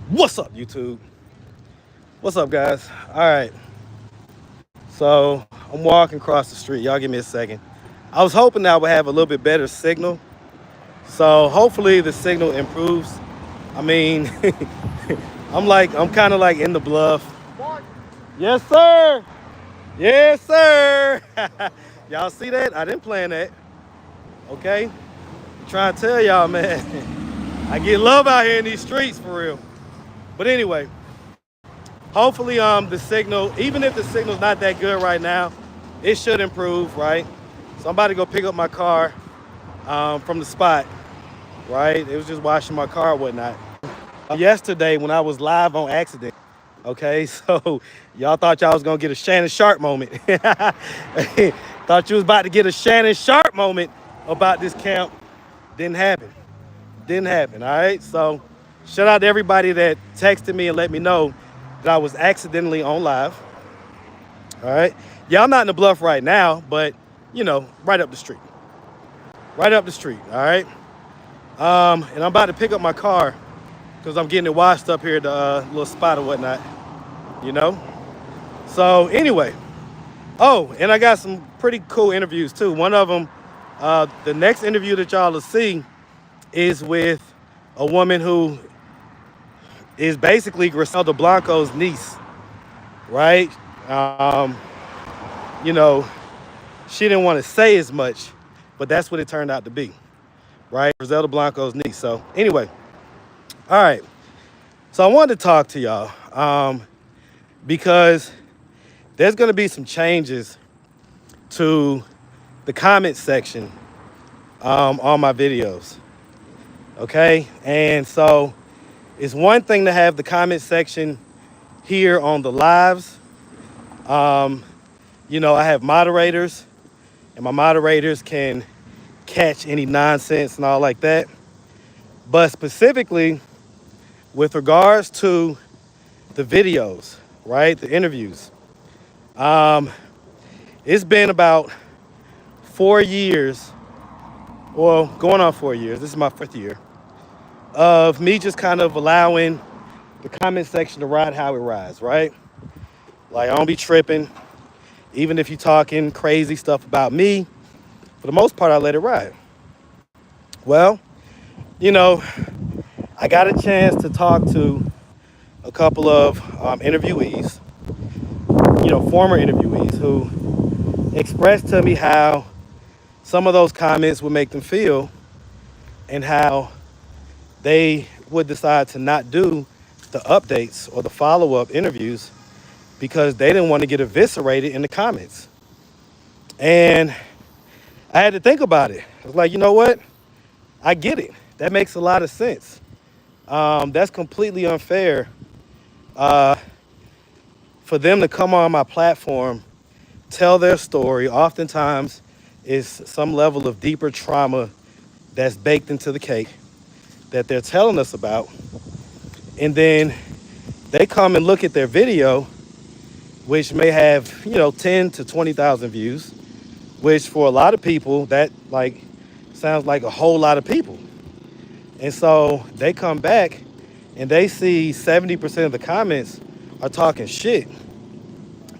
What's up, YouTube? What's up, guys? All right. So I'm walking across the street. Y'all give me a second. I was hoping that I would have a little bit better signal. So hopefully the signal improves. I mean, I'm kind of like in the bluff. Yes, sir. Yes, sir. Y'all see that? I didn't plan that. Okay. Trying to tell y'all, man. I get love out here in these streets for real. But anyway, hopefully the signal, even if the signal's not that good right now, it should improve, right? So I'm about to go pick up my car from the spot, right? It was just washing my car and whatnot. Yesterday when I was live on accident, okay? So y'all thought y'all was gonna get a Shannon Sharp moment. Thought you was about to get a Shannon Sharp moment about this camp. Didn't happen. Didn't happen, all right? So shout out to everybody that texted me and let me know that I was accidentally on live. All right. Yeah, I'm not in the bluff right now, but right up the street. Right up the street. All right. And I'm about to pick up my car because I'm getting it washed up here at the little spot or whatnot. You know? So anyway. Oh, and I got some pretty cool interviews too. One of them, the next interview that y'all will see is with a woman who is basically Griselda Blanco's niece, right? Um, you know, she didn't want to say as much, but that's what it turned out to be, right? Griselda Blanco's niece. So anyway, all right. So I wanted to talk to y'all because there's going to be some changes to the comment section on my videos, okay? And so it's one thing to have the comment section here on the lives. I have moderators, and my moderators can catch any nonsense and all like that. But specifically, with regards to the videos, right, the interviews, it's been about 4 years, well, going on 4 years. This is my 5th year of me just kind of allowing the comment section to ride how it rides, right? Like, I don't be tripping. Even if you're talking crazy stuff about me, for the most part, I let it ride. Well, you know, I got a chance to talk to a couple of interviewees, former interviewees who expressed to me how some of those comments would make them feel and how they would decide to not do the updates or the follow-up interviews because they didn't want to get eviscerated in the comments. And I had to think about it. I was like, you know what? I get it. That makes a lot of sense. That's completely unfair for them to come on my platform, tell their story. Oftentimes, is some level of deeper trauma that's baked into the cake that they're telling us about. And then they come and look at their video, which may have, 10 to 20,000 views, which for a lot of people, that sounds like a whole lot of people. And so they come back and they see 70% of the comments are talking shit.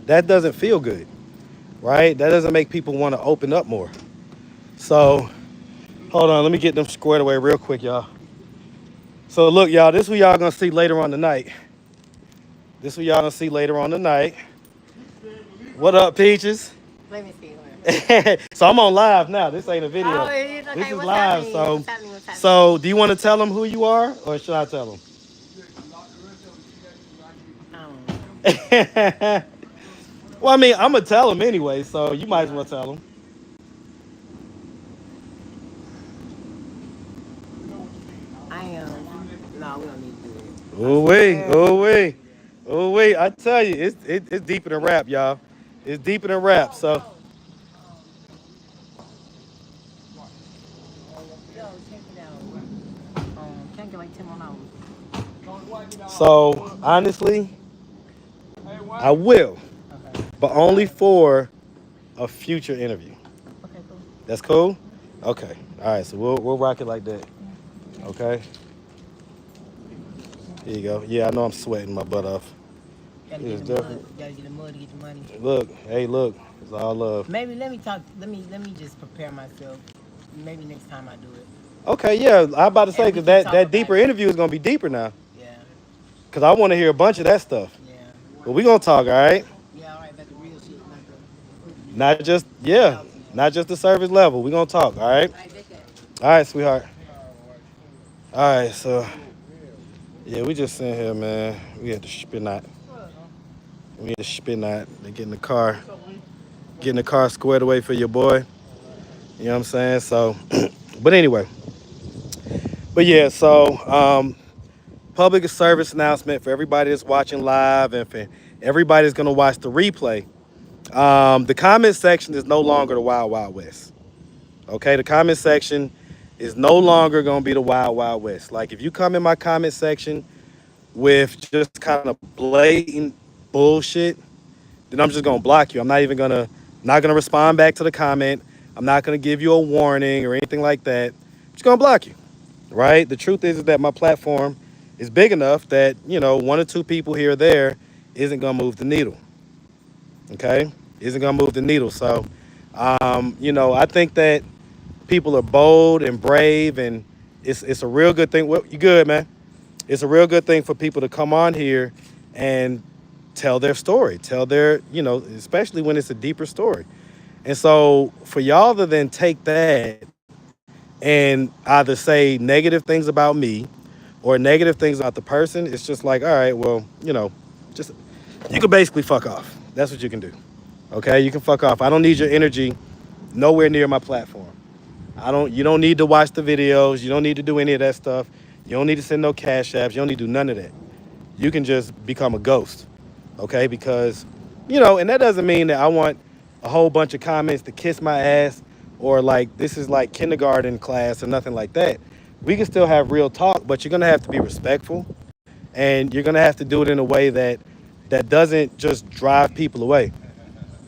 That doesn't feel good, right? That doesn't make people want to open up more. So hold on, let me get them squared away real quick, y'all. So look, y'all, this is what y'all gonna see later on tonight. This is what y'all gonna see later on tonight. What up, Peaches? Let me see. So I'm on live now. This ain't a video. Oh, it is? Okay, This is what's live. happening? So, What's happening? What's happening? so do you want to tell them who you are, or should I tell them? Well, I mean, I'm gonna tell them anyway, so you might as well tell them. I am. No, we don't need to do it. Oh wait, oh wait, oh wait! I tell you, it's deeper than rap, y'all. It's deeper than rap. So, Yo, check it out. Can't get like 10 more hours. so honestly, I will, Okay. but only for a future interview. Okay, cool. That's cool. Okay. All right. So we'll rock it like that. Okay. Here you go. Yeah, I know I'm sweating my butt off. Gotta It's get the mud. definitely. Gotta get the mud to get the money. Look, hey, look. It's all love. Maybe let me talk. Let me just prepare myself. Maybe next time I do it, Okay, yeah. I'm about to say and we because can talk that about deeper it. interview is gonna be deeper now. Yeah, Cause I want to hear a bunch of that stuff. yeah, But we gonna talk, all right? yeah. All right, about the real shit, not Not just the yeah, salty shit. not just the service level. We gonna talk, all right? All right, bet that. All right, sweetheart. All right, so yeah, we just sitting here, man. We had to spin out. We had to spin out. They getting the car squared away for your boy. You know what I'm saying? So, but anyway, but yeah, so public service announcement for everybody that's watching live and for everybody that's gonna watch the replay. The comment section is no longer the Wild Wild West. Okay, the comment section is no longer gonna be the Wild Wild West. Like if you come in my comment section with just kind of blatant bullshit, then I'm just gonna block you. I'm not gonna respond back to the comment. I'm not gonna give you a warning or anything like that. I'm just gonna block you. Right? The truth is that my platform is big enough that, one or two people here or there isn't gonna move the needle. Okay? Isn't gonna move the needle. So I think that people are bold and brave and it's a real good thing. Well, you good, man? It's a real good thing for people to come on here and tell their story, especially when it's a deeper story. And so for y'all to then take that and either say negative things about me or negative things about the person, it's just like, all right, well, just you can basically fuck off. That's what you can do. Okay, you can fuck off. I don't need your energy nowhere near my platform. You don't need to watch the videos. You don't need to do any of that stuff. You don't need to send no cash apps. You don't need to do none of that. You can just become a ghost. Okay? Because, and that doesn't mean that I want a whole bunch of comments to kiss my ass or like this is like kindergarten class or nothing like that. We can still have real talk, but you're gonna have to be respectful and you're gonna have to do it in a way that doesn't just drive people away.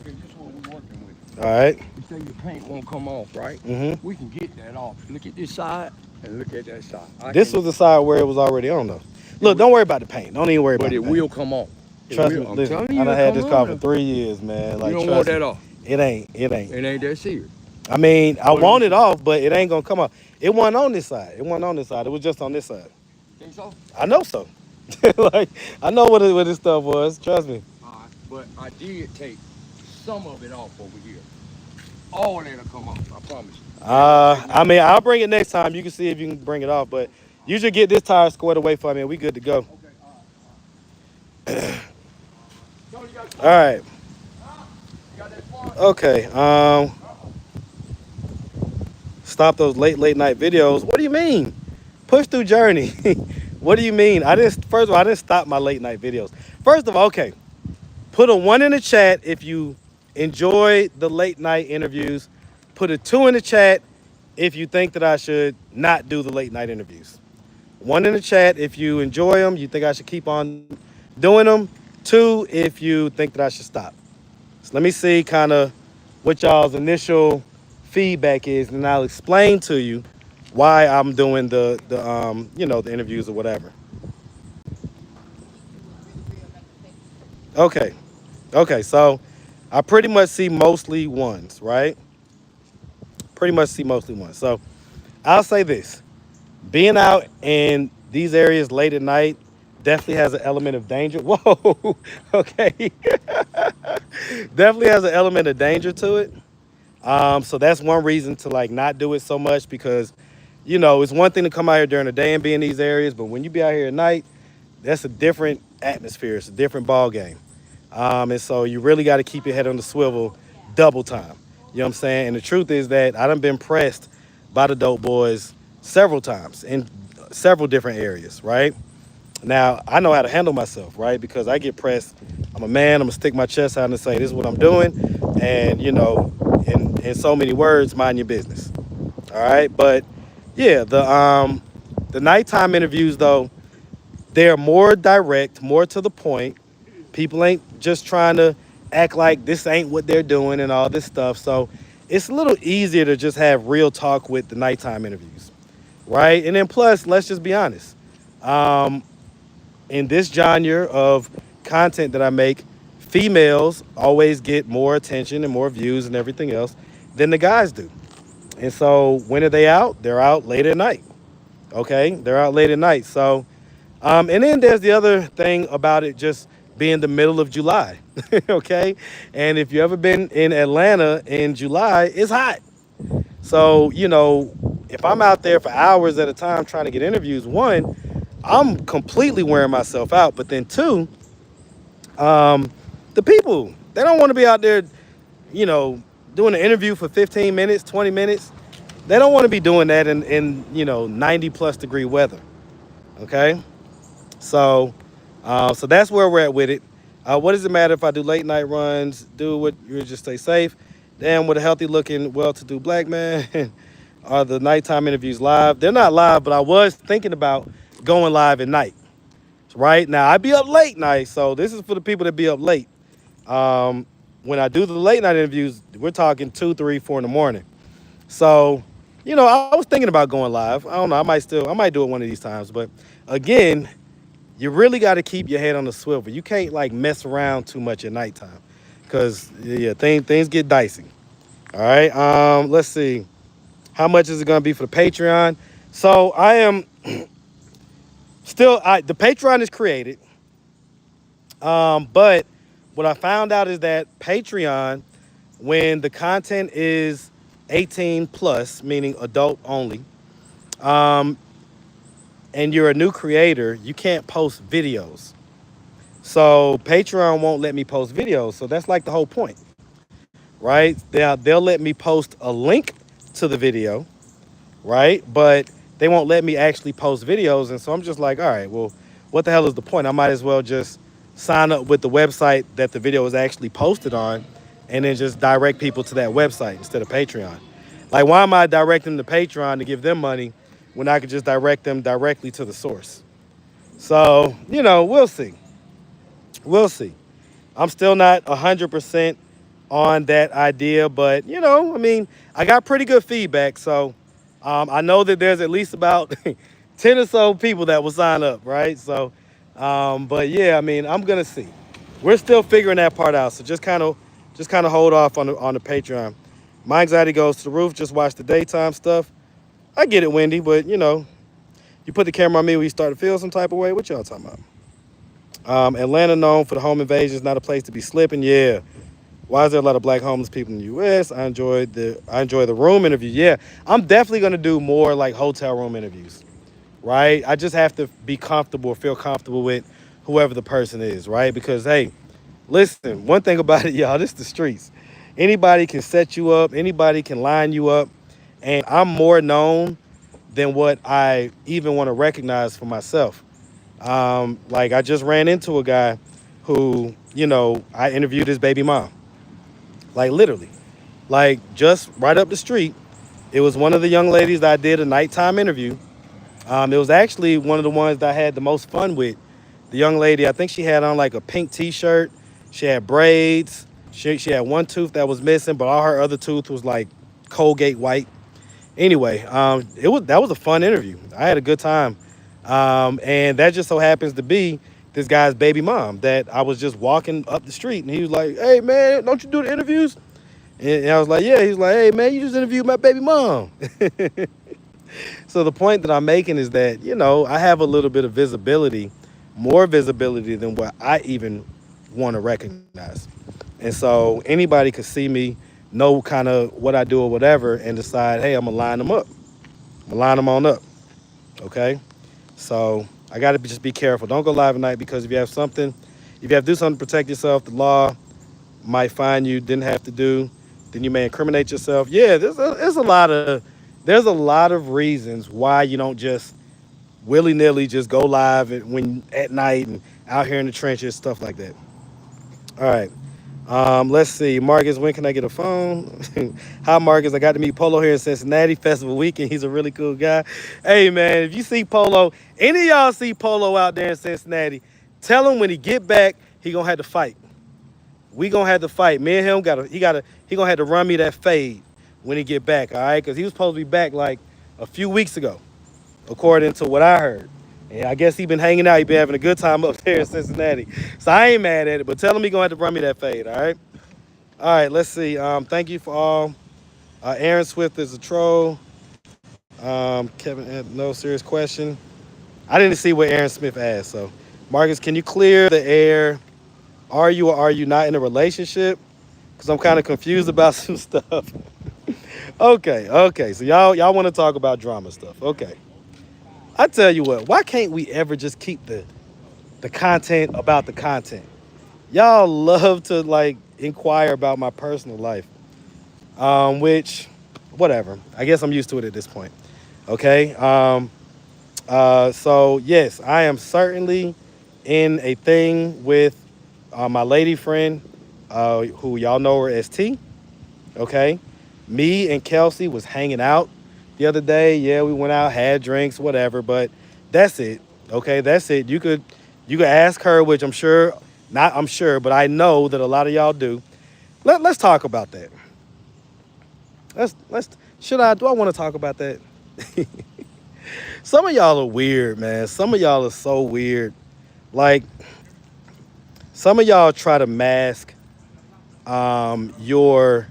Okay, this is what we're working with. All right. You say your paint won't come off, right? Mm-hmm. We can get that off. Look at this side and look at that side. This was the side where it was already on though. Look, don't worry about the paint. Don't even worry about But the it paint. will come off. Trust me, I'm listen, telling I you, done it'll had come this car for on. 3 years, man. Like, You don't want trust me. that off. It ain't. It ain't that serious. I mean, I want it off, but it ain't gonna come off. It wasn't on this side. It wasn't on this side. It was just on this side. Think so? I know so. Like, I know what this stuff was. Trust me. All right. But I did take some of it off over here. All that'll come off, I promise you. I mean, I'll bring it next time. You can see if you can bring it off, but you should get this tire squared away for me and we good to go. Okay, all right. So you got All right. you got that part? Okay. Stop those late night videos. What do you mean? Push through journey. What do you mean? First of all, I didn't stop my late night videos. First of all, okay. Put a 1 in the chat if you enjoy the late night interviews. Put a 2 in the chat if you think that I should not do the late night interviews. 1 in the chat if you enjoy them, you think I should keep on doing them. 2 if you think that I should stop. So let me see kind of what y'all's initial feedback is, and I'll explain to you why I'm doing the interviews or whatever. Okay. Okay, so I pretty much see mostly ones, right? Pretty much see mostly ones. So I'll say this. Being out in these areas late at night definitely has an element of danger. Whoa, okay. Definitely has an element of danger to it. So that's one reason to like not do it so much because, it's one thing to come out here during the day and be in these areas, but when you be out here at night, that's a different atmosphere. It's a different ball game. And so you really got to keep your head on the swivel double time. You know what I'm saying? And the truth is that I done been pressed by the dope boys several times in several different areas, right? Now, I know how to handle myself, right? Because I get pressed. I'm a man. I'm going to stick my chest out and say, this is what I'm doing. And, in so many words, mind your business. All right? But, yeah, the nighttime interviews, though, they're more direct, more to the point. People ain't just trying to act like this ain't what they're doing and all this stuff. So it's a little easier to just have real talk with the nighttime interviews, right? And then plus, let's just be honest. in this genre of content that I make, females always get more attention and more views and everything else than the guys do. And so when are they out? They're out late at night. Okay, they're out late at night. So, and then there's the other thing about it just being the middle of July. Okay, and if you ever been in Atlanta in July, it's hot. So if I'm out there for hours at a time trying to get interviews, one, I'm completely wearing myself out. But then two, the people, they don't want to be out there, you know, doing an interview for 15 minutes, 20 minutes. They don't want to be doing that in 90 plus degree weather. Okay. So that's where we're at with it. What does it matter if I do late night runs? Do what you just stay safe. Damn, with a healthy looking, well to do black man. Are the nighttime interviews live? They're not live, but I was thinking about going live at night. Right now, I be up late night, so this is for the people that be up late. When I do the late night interviews, we're talking 2, 3, 4 in the morning. So, I was thinking about going live. I don't know. I might do it one of these times. But again, you really got to keep your head on the swivel. You can't like mess around too much at nighttime, because yeah, things get dicey. All right. Let's see. How much is it going to be for the Patreon? So I am still. The Patreon is created. But what I found out is that Patreon, when the content is 18 plus, meaning adult only, and you're a new creator, you can't post videos. So Patreon won't let me post videos. So that's like the whole point, right? They'll let me post a link to the video, right? But they won't let me actually post videos. And so I'm just like, all right, well, what the hell is the point? I might as well just sign up with the website that the video is actually posted on and then just direct people to that website instead of Patreon. Like, why am I directing them to Patreon to give them money when I could just direct them directly to the source? So, we'll see. We'll see. I'm still not 100% on that idea, but I mean, I got pretty good feedback, so I know that there's at least about 10 or so people that will sign up, right? So, but yeah, I mean, I'm gonna see. We're still figuring that part out, so just kind of hold off on the Patreon. My anxiety goes to the roof. Just watch the daytime stuff. I get it, Wendy, but you put the camera on me when you start to feel some type of way. What y'all talking about? Atlanta known for the home invasions, not a place to be slipping. Yeah. Why is there a lot of black homeless people in the U.S.? I enjoy the room interview. Yeah, I'm definitely gonna do more like hotel room interviews, right? I just have to be comfortable, feel comfortable with whoever the person is, right? Because hey, listen, one thing about it, y'all, this is the streets. Anybody can set you up. Anybody can line you up, and I'm more known than what I even want to recognize for myself. Like I just ran into a guy who, I interviewed his baby mom. Like literally. Like just right up the street. It was one of the young ladies that I did a nighttime interview. It was actually one of the ones that I had the most fun with. The young lady, I think she had on like a pink t-shirt. She had braids. She had one tooth that was missing, but all her other tooth was like Colgate white. Anyway, that was a fun interview. I had a good time. And that just so happens to be this guy's baby mom that I was just walking up the street and he was like, "Hey man, don't you do the interviews?" And I was like, "Yeah." He's like, "Hey man, you just interviewed my baby mom." So the point that I'm making is that, I have a little bit of visibility, more visibility than what I even want to recognize. And so anybody could see me, know kind of what I do or whatever, and decide, hey, I'm gonna line them up. I'm gonna line them on up. Okay. So I gotta just be careful. Don't go live at night, because if you have to do something to protect yourself, the law might find you didn't have to do, then you may incriminate yourself. Yeah, there's a lot of reasons why you don't just willy nilly just go live when at night and out here in the trenches, stuff like that. All right. Let's see. Marcus, when can I get a phone? Hi, Marcus. I got to meet Polo here in Cincinnati Festival Weekend. He's a really cool guy. Hey, man, if you see Polo, any of y'all see Polo out there in Cincinnati, tell him when he get back, he gonna have to fight. We gonna have to fight. Me and him he gonna have to run me that fade when he get back. All right, because he was supposed to be back like a few weeks ago, according to what I heard. And I guess he been hanging out. He been having a good time up there in Cincinnati. So I ain't mad at it. But tell him he gonna have to run me that fade. All right. All right. Let's see. Thank you for all. Aaron Swift is a troll. Kevin, no serious question. I didn't see what Aaron Smith asked. So, Marcus, can you clear the air? Are you or are you not in a relationship? Because I'm kind of confused about some stuff. Okay. So y'all want to talk about drama stuff. Okay. I tell you what, why can't we ever just keep the content about the content? Y'all love to like inquire about my personal life. Which whatever. I guess I'm used to it at this point. Okay. So yes, I am certainly in a thing with my lady friend, who y'all know her as T. Okay, me and Kelsey was hanging out the other day. Yeah, we went out, had drinks, whatever. But that's it. Okay, that's it. You could ask her, which I'm sure, not I'm sure, but I know that a lot of y'all do. Let's talk about that. Let's should I do I want to talk about that? Some of y'all are weird, man. Some of y'all are so weird. Like some of y'all try to mask your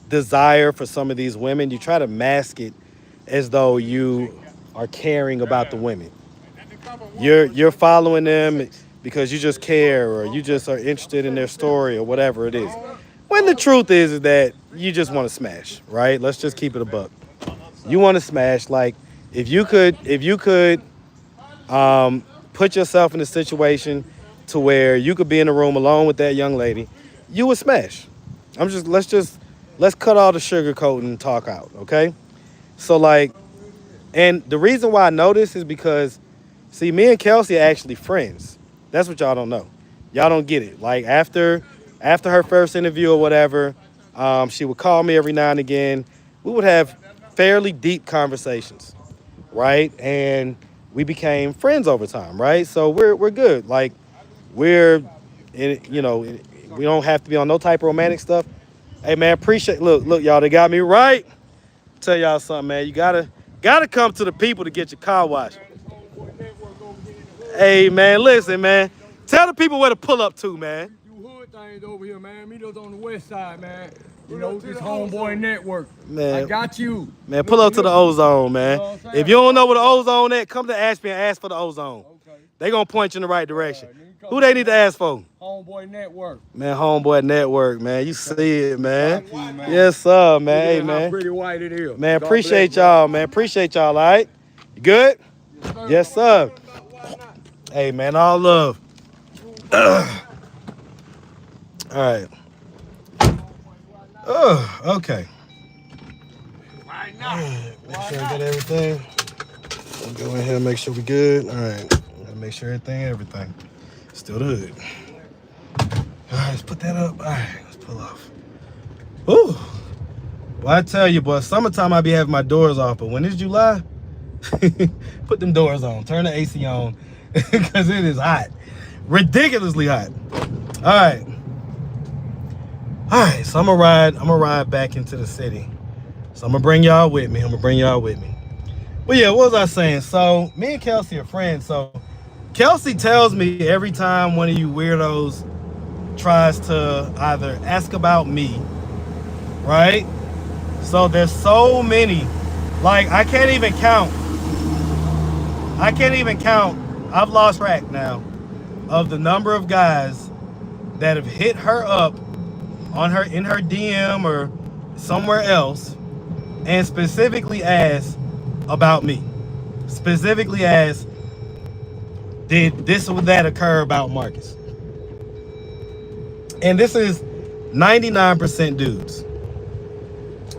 desire for some of these women. You try to mask it as though you are caring about the women. You're following them because you just care or you just are interested in their story or whatever it is. When the truth is that you just want to smash, right? Let's just keep it a buck. You want to smash. Like if you could put yourself in a situation to where you could be in a room alone with that young lady, you would smash. Let's cut all the sugarcoat and talk out, okay? So like, and the reason why I know this is because, see, me and Kelsey are actually friends. That's what y'all don't know. Y'all don't get it. Like after her first interview or whatever, she would call me every now and again. We would have fairly deep conversations, right? And we became friends over time, right? So we're good. Like we're in, we don't have to be on no type of romantic stuff. Hey man, appreciate look y'all, they got me right. Tell y'all something, man. You gotta come to the people to get your car washed. Hey man, listen, man. Tell the people where to pull up to, man. You hood things over here, man. Meet us on the west side, man. You know, this homeboy network. Man, I got you. man, pull up to the ozone, man. You know what I'm saying? If you don't know where the ozone at, come to Ashby and ask for the ozone. Okay. They gonna point you in the right direction. Who they need to ask for? Homeboy network. Man, homeboy network, man. You see it, man. Got you, man. Yes, sir, man. Hey, Look at how man. pretty white it is. Man, God appreciate bless, y'all, man. Appreciate y'all, all right? You good? Yes, sir. Hey, man, all love. All right. Okay. Why not? Make sure I got everything. We'll go in here and make sure we good. All right. Gotta make sure everything. Still the hood. All right, let's put that up. All right, let's pull off. Ooh. Well, I tell you, boy, summertime I be having my doors off, but when it's July, put them doors on. Turn the AC on because it is hot. Ridiculously hot. All right. All right, so I'm gonna ride back into the city. So I'm gonna bring y'all with me. But yeah, what was I saying? So me and Kelsey are friends. So Kelsey tells me every time one of you weirdos tries to either ask about me, right? So there's so many, like I can't even count. I've lost track now of the number of guys that have hit her up on her in her DM or somewhere else and specifically asked about me. Specifically asked, did this or that occur about Marcus? And this is 99% dudes.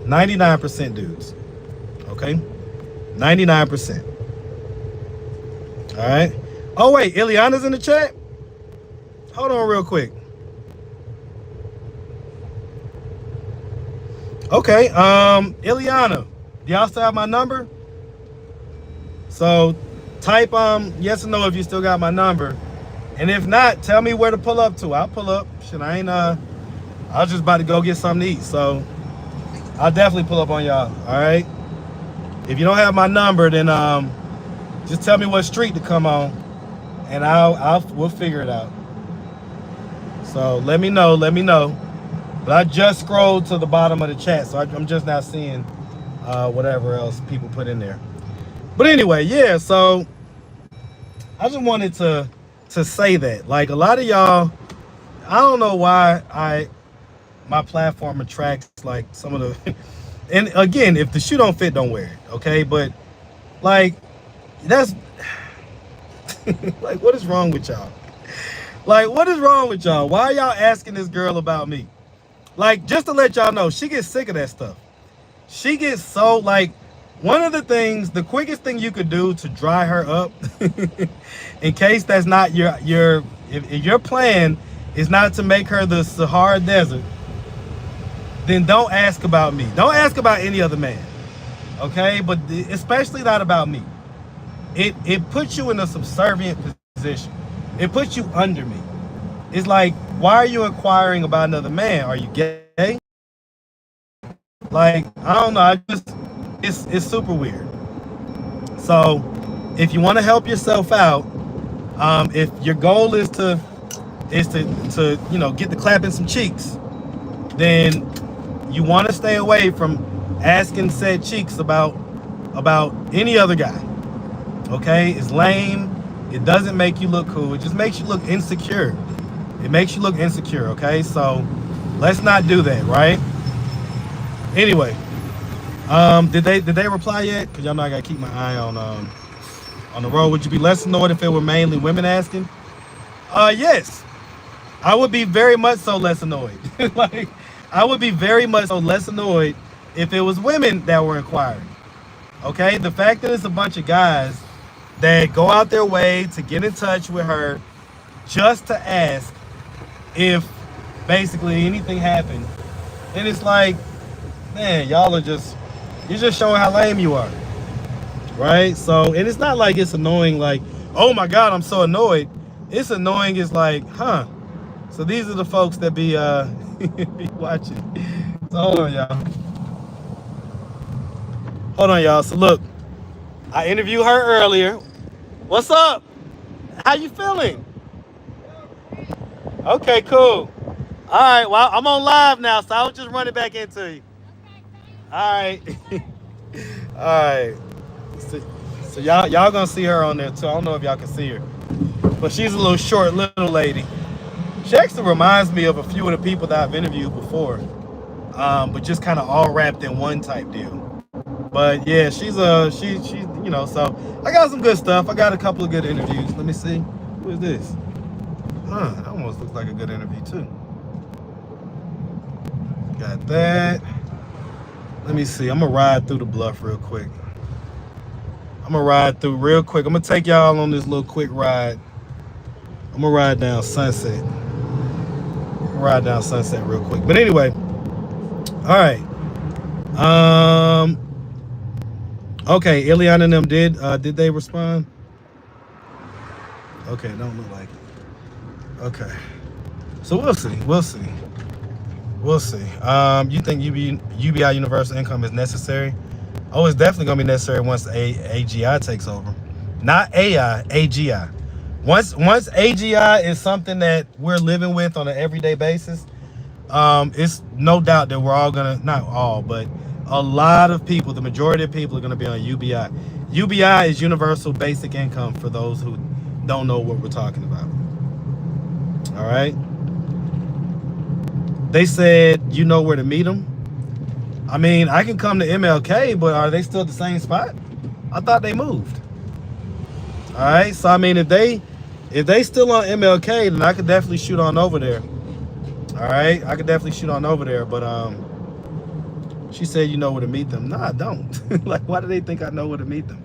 99% dudes. Okay? 99%. All right? Oh, wait. Iliana's in the chat? Hold on real quick. Okay. Iliana, do y'all still have my number? So type yes or no if you still got my number. And if not, tell me where to pull up to. I'll pull up. Shit, I was just about to go get something to eat. So I'll definitely pull up on y'all. All right. If you don't have my number, then Just tell me what street to come on, and we'll figure it out. So let me know. Let me know. But I just scrolled to the bottom of the chat, so I'm just now seeing whatever else people put in there. But anyway, yeah. So I just wanted to say that, like, a lot of y'all, I don't know why my platform attracts like some of the, and again, if the shoe don't fit, don't wear it, okay? But like, that's like, what is wrong with y'all? Like, what is wrong with y'all? Why are y'all asking this girl about me? Like, just to let y'all know, she gets sick of that stuff. She gets so, like, one of the things, the quickest thing you could do to dry her up, in case that's not if your plan is not to make her the Sahara Desert, then don't ask about me. Don't ask about any other man, okay? But especially not about me. It puts you in a subservient position. It puts you under me. It's like, why are you inquiring about another man? Are you gay? Like, I don't know. It's super weird. So, if you want to help yourself out, if your goal is to get the clap in some cheeks, then you want to stay away from asking said cheeks about any other guy. Okay, it's lame. It doesn't make you look cool. It just makes you look insecure. It makes you look insecure. Okay, so let's not do that, right? Anyway, did they reply yet? Cause y'all know I gotta keep my eye on the road. Would you be less annoyed if it were mainly women asking? Yes, I would be very much so less annoyed. Like, I would be very much so less annoyed if it was women that were inquiring. Okay, the fact that it's a bunch of guys that go out their way to get in touch with her just to ask if basically anything happened, and it's like, man, you're just showing how lame you are, right? So, and it's not like it's annoying, like, oh my god, I'm so annoyed. It's annoying. It's like, huh? So these are the folks that be be watching. So hold on, y'all. So look, I interviewed her earlier. What's up? How you feeling? Okay, cool. All right, well, I'm on live now, so I'll just run it back into you. All right. All right. So y'all gonna see her on there too. I don't know if y'all can see her, but she's a little short little lady. She actually reminds me of a few of the people that I've interviewed before, but just kind of all wrapped in one type deal. But yeah, she's so I got some good stuff. I got a couple of good interviews. Let me see. Who is this? Huh, that almost looks like a good interview too. Got that. Let me see. I'm gonna ride through the bluff real quick. I'm gonna take y'all on this little quick ride. I'm gonna ride down Sunset. Real quick. But anyway, all right. Okay, Iliana and them did they respond? Okay, don't look like it. Okay. So we'll see. You think UBI universal income is necessary? Oh, it's definitely gonna be necessary once AGI takes over. Not AI, AGI. Once AGI is something that we're living with on an everyday basis, it's no doubt that we're all gonna, not all, but a lot of people, the majority of people are gonna be on UBI. UBI is universal basic income for those who don't know what we're talking about. All right. They said you know where to meet them. I mean, I can come to MLK, but are they still at the same spot? I thought they moved. All right. So I mean, if they still on MLK, then I could definitely shoot on over there. All right, I could definitely shoot on over there. But she said you know where to meet them. No, I don't. Like, why do they think I know where to meet them?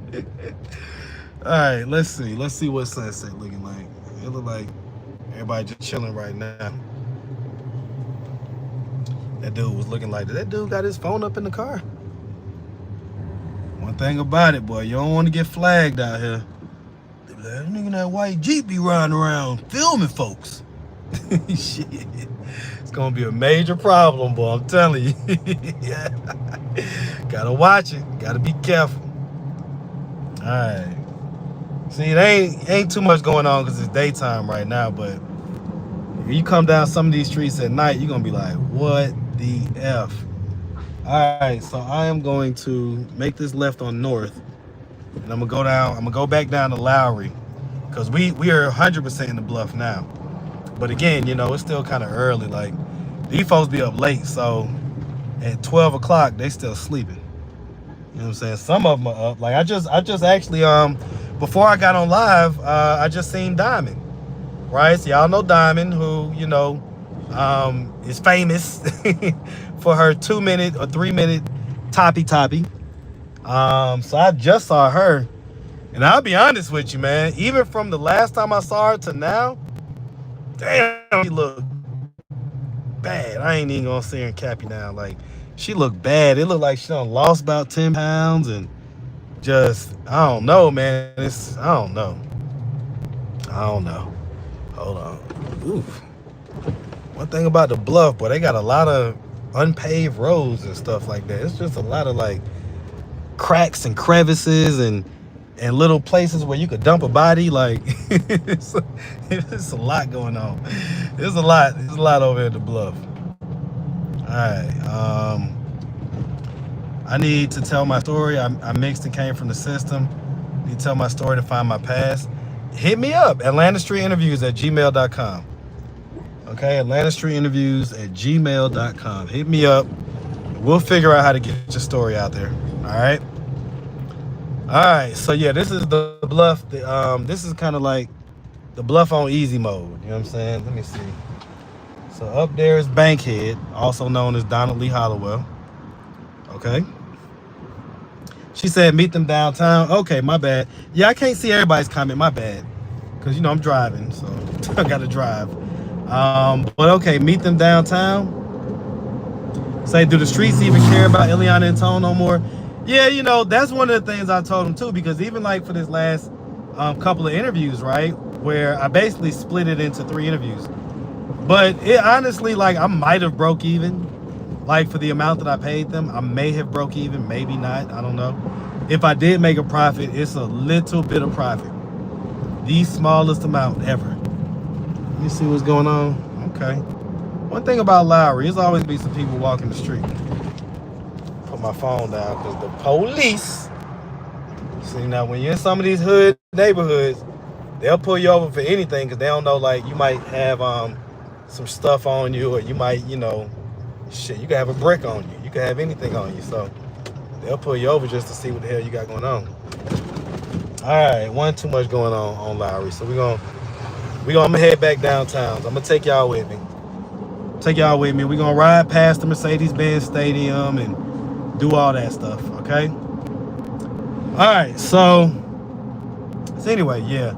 All right, let's see what Sunset looking like. It look like everybody just chilling right now. That dude was looking like, that dude got his phone up in the car. One thing about it, boy, you don't want to get flagged out here. They be like, that nigga in that white Jeep be riding around filming folks. Shit. It's gonna be a major problem, boy, I'm telling you. Yeah. Gotta watch it. Gotta be careful. All right. See, there ain't too much going on because it's daytime right now, but if you come down some of these streets at night, you're gonna be like, what the F? All right, so I am going to make this left on North, and I'm gonna go back down to Lowry, because we are 100% in the bluff now. But again, you know, it's still kind of early. Like, these folks be up late, so at 12 o'clock, they still sleeping. You know what I'm saying? Some of them are up. Like, I just actually, before I got on live, I just seen Diamond, right? So y'all know Diamond, who, you know, is famous for her 2-minute or 3-minute toppy. So I just saw her, and I'll be honest with you, man. Even from the last time I saw her to now, damn, she looked bad. I ain't even gonna sit here and cap you now. Like, she looked bad. It looked like she done lost about 10 pounds, and just, I don't know, man. I don't know. Hold on. Oof. One thing about the bluff, boy, they got a lot of unpaved roads and stuff like that. It's just a lot of like cracks and crevices and little places where you could dump a body. Like, it's a lot going on. There's a lot over at the bluff. All right. I need to tell my story. I mixed and came from the system. I need to tell my story to find my past. Hit me up, AtlantaStreetInterviews@gmail.com. Okay, AtlantaStreetInterviews@gmail.com. Hit me up. We'll figure out how to get your story out there. All right. So yeah, this is the bluff. This is kind of like the bluff on easy mode. You know what I'm saying? Let me see. So up there is Bankhead, also known as Donald Lee Hollowell. Okay. She said, meet them downtown. Okay, my bad. Yeah, I can't see everybody's comment. My bad. Because, you know, I'm driving, so I got to drive. But okay, meet them downtown. Say, do the streets even care about Iliana and Tone no more? Yeah, you know, that's one of the things I told them too, because even like for this last couple of interviews, right, where I basically split it into 3 interviews. But it honestly, like, I might have broke even. Like, for the amount that I paid them, I may have broke even, maybe not, I don't know. If I did make a profit, it's a little bit of profit. The smallest amount ever. You see what's going on? Okay. One thing about Lowry, there's always be some people walking the street. Put my phone down, because the police, see, now when you're in some of these hood neighborhoods, they'll pull you over for anything, because they don't know, like, you might have some stuff on you, or you might, you know, shit, you could have a brick on you. You could have anything on you. So they'll pull you over just to see what the hell you got going on. All right, wasn't too much going on Lowry. So I'm gonna head back downtown. So I'm gonna take y'all with me. We're gonna ride past the Mercedes-Benz Stadium and do all that stuff, okay? All right, so anyway, yeah.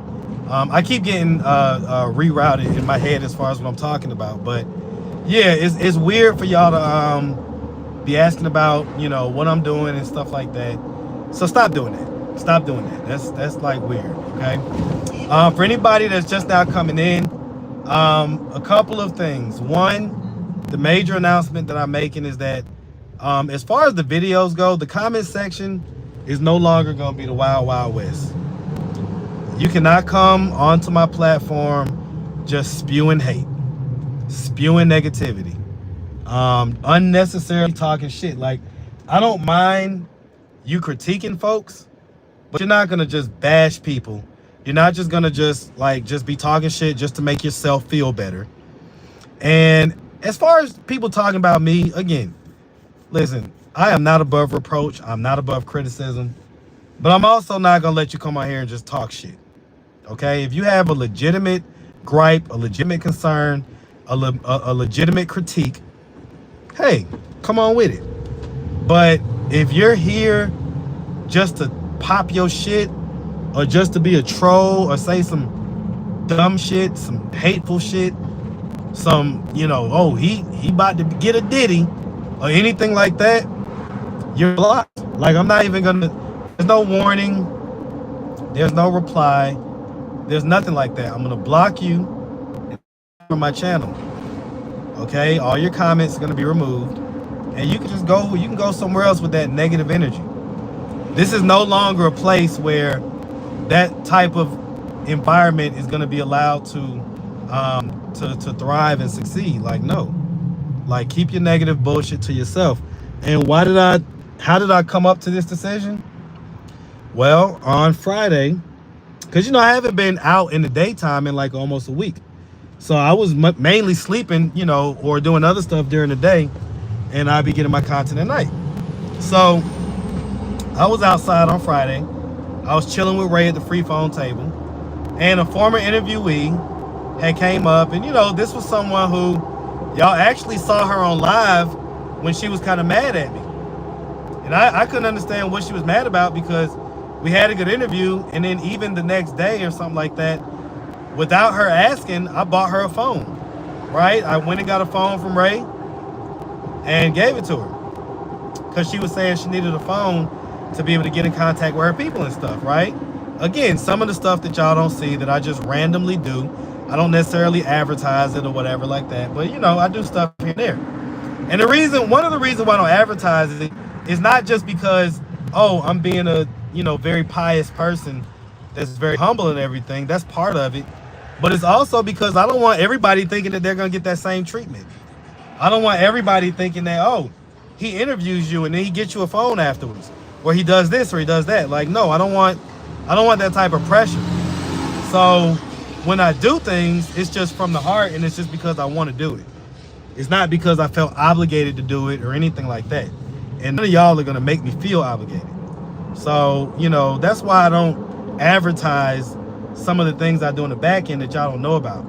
I keep getting rerouted in my head as far as what I'm talking about, but yeah, it's weird for y'all to be asking about, you know, what I'm doing and stuff like that. So stop doing that. That's like weird, okay? For anybody that's just now coming in, a couple of things. One, the major announcement that I'm making is that as far as the videos go, the comment section is no longer going to be the Wild Wild West. You cannot come onto my platform just spewing hate, spewing negativity, unnecessarily talking shit. Like, I don't mind you critiquing folks, but you're not gonna just bash people. You're not just gonna just be talking shit just to make yourself feel better. And as far as people talking about me, again, listen, I am not above reproach. I'm not above criticism, but I'm also not gonna let you come out here and just talk shit. Okay, if you have a legitimate gripe, a legitimate concern, a legitimate critique, hey, come on with it. But if you're here just to pop your shit, or just to be a troll, or say some dumb shit, some hateful shit, some, you know, oh, he about to get a ditty, or anything like that, you're blocked. Like, I'm not even gonna, there's no warning, there's no reply, there's nothing like that. I'm gonna block you from my channel. Okay, all your comments are gonna be removed, and you can just go, somewhere else with that negative energy. This is no longer a place where that type of environment is going to be allowed to thrive and succeed. Like, no, like, keep your negative bullshit to yourself. And how did I come up to this decision? Well, on Friday, because I haven't been out in the daytime in like almost a week, so I was mainly sleeping, or doing other stuff during the day, and I'd be getting my content at night. So I was outside on Friday. I was chilling with Ray at the free phone table, and a former interviewee had came up, and this was someone who y'all actually saw her on live when she was kind of mad at me, and I couldn't understand what she was mad about, because we had a good interview, and then even the next day or something like that, without her asking, I bought her a phone, right? I went and got a phone from Ray and gave it to her, because she was saying she needed a phone to be able to get in contact with her people and stuff, right? Again, some of the stuff that y'all don't see that I just randomly do. I don't necessarily advertise it or whatever like that, but I do stuff here and there. And one of the reasons why I don't advertise it is not just because, I'm being a, very pious person that's very humble and everything. That's part of it. But it's also because I don't want everybody thinking that they're going to get that same treatment. I don't want everybody thinking that, he interviews you and then he gets you a phone afterwards, or he does this or he does that. Like, no, I don't want that type of pressure. So when I do things, it's just from the heart, and it's just because I want to do it. It's not because I felt obligated to do it or anything like that. And none of y'all are going to make me feel obligated. So, that's why I don't advertise some of the things I do in the back end that y'all don't know about.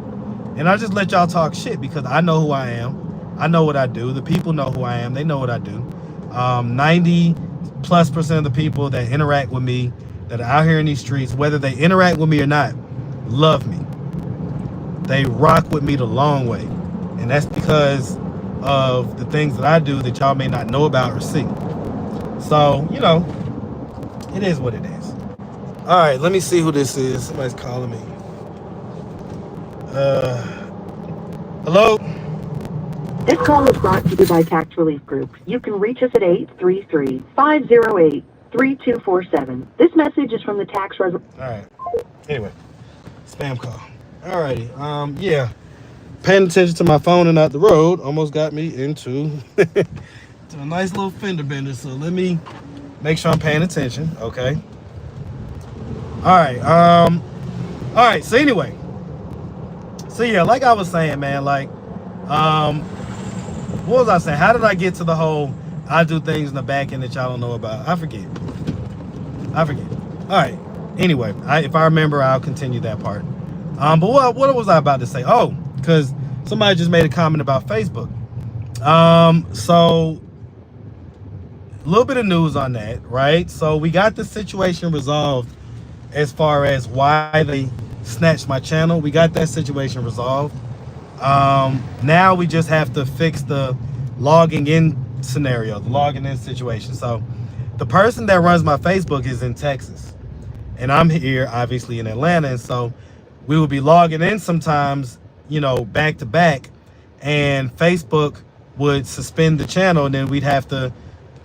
And I just let y'all talk shit, because I know who I am. I know what I do. The people know who I am. They know what I do. 90+% of the people that interact with me, that are out here in these streets, whether they interact with me or not, love me. They rock with me the long way. And that's because of the things that I do that y'all may not know about or see. So, it is what it is. All right, let me see who this is. Somebody's calling me. Hello? This call is brought to you by Tax Relief Group. You can reach us at 833-508-3247. This message is from the tax All right. Anyway, spam call. All righty. Yeah. Paying attention to my phone and not the road almost got me into to a nice little fender bender. So let me make sure I'm paying attention. Okay. All right. All right. So anyway. So yeah, like I was saying, man, like, what was I saying? How did I get to the whole I do things in the back end that y'all don't know about? I forget. All right. Anyway, if I remember, I'll continue that part. But what was I about to say? Oh, because somebody just made a comment about Facebook. So a little bit of news on that, right? So we got the situation resolved as far as why they snatched my channel. We got that situation resolved. Now we just have to fix the logging in scenario, the logging in situation. So the person that runs my Facebook is in Texas, and I'm here obviously in Atlanta, and so we will be logging in sometimes, back to back, and Facebook would suspend the channel, and then we'd have to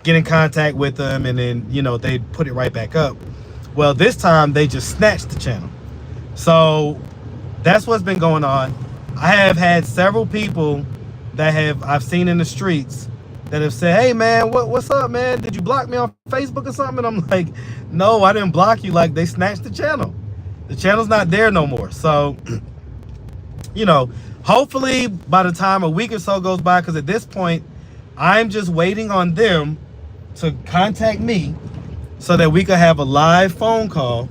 get in contact with them, and then they'd put it right back up. Well, this time they just snatched the channel. So that's what's been going on. I have had several people that I've seen in the streets that have said, hey man, what's up, man? Did you block me on Facebook or something? And I'm like, no, I didn't block you. Like, they snatched the channel. The channel's not there no more. So, hopefully by the time a week or so goes by, because at this point, I'm just waiting on them to contact me so that we could have a live phone call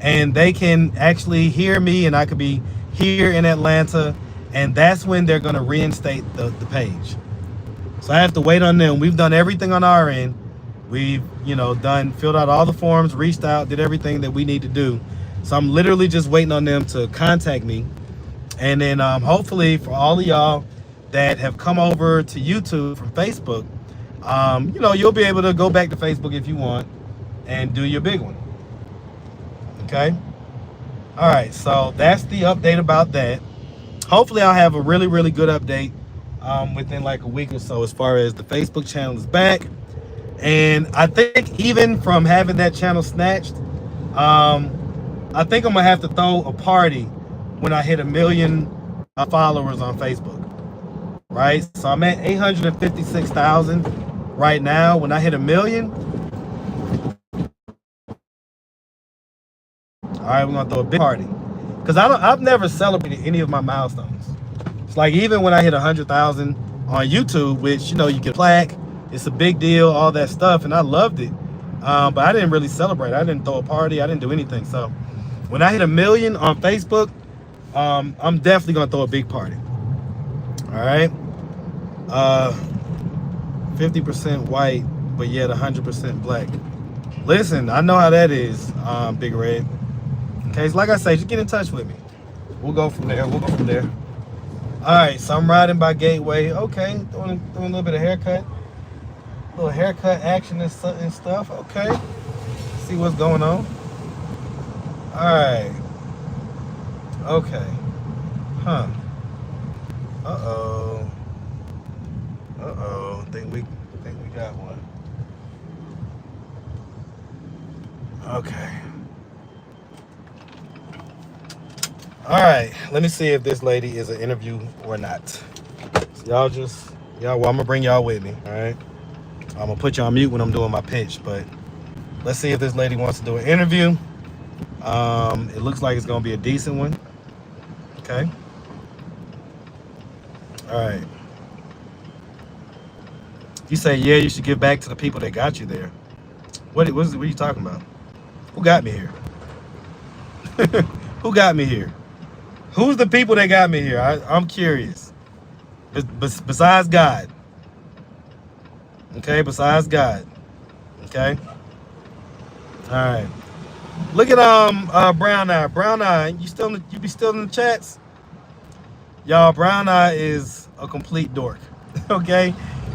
and they can actually hear me, and I could be here in Atlanta, and that's when they're going to reinstate the page. So I have to wait on them. We've done everything on our end. We've, filled out all the forms, reached out, did everything that we need to do. So I'm literally just waiting on them to contact me. And then hopefully for all of y'all that have come over to YouTube from Facebook, you'll be able to go back to Facebook if you want and do your big one. Okay? All right, so that's the update about that. Hopefully I'll have a really, really good update within like a week or so as far as the Facebook channel is back. And I think even from having that channel snatched, I think I'm gonna have to throw a party when I hit 1 million followers on Facebook. Right? So I'm at 856,000 right now. When I hit 1 million, all right, we're gonna throw a big party. Cause I've never celebrated any of my milestones. It's like even when I hit 100,000 on YouTube, which you know you get a plaque, it's a big deal, all that stuff, and I loved it. But I didn't really celebrate. I didn't throw a party. I didn't do anything. So when I hit 1 million on Facebook, I'm definitely gonna throw a big party. All right. 50% white, but yet 100% black. Listen, I know how that is, Big Red. Okay, so like I say, just get in touch with me. We'll go from there. All right, so I'm riding by Gateway. Okay, doing a little bit of haircut. A little haircut action and stuff. Okay, see what's going on. All right. Okay. Huh. Uh-oh. Think we got one. Okay. All right. Let me see if this lady is an interview or not. So well, I'm gonna bring y'all with me. All right. I'm gonna put you on mute when I'm doing my pitch, but let's see if this lady wants to do an interview. It looks like it's gonna be a decent one. Okay. All right. You say, yeah, you should give back to the people that got you there. What are you talking about? Who got me here? Who got me here? Who's the people that got me here? I'm curious. Besides God. Okay, besides God. Okay. All right. Look at Brown Eye. Brown Eye, you be still in the chats? Y'all, Brown Eye is a complete dork. Okay?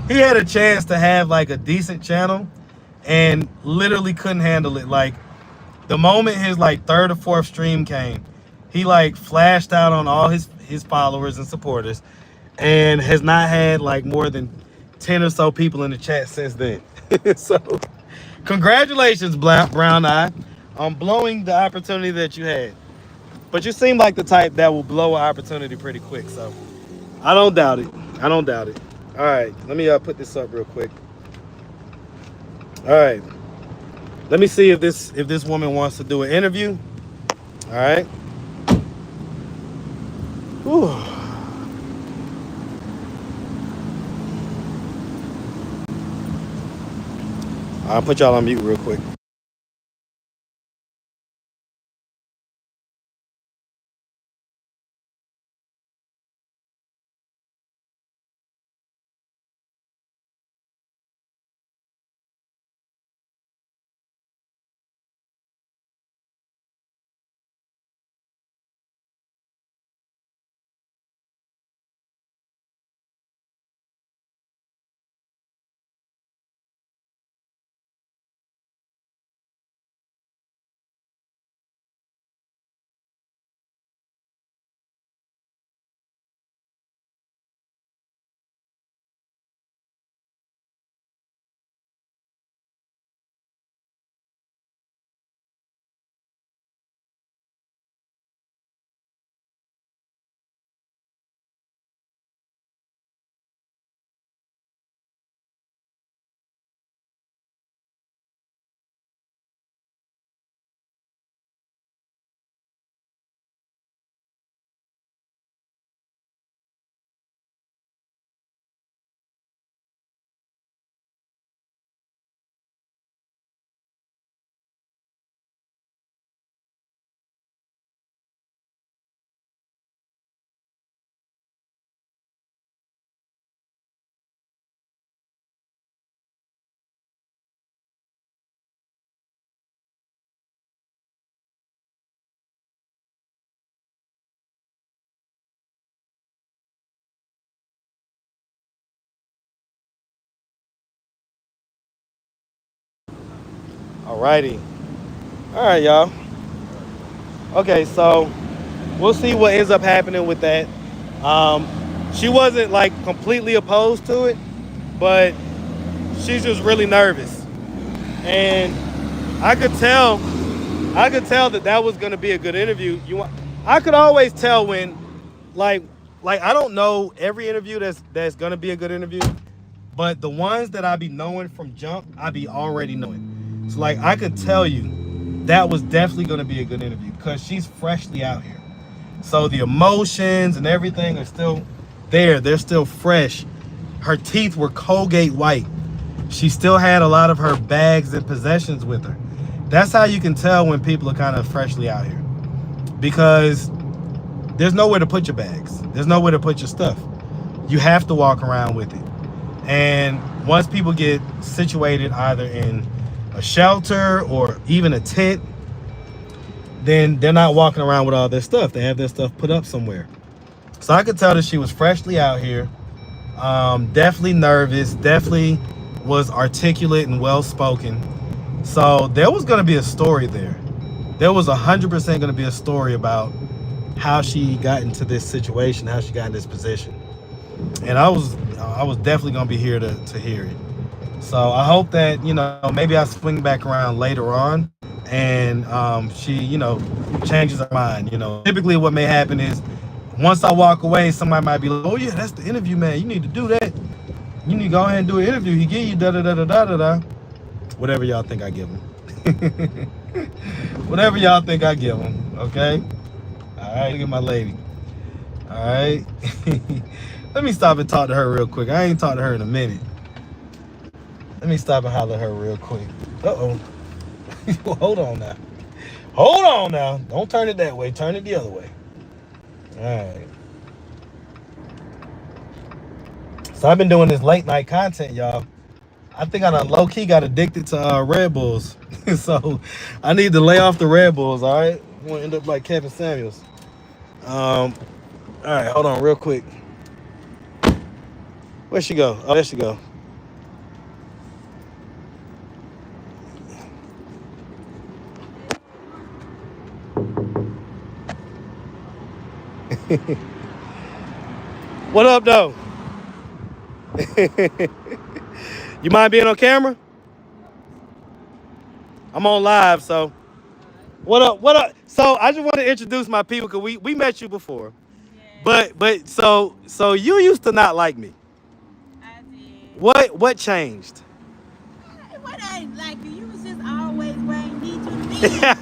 He had a chance to have like a decent channel and literally couldn't handle it. Like the moment his like third or fourth stream came, he like flashed out on all his followers and supporters and has not had like more than 10 or so people in the chat since then. So congratulations, Brown Eye, on blowing the opportunity that you had. But you seem like the type that will blow an opportunity pretty quick. So I don't doubt it. All right, let me put this up real quick. All right, let me see if this woman wants to do an interview. All right. Whew. I'll put y'all on mute real quick. All righty. All right, y'all. Okay, so we'll see what ends up happening with that. She wasn't like completely opposed to it, but she's just really nervous. And I could tell I could tell that was gonna be a good interview. I could always tell when, like, I don't know every interview that's gonna be a good interview, but the ones that I be knowing from jump, I be already knowing. So like, I could tell you that was definitely gonna be a good interview because she's freshly out here. So the emotions and everything are still there. They're still fresh. Her teeth were Colgate white. She still had a lot of her bags and possessions with her. That's how you can tell when people are kind of freshly out here, because there's nowhere to put your bags. There's nowhere to put your stuff. You have to walk around with it. And once people get situated either in a shelter or even a tent, then they're not walking around with all their stuff. They have their stuff put up somewhere. So I could tell that she was freshly out here. Definitely nervous, definitely was articulate and well-spoken. So there was going to be a story there. There was 100% going to be a story about how she got into this situation, how she got in this position. And I was definitely going to be here to hear it. So I hope that, maybe I swing back around later on and she, changes her mind. Typically what may happen is once I walk away, somebody might be like, oh yeah, that's the interview, man. You need to do that. You need to go ahead and do an interview. He give you da-da-da-da-da-da. Whatever y'all think I give him. Whatever y'all think I give him, okay? All right, look at my lady. All right. Let me stop and talk to her real quick. I ain't talked to her in a minute. Let me stop and holler at her real quick. Uh-oh. Hold on now. Hold on now. Don't turn it that way. Turn it the other way. All right. So I've been doing this late night content, y'all. I think I done low-key got addicted to Red Bulls. So I need to lay off the Red Bulls, all right? I'm going to end up like Kevin Samuels. All right, hold on real quick. Where'd she go? Oh, there she go. What up, though? You mind being on camera? I'm on live, so. What up? What up? So I just want to introduce my people because we met you before. Yeah. But so you used to not like me. I did. What changed? What I like you? You was just always where I need you to be. I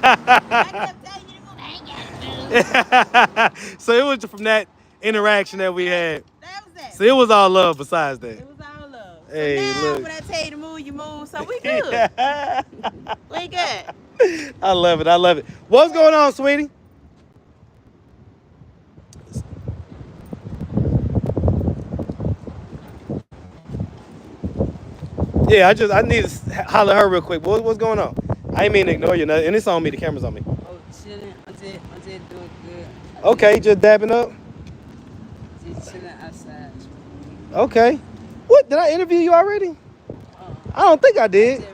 kept telling you to go hang out. So it was from that interaction that we had. That was that. So it was all love besides that. It was all love. Hey, so now look. when I tell you to move, you move. So we good. We good. I love it. I love it. What's going on, sweetie? Yeah, I need to holler at her real quick. What's going on? I ain't mean to ignore you, and it's on me. The camera's on me. Oh, chilling. I did doing good. Okay, just dabbing up. Just chilling outside. Okay. What, did I interview you already? I don't think I did.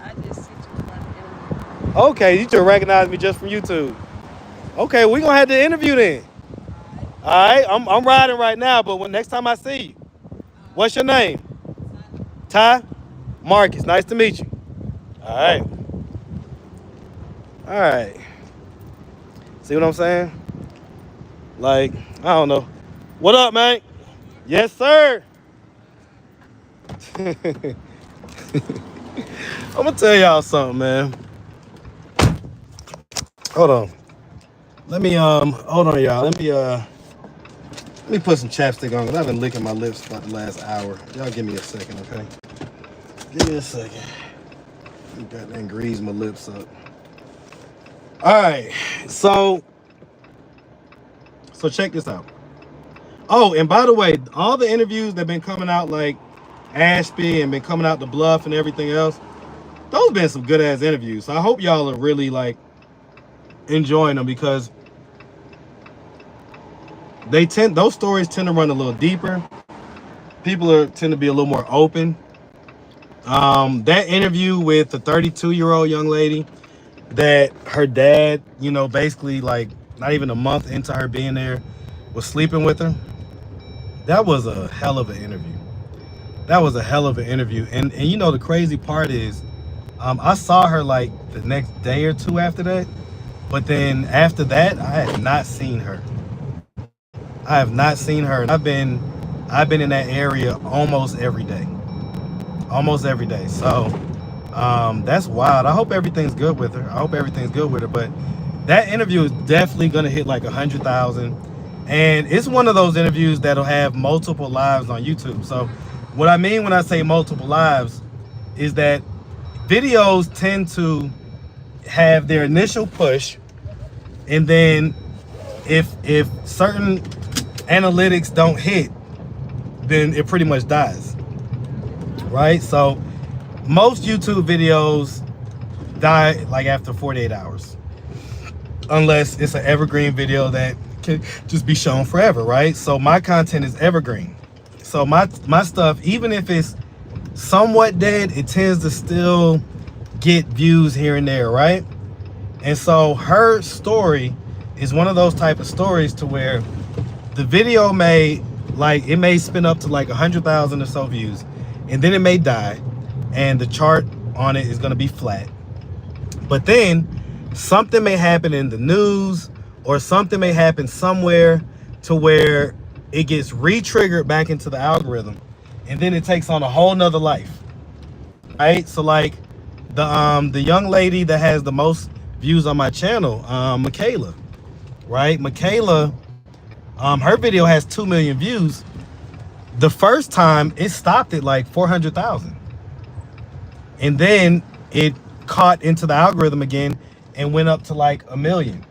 I just see you in front of interview. Okay, you just recognize me just from YouTube. Okay, we gonna have the interview then. All right, I'm riding right now, but next time I see you, what's your name? Ty? Marcus, nice to meet you. All right. All right. See what I'm saying? Like, I don't know. What up, man? Yes, sir. I'm gonna tell y'all something, man. Hold on. Let me hold on, y'all. Let me put some chapstick on because I've been licking my lips for the last hour. Y'all give me a second, okay? Give me a second. You got that grease my lips up. All right, so check this out. Oh, and by the way, all the interviews that been coming out like Ashby and been coming out the Bluff and everything else, those been some good ass interviews. So I hope y'all are really like enjoying them because those stories tend to run a little deeper. People tend to be a little more open. That interview with the 32-year-old young lady that her dad, basically like not even a month into her being there, was sleeping with her. That was a hell of an interview. That was a hell of an interview. And the crazy part is, I saw her like the next day or two after that, but then after that, I had not seen her. I have not seen her, and I've been in that area almost every day. So that's wild. I hope everything's good with her. I hope everything's good with her. But that interview is definitely gonna hit like 100,000, and it's one of those interviews that'll have multiple lives on YouTube. So what I mean when I say multiple lives is that videos tend to have their initial push, and then if certain analytics don't hit, then it pretty much dies, right? So most YouTube videos die like after 48 hours, unless it's an evergreen video that can just be shown forever, right? So my content is evergreen. So my stuff, even if it's somewhat dead, it tends to still get views here and there, right? And so her story is one of those type of stories to where the video may it may spin up to like 100,000 or so views, and then it may die, and the chart on it is going to be flat. But then something may happen in the news, or something may happen somewhere to where it gets re-triggered back into the algorithm, and then it takes on a whole nother life, right? So like the young lady that has the most views on my channel, Michaela, right? Michaela, her video has 2 million views. The first time it stopped at like 400,000, and then it caught into the algorithm again and went up to like 1 million.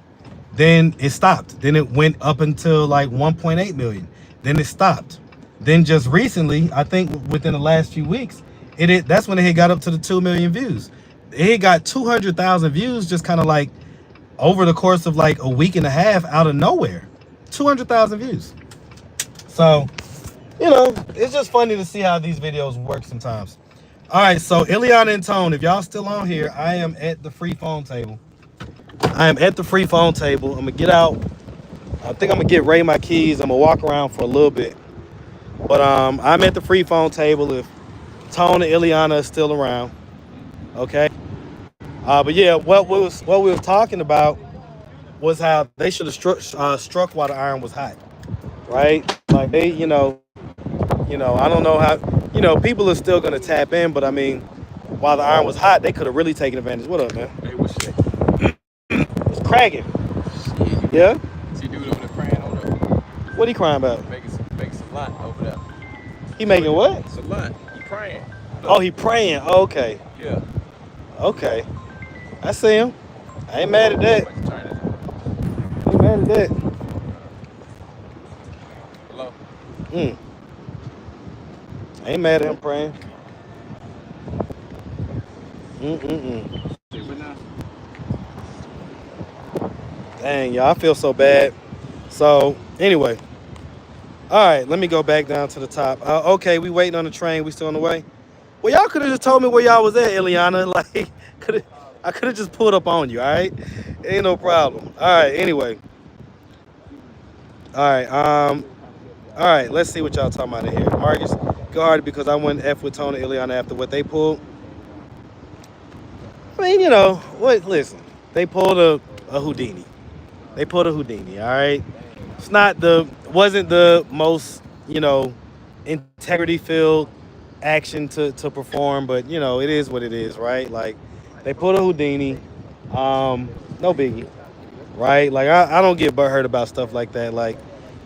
Then it stopped. Then it went up until like 1.8 million. Then it stopped. Then just recently, I think within the last few weeks, that's when it got up to the 2 million views. It got 200,000 views just kind of like over the course of like a week and a half out of nowhere. 200,000 views. So, it's just funny to see how these videos work sometimes. All right, so Iliana and Tone, if y'all still on here, I am at the free phone table. I'm gonna get out. I think I'm gonna get Ray my keys. I'm gonna walk around for a little bit. But I'm at the free phone table if Tone and Iliana is still around. Okay. But yeah, what we were talking about was how they should have struck while the iron was hot, right? Like they, I don't know how, people are still gonna tap in, but I mean, while the iron was hot, they could have really taken advantage. What up, man? Hey, what's that? It's cracking. Shit. Yeah. See dude over there crying on there. What he crying about? Making some lot over there. He making what? It's a lot. He praying. Oh, he praying. Oh, okay. Yeah. Okay. I see him. I ain't mad at that. I ain't mad at that. Hello. I ain't mad at him praying. Dang, y'all, I feel so bad. So, anyway. All right, let me go back down to the top. Okay, we waiting on the train. We still on the way? Well, y'all could have just told me where y'all was at, Iliana. Like, I could have just pulled up on you, all right? Ain't no problem. All right, anyway. All right, let's see what y'all talking about in here. Marcus, go hard because I went F with Tone and Iliana after what they pulled. I mean, what? Listen, they pulled a Houdini. They pulled a Houdini, all right? Wasn't the most, integrity-filled action to perform, but, it is what it is, right? Like, they pulled a Houdini. No biggie, right? Like, I don't get butthurt about stuff like that. Like,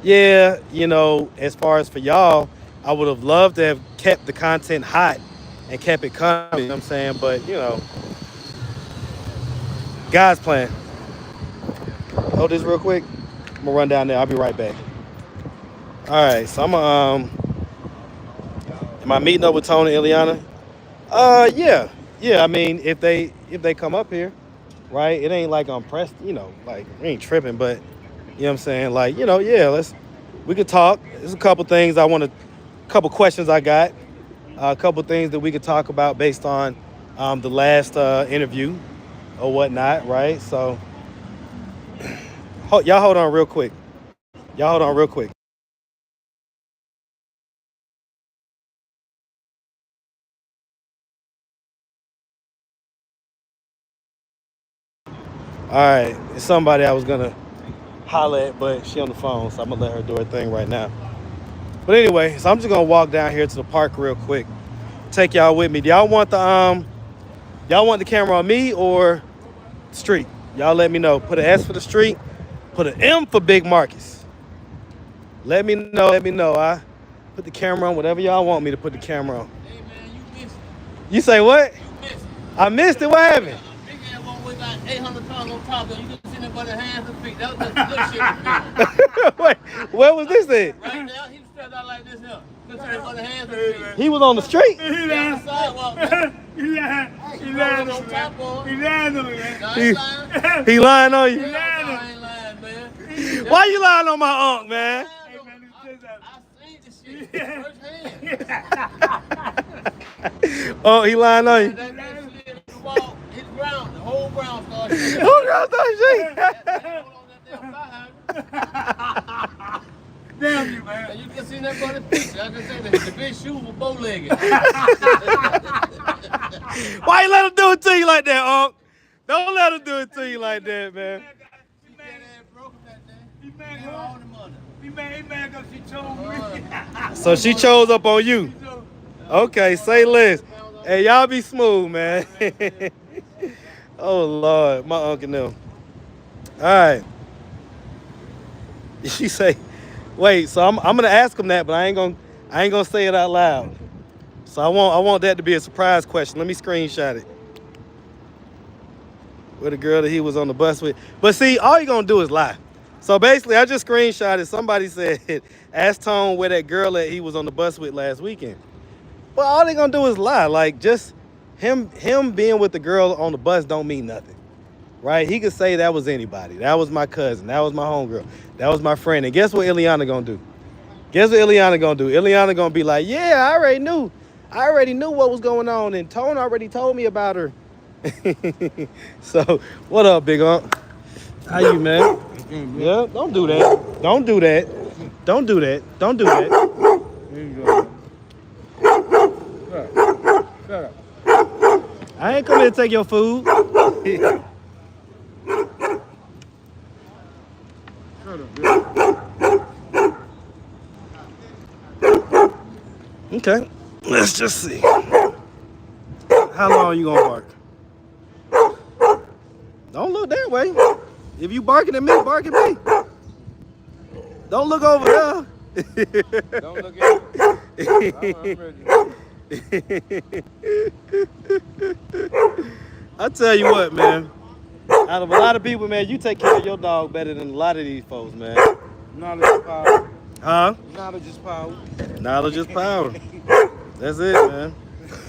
yeah, as far as for y'all, I would have loved to have kept the content hot and kept it coming, you know what I'm saying? But, God's plan. Hold this real quick. I'm gonna run down there. I'll be right back. All right, so am I meeting up with Tone and Iliana? Yeah. I mean, if they come up here, right? It ain't like I'm pressed, like we ain't tripping, but you know what I'm saying? Like, yeah, we could talk. There's a couple things couple questions I got, a couple things that we could talk about based on the last interview or whatnot, right? So y'all hold on real quick. All right, it's somebody I was gonna holler at, but she on the phone, so I'm gonna let her do her thing right now. But anyway, so I'm just gonna walk down here to the park real quick. Take y'all with me. Do y'all want the camera on me or street? Y'all let me know. Put an S for the street. Put an M for Big Marcus. Let me know. Let me know. I put the camera on whatever y'all want me to put the camera on. Hey man, you missed You say what? it. You missed it. I missed it. What happened? Big ass one with like 800 pounds on top of you. You can see them by the hands and feet. That was just good shit to me. Wait, where was this at? Right now, he was stretched out like this here. Good shit by the hands and feet. He was on the street. He down the sidewalk. He lying. He lying on me. He lying on me, man. No, I He, ain't lying. he lying on you. Hell no, I ain't lying, man. Why you lying on my uncle, man? Hey, man, I seen this shit firsthand. Oh, he lying on you. That man slid the wall, hit the ground, the whole ground started shaking. Who got that shit? Hold on that damn fire. Damn you, man. And you can see that by the picture. I can say that the big shoes were bow-legged. Why you let him do it to you like that, Unc? Don't let him do it to you like that, man. She dead ass broke him that day. He mad, Gave her all the money. He mad because she told me. So she chose up on you. Okay, say less. Hey, y'all be smooth, man. Oh, Lord, my uncle knew. All right. She say, wait, so I'm gonna ask him that, but I ain't gonna say it out loud. So I want that to be a surprise question. Let me screenshot it. With the girl that he was on the bus with. But see, all you gonna do is lie. So basically, I just screenshotted. Somebody said, ask Tone where that girl that he was on the bus with last weekend. Well, all they gonna do is lie. Like, just him being with the girl on the bus don't mean nothing, right? He could say that was anybody. That was my cousin. That was my homegirl. That was my friend. And guess what Iliana gonna do? Guess what Iliana gonna do? Iliana gonna be like, yeah, I already knew. I already knew what was going on, and Tone already told me about her. So, what up, big unc? How you, man? Yeah, don't do that. Don't do that. Don't do that. Don't do that. Here you go. Shut up. I ain't come here to take your food. Shut up, bitch. Okay, let's just see. How long you gonna bark? Don't look that way. If you barking at me, bark at me. Don't look over there. Don't look at me. I tell you what, man. Out of a lot of people, man, you take care of your dog better than a lot of these folks, man. Knowledge is power. Huh? Knowledge is power. Knowledge is power. That's it, man.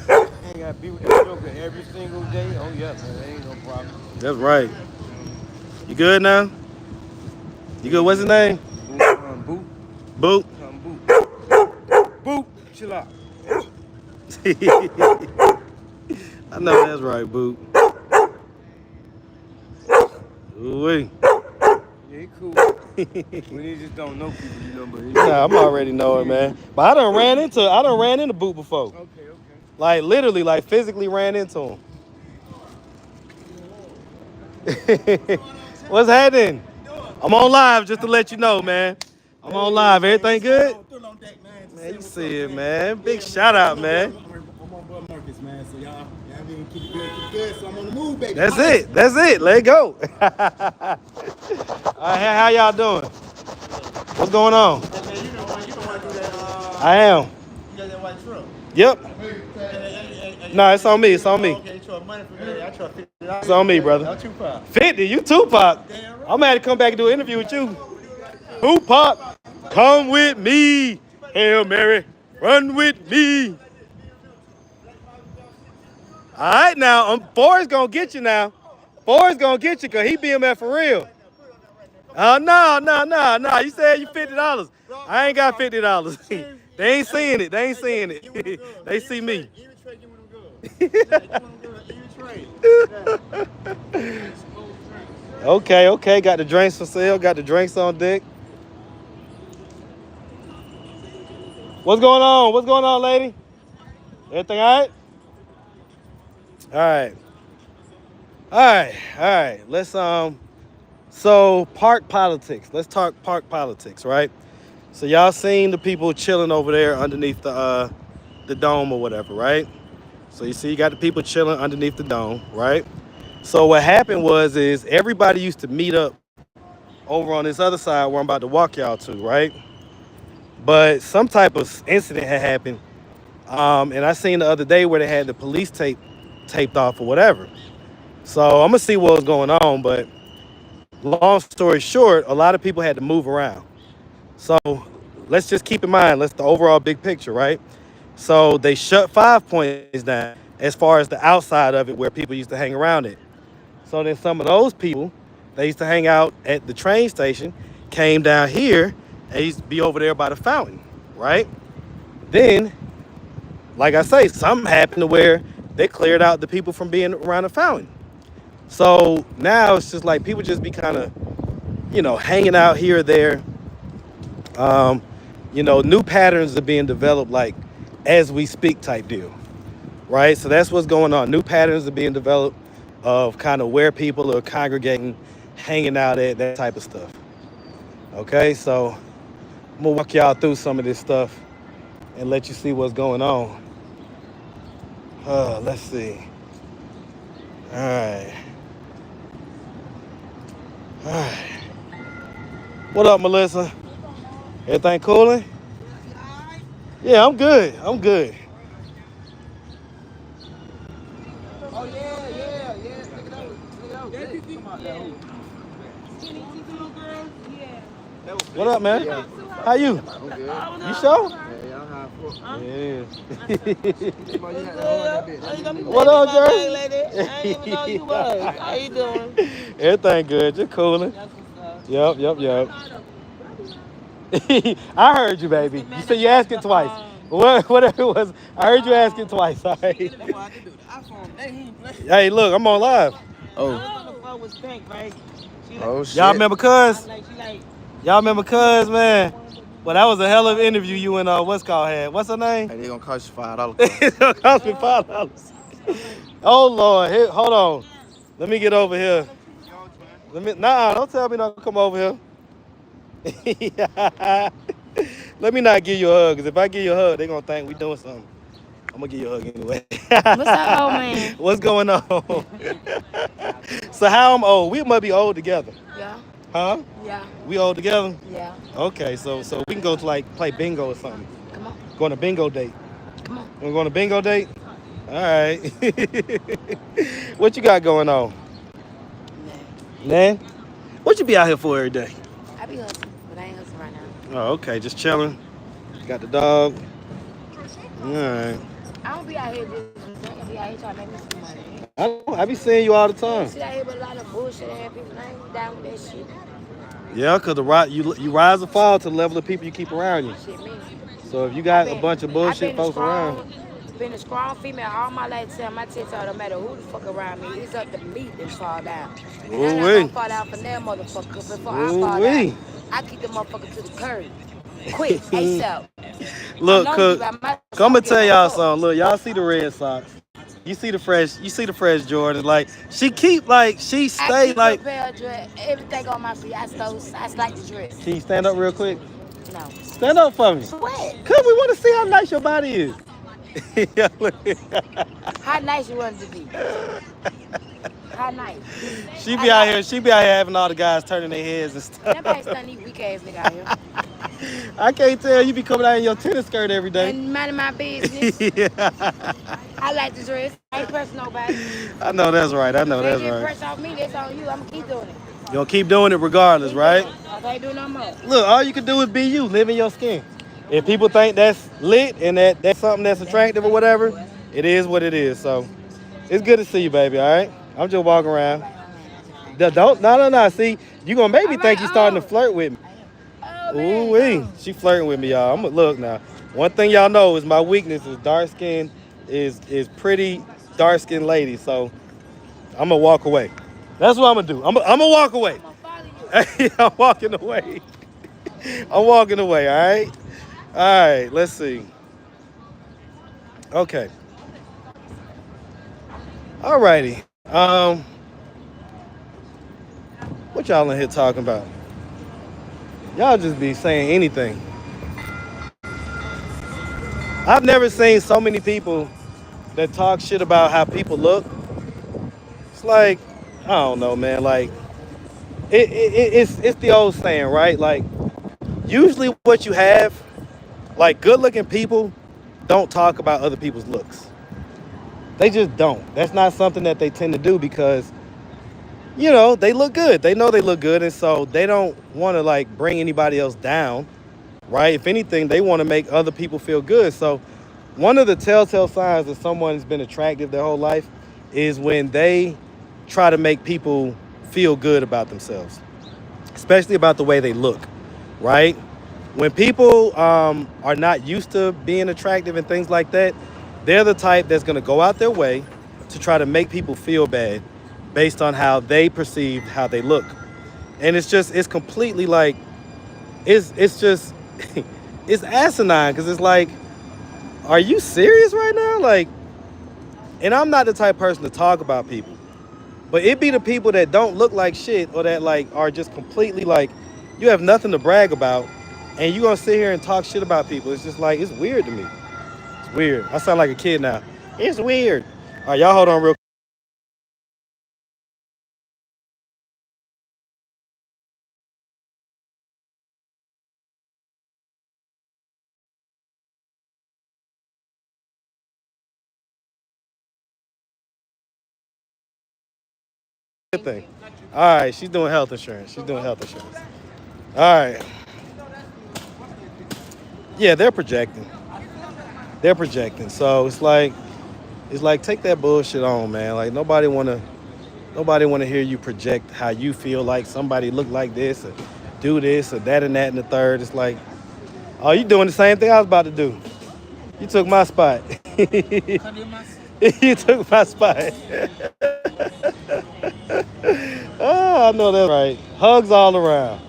Ain't got to be with that joker every single day. Oh, yeah, man. Ain't no problem. That's right. You good now? You good? What's his name? Boop. Boot. Boop. Boop. Chill out. I know that's right, Boot. Ooh-wee. Yeah, he cool. When you just don't know people, you know, but he... Nah, I'm already knowing, man. But I done ran into Boot before. Okay. Like literally, like physically ran into him. What's happening? I'm on live just to let you know, man. I'm on live. Everything good? Man, you see it, man. Big shout out, man. I'm on Bud Marcus, man. So y'all been keep it good. So I'm on the move, baby. That's it. That's it. Let go. All right, how y'all doing? What's going on? Hey, man, you don't want to do that. I am. You got that white truck. Yep. Nah, it's on me. It's on me. Okay, you try money for me. I try $50. It's on me, brother. Not too far. 50? You Tupac. I'm gonna have to come back and do an interview with you. Tupac, come with me. Hail Mary, run with me. All right, now, Forrest gonna get you now. Forrest gonna get you because he BMF for real. Oh, no. You said you $50. I ain't got $50. They ain't seeing it. They ain't seeing it. They see me. Okay. Got the drinks for sale. Got the drinks on deck. What's going on? What's going on, lady? Everything all right? All right. All right. So park politics. Let's talk park politics, right? So y'all seen the people chilling over there underneath the dome or whatever, right? So you see, you got the people chilling underneath the dome, right? So what happened is everybody used to meet up over on this other side where I'm about to walk y'all to, right? But some type of incident had happened, and I seen the other day where they had the police taped off or whatever. So I'm gonna see what was going on, but long story short, a lot of people had to move around. So let's just keep in mind, let's the overall big picture, right? So they shut 5 Points down as far as the outside of it where people used to hang around it. So then some of those people, they used to hang out at the train station, came down here, and used to be over there by the fountain, right? Then, like I say, something happened to where they cleared out the people from being around the fountain. So now it's just like people just be kind of, hanging out here or there. Um, new patterns are being developed like as we speak type deal, right? So that's what's going on. New patterns are being developed of kind of where people are congregating, hanging out at, that type of stuff. Okay, so I'm gonna walk y'all through some of this stuff and let you see what's going on. Let's see. All right. All right. What up, Melissa? Everything cooling? Yeah, I'm good. I'm good. Oh yeah, yeah, yeah. Look at those. Look at those. Come on, that hoop. Skinny little girls? Yeah. What up, man? Yeah. How you? I'm good. You sure? Yeah, I'm high for. Yeah. Boy, you had to hold that bitch. What up, Jerry? I didn't even know you was. How you doing? Everything good. You're cooling. That's what's up. Yep. I heard you, baby. You said you asked it twice. Whatever it was, I heard you ask it twice. All right. That's why I can do the iPhone. They ain't playing. Hey, look, I'm on live. Oh. On the phone was pink, right? She like, Oh shit. Y'all remember Cuz? she like, Y'all remember Cuz, man? Well, that was a hell of an interview you and what's called had. What's her name? Hey, they gonna cost you $5. It cost me $5. Oh Lord, here, hold on. Let me get over here. Don't tell me not to come over here. Let me not give you a hug, because if I give you a hug, they're gonna think we doing something. I'm gonna give you a hug anyway. what's up, old man? What's going on? So how I'm old? We must be old together. Yeah, Huh? yeah, We old together? yeah. Okay, so we can go to like play bingo or something. Come on, Go on a bingo date. come on. Wanna go on a bingo date? All right. What you got going on? Man? What you be out here for every day? I be hustling, but I ain't hustling right now. Oh, okay, just chilling. Got the dog. All right. I don't be out here just I be out here trying to make me some money. I be seeing you all the time. Shit out here with a lot of bullshit ass people. I ain't down with that shit. Yeah, cause you rise or fall to the level of people you keep around you. Shit, me. So if you got a bunch of bullshit folks around, Been a strong female all my life. Tell my tits out, no matter who the fuck around me. It's up to me to fall down. And I'm not Ooh-wee. gonna fall down for that motherfucker. Before I fall Ooh-wee. down, I keep the motherfucker to the curb. Quick, ASAP. Look, I know cause you got my- I'm gonna tell y'all something. Look, y'all see the Red Sox. You see the fresh Jordan. Like she I stay keep like. a pair of dress, everything on my feet. I like the dress. Can you stand up real quick? No. Stand up for me. What? Cause we want to see how nice your body is. How nice you want it to be? How nice? She be out here having all the guys turning their heads and stuff. Nobody studying these weak ass nigga out here. I can't tell you be coming out in your tennis skirt every day. And minding my business. Yeah. I like the dress. I ain't pressing nobody. I know that's right. They get pressed off me, that's on you. I'm gonna keep doing it. You gonna keep doing it regardless, right? I can't do no more. Look, all you can do is be you, live in your skin. If people think that's lit and that's something that's attractive or whatever, it is what it is. So it's good to see you, baby, all right? I'm just walking around. No. See, you gonna make me think you starting to flirt with me. Oh, Ooh man. wee, she flirting with me, y'all. I'm gonna look now. One thing y'all know is my weakness is dark skin, is pretty dark skinned lady. So I'm gonna walk away. That's what I'm gonna do. I'm gonna walk away. I'm walking away. I'm walking away. All right. All right. Let's see. Okay. All righty. What y'all in here talking about? Y'all just be saying anything. I've never seen so many people that talk shit about how people look. It's like, I don't know, man. Like, it's the old saying, right? Like, usually what you have, like, good-looking people don't talk about other people's looks. They just don't. That's not something that they tend to do because, you know, they look good. They know they look good, and so they don't want to, like, bring anybody else down, right? If anything, they want to make other people feel good. So one of the telltale signs that someone's been attractive their whole life is when they try to make people feel good about themselves, especially about the way they look, right? When people are not used to being attractive and things like that, they're the type that's going to go out their way to try to make people feel bad based on how they perceive how they look. And it's completely like, it's just, it's asinine because it's like, are you serious right now? Like, and I'm not the type of person to talk about people, but it be the people that don't look like shit or that like are just completely like, you have nothing to brag about, and you gonna sit here and talk shit about people. It's just like, it's weird to me. It's weird. I sound like a kid now. It's weird. All right, y'all hold on real quick thing. All right, she's doing health insurance. She's doing health insurance. All right. Yeah, they're projecting. They're projecting. So it's like take that bullshit on, man. Like nobody wanna hear you project how you feel like somebody look like this or do this or that and that and the third. It's like, oh, you doing the same thing I was about to do. You took my spot. You took my spot. Oh, I know that's right. Hugs all around.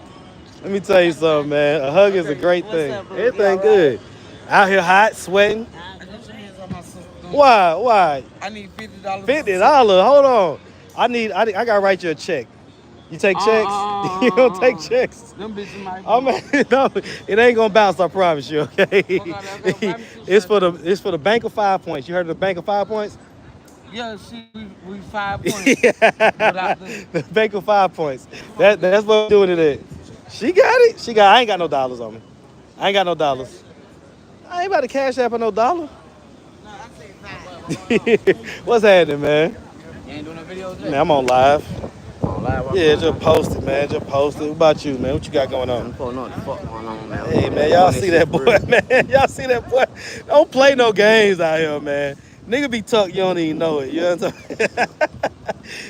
Let me tell you something, man. A hug is a great thing. Everything good. Out here hot, sweating. Why? Why? I need $50. $50. Hold on. I gotta write you a check. You take checks? You don't take checks. Them bitches might be. I mean, no, it ain't gonna bounce. I promise you. Okay. It's for the bank of 5 points. You heard of the bank of 5 points? Yeah, see, we 5 points. Yeah. The bank of 5 points. That's what we're doing it at. She got it. I ain't got no dollars on me. I ain't got no dollars. I ain't about to cash app for no dollar. No, I said 5. What's happening, man? You ain't doing no videos yet? Man, I'm on live. On live? Yeah, just post it, man. Just post it. What about you, man? What you got going on? I'm pulling on the fuck going on, man. Hey, man, y'all see that boy, man? Y'all see that boy? Don't play no games out here, man. Nigga be tucked, you don't even know it. You know what I'm saying?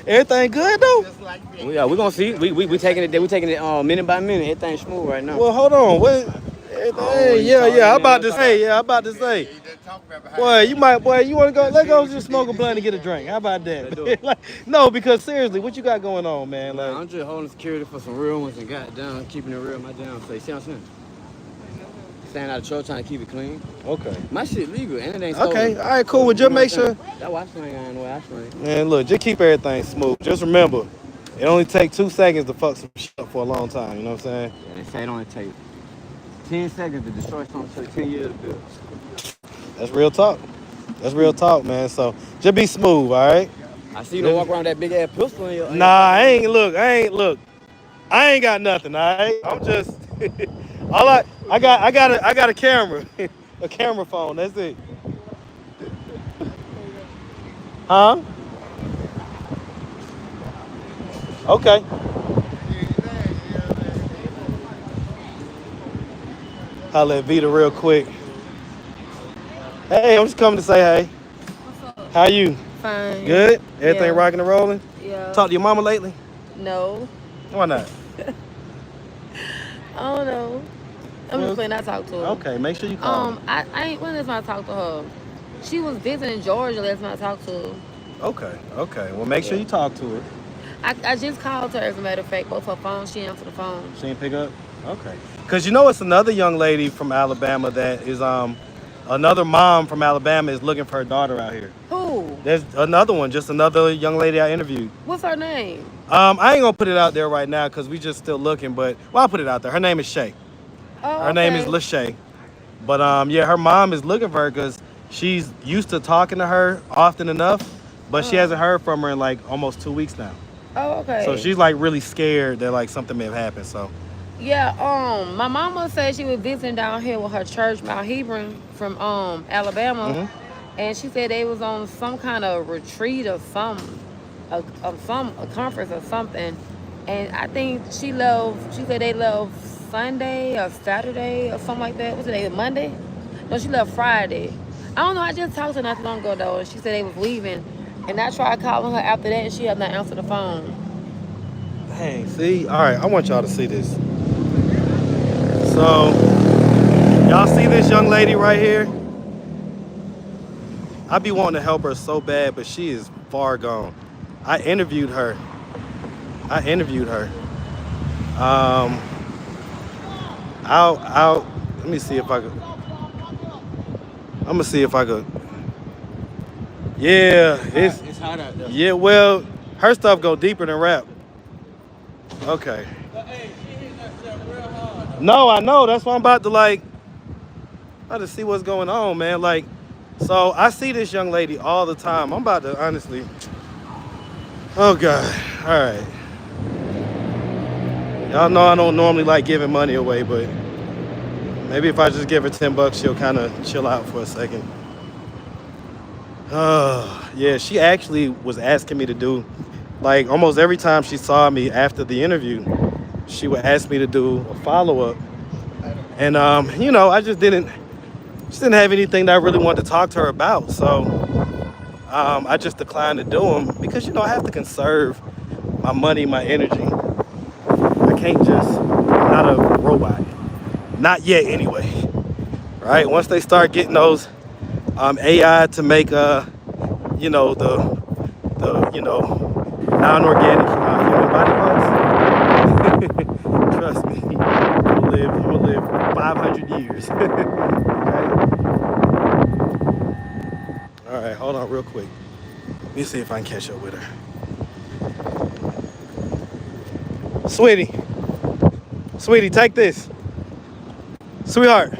Everything good, though? Just like that. Yeah, we gonna see. We taking it minute by minute. Everything's smooth right now. Well, hold on. What? Hey, yeah. I'm about to say. Boy, you want to go? Let's go just smoke a blunt and get a drink. How about that? Like, no, because seriously, what you got going on, man? Like, I'm just holding security for some real ones and goddamn keeping it real. My damn face. See what I'm saying? Staying out of trouble, trying to keep it clean. okay. My shit legal and it ain't stolen. Okay, all right, cool. Well, just make sure. That watch swing ain't the way I swing. Man, look, just keep everything smooth. Just remember, it only takes 2 seconds to fuck some shit up for a long time. You know what I'm saying? Yeah, they say it only take 10 seconds to destroy something, took 10 years to build. That's real talk. That's real talk, man. So just be smooth, all right? I see you don't walk around with that big ass pistol in your. Nah, I ain't got nothing, all right? I'm just I got a camera. A camera phone, that's it. Huh? Okay. Holla at Vita real quick. Hey, I'm just coming to say hey. What's up? How you? Fine. Good? Everything Yeah. rocking and rolling? Yeah. Talk to your mama lately? No. Why not? I don't know. I'm Well, just playing. I talk to her. Okay, make sure you call me. I ain't. When last time I talked to her? She was visiting Georgia last time I talked to her. Okay. Well, make sure you talk to her. I just called her, as a matter of fact. Both her phones, she answered the phone. She ain't pick up? Okay. Because you know it's another young lady from Alabama that is, another mom from Alabama is looking for her daughter out here. Who? There's another one, just another young lady I interviewed. What's her name? I ain't gonna put it out there right now because we just still looking, but well, I'll put it out there. Her name is Shay. Oh, Her name is okay. Lachey. But yeah, her mom is looking for her because she's used to talking to her often enough, but she Uh, hasn't heard from her in like almost 2 weeks now. oh, So okay. she's like really scared that like something may have happened. So Yeah, my mama said she was visiting down here with her church, Mount Hebron, from Alabama, mhm. and she said they was on some kind of retreat or a conference or something, and I think she left. She said they left Sunday or Saturday or something like that. Was it Monday? No, she left Friday. I don't know. I just talked to her not too long ago though, and she said they was leaving, and I tried calling her after that, and she had not answered the phone. Dang, see, all right, I want y'all to see this. So y'all see this young lady right here? I be wanting to help her so bad, but she is far gone. I interviewed her. I interviewed her. Um, I'll let me see if I could. I'm gonna see if I could. Yeah, It's hot out there. yeah. Well, her stuff go deeper than rap. Okay. No, I know. That's why I'm about to like. About to see what's going on, man. Like, so I see this young lady all the time. I'm about to honestly. Oh God. All right. Y'all know I don't normally like giving money away, but maybe if I just give her $10, she'll kind of chill out for a second. Yeah, she actually was asking me to do, like almost every time she saw me after the interview, she would ask me to do a follow up, and I just didn't have anything that I really wanted to talk to her about, so I just declined to do them because I have to conserve my money, my energy. I can't just, I'm not a robot, not yet anyway. Right? Once they start getting those AI to make the non-organic human body parts. Trust me, I'm gonna live 500 years. Okay? All right, hold on real quick. Let me see if I can catch up with her. Sweetie, sweetie, take this. Sweetheart,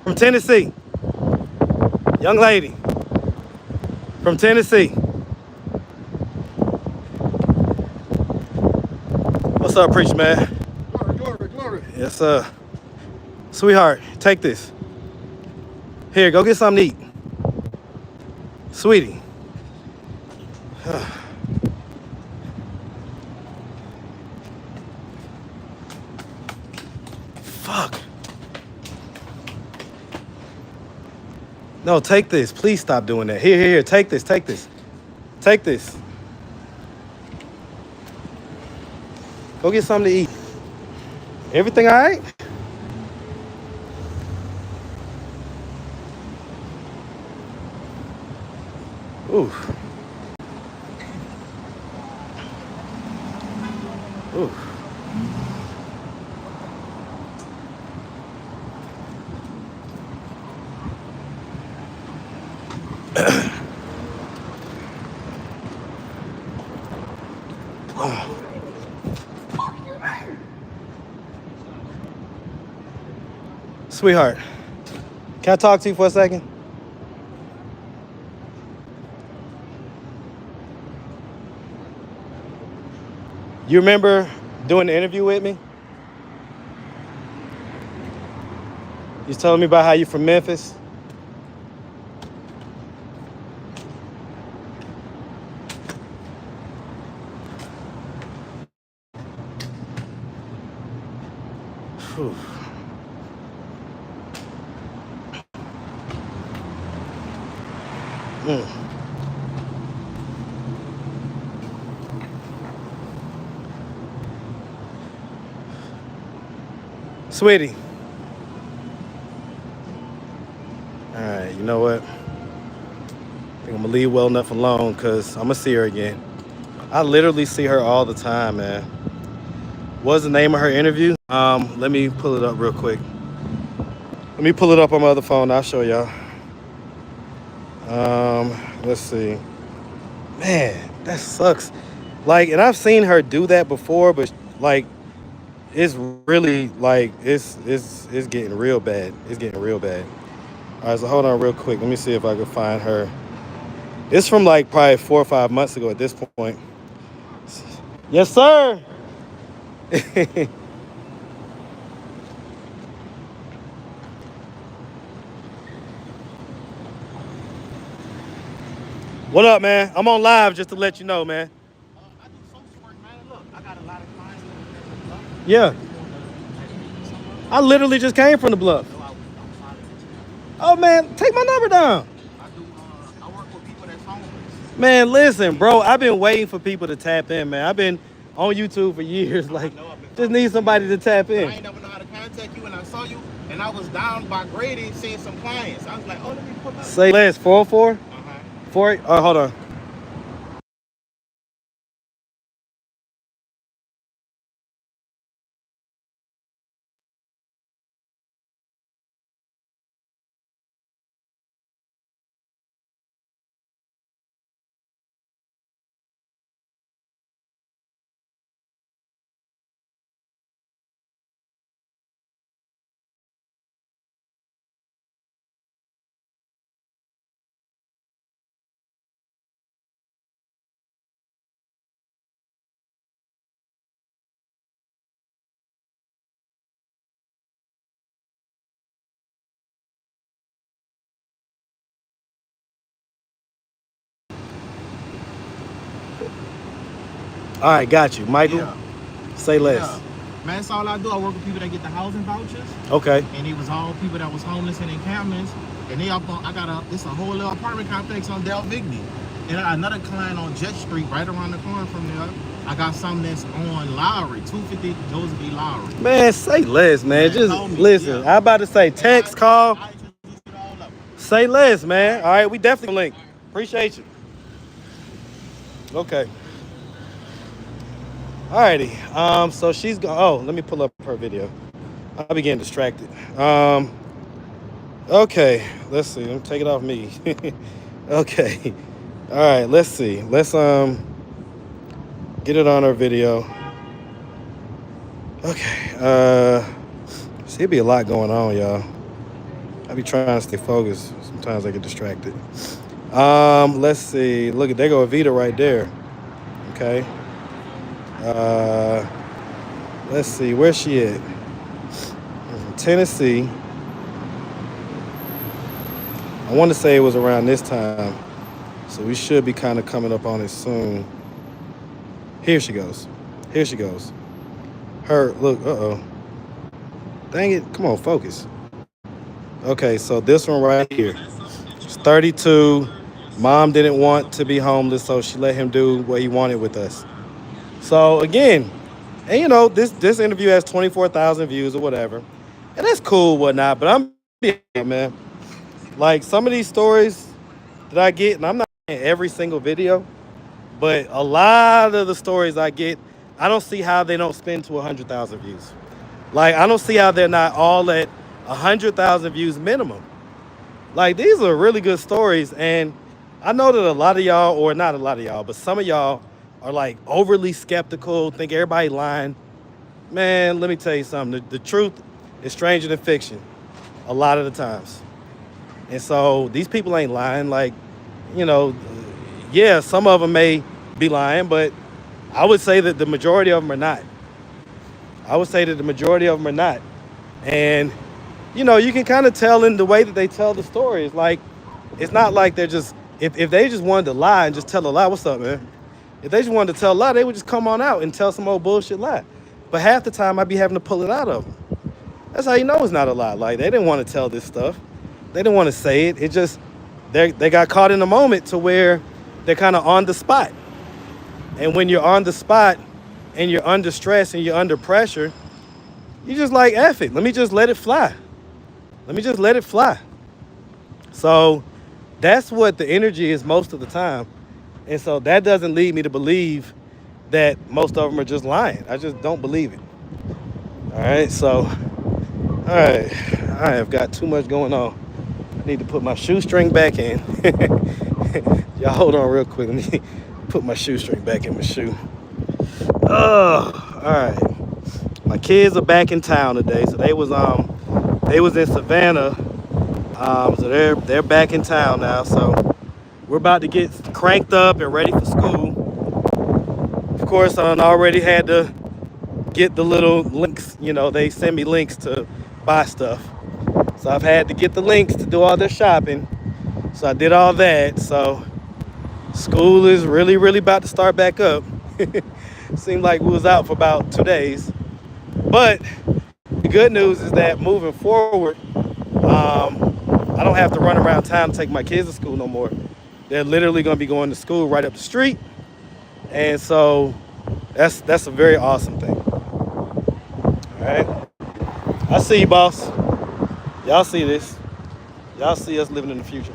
from Tennessee. Young lady, from Tennessee. What's up, preacher man? Glory, glory, glory. Yes, sir. Sweetheart, take this. Here, go get something to eat. Sweetie. Fuck. No, take this. Please stop doing that. Here. Take this. Take this. Take this. Go get something to eat. Everything all right? Oof. Oof. Sweetheart, can I talk to you for a second? You remember doing the interview with me? You was telling me about how you from Memphis? Whew. Mm. Sweetie. All right, you know what? I think I'm gonna leave well enough alone because I'm gonna see her again. I literally see her all the time, man. What's the name of her interview? Let me pull it up real quick. Let me pull it up on my other phone. I'll show y'all. Let's see. Man, that sucks. Like, and I've seen her do that before, but like, it's really like it's getting real bad. It's getting real bad. All right, so hold on real quick. Let me see if I can find her. It's from like probably 4 or 5 months ago at this point. Yes, sir. What up, man? I'm on live just to let you know, man. I do social work, man. Look, I got a lot of clients. Yeah. I literally just came from the bluff. Oh man, take my number down. I work with people that's homeless. Man, listen, bro. I've been waiting for people to tap in, man. I've been on YouTube for years. Like, just need somebody to tap I in. ain't never know how to contact you, and I saw you, and I was down by Grady seeing some clients. I was like, oh, let me put my. Say less. 404? 4? Oh, hold on. All right, got you. Michael, Yeah. say less. Yeah. Man, that's all I do. I work with people that get the housing vouchers, Okay. and it was all people that was homeless in encampments, and they up on. It's a whole little apartment complex on Del Vigny, and I got another client on Jet Street, right around the corner from there. I got some that's on Lowry, 250 Joseph B. Lowry. Man, say less, man. Man, Just call me. listen. Yeah. I about to say text, call. I introduced you to all of them. Say less, man. All right, we definitely link. Appreciate you. Okay. Alrighty. So she's going. Oh, let me pull up her video. I be getting distracted. Okay. Let's see. Let me take it off me. Okay. All right. Let's see. Let's get it on her video. Okay. See, it be a lot going on, y'all. I be trying to stay focused. Sometimes I get distracted. Let's see. Look, there go Evita right there. Okay. Let's see. Where's she at? From Tennessee. I want to say it was around this time. So we should be kind of coming up on it soon. Here she goes. Here she goes. Her, look, uh-oh. Dang it. Come on, focus. Okay, so this one right here. She's 32. Mom didn't want to be homeless, so she let him do what he wanted with us. So again, and you know, this interview has 24,000 views or whatever. And that's cool, whatnot, but I'm being, man. Like some of these stories that I get, and I'm not in every single video, but a lot of the stories I get, I don't see how they don't spin to 100,000 views. Like, I don't see how they're not all at 100,000 views minimum. Like, these are really good stories, and I know that a lot of y'all, or not a lot of y'all, but some of y'all are like overly skeptical, think everybody lying. Man, let me tell you something. The truth is stranger than fiction a lot of the times. And so these people ain't lying. Like, you know, yeah, some of them may be lying, but I would say that the majority of them are not. I would say that the majority of them are not. And, you know, you can kind of tell in the way that they tell the stories. Like, it's not like they're just, if they just wanted to lie and just tell a lie, what's up, man? If they just wanted to tell a lie, they would just come on out and tell some old bullshit lie. But half the time, I'd be having to pull it out of them. That's how you know it's not a lie. Like, they didn't want to tell this stuff. They didn't want to say it. It just, they got caught in a moment to where they're kind of on the spot. And when you're on the spot and you're under stress and you're under pressure, you just like, F it. Let me just let it fly. Let me just let it fly. So that's what the energy is most of the time. And so that doesn't lead me to believe that most of them are just lying. I just don't believe it. All right, so, all right. I have got too much going on. I need to put my shoestring back in. Y'all hold on real quick. Let me put my shoestring back in my shoe. All right. My kids are back in town today, so they was in Savannah, so they're back in town now. So we're about to get cranked up and ready for school. Of course, I already had to get the little links. You know, they send me links to buy stuff, so I've had to get the links to do all their shopping. So I did all that. So school is really about to start back up. Seemed like we was out for about 2 days, but the good news is that moving forward, I don't have to run around town to take my kids to school no more. They're literally going to be going to school right up the street, and so that's a very awesome thing. All right, I see you, boss. Y'all see this? Y'all see us living in the future?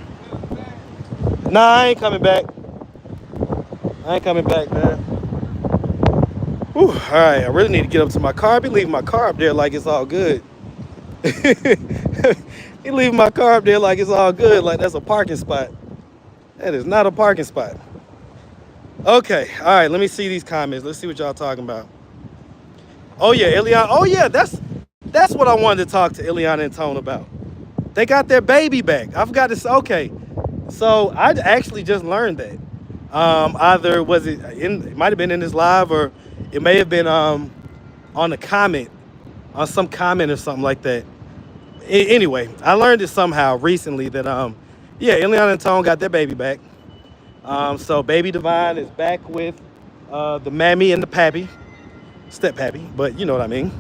Nah, I ain't coming back. I ain't coming back, man. Whew, all right, I really need to get up to my car. I be leaving my car up there like it's all good. He leaving my car up there like it's all good, like that's a parking spot. That is not a parking spot. Okay, all right, let me see these comments. Let's see what y'all talking about. Oh yeah, Iliana. Oh yeah, that's what I wanted to talk to Iliana and Tone about. They got their baby back. I forgot to say, okay. So I actually just learned that. Either was it might have been in this live, or it may have been on a comment, on some comment or something like that. Anyway, I learned it somehow recently that yeah, Iliana and Tone got their baby back. So baby Divine is back with the mammy and the pappy, step pappy, but you know what I mean.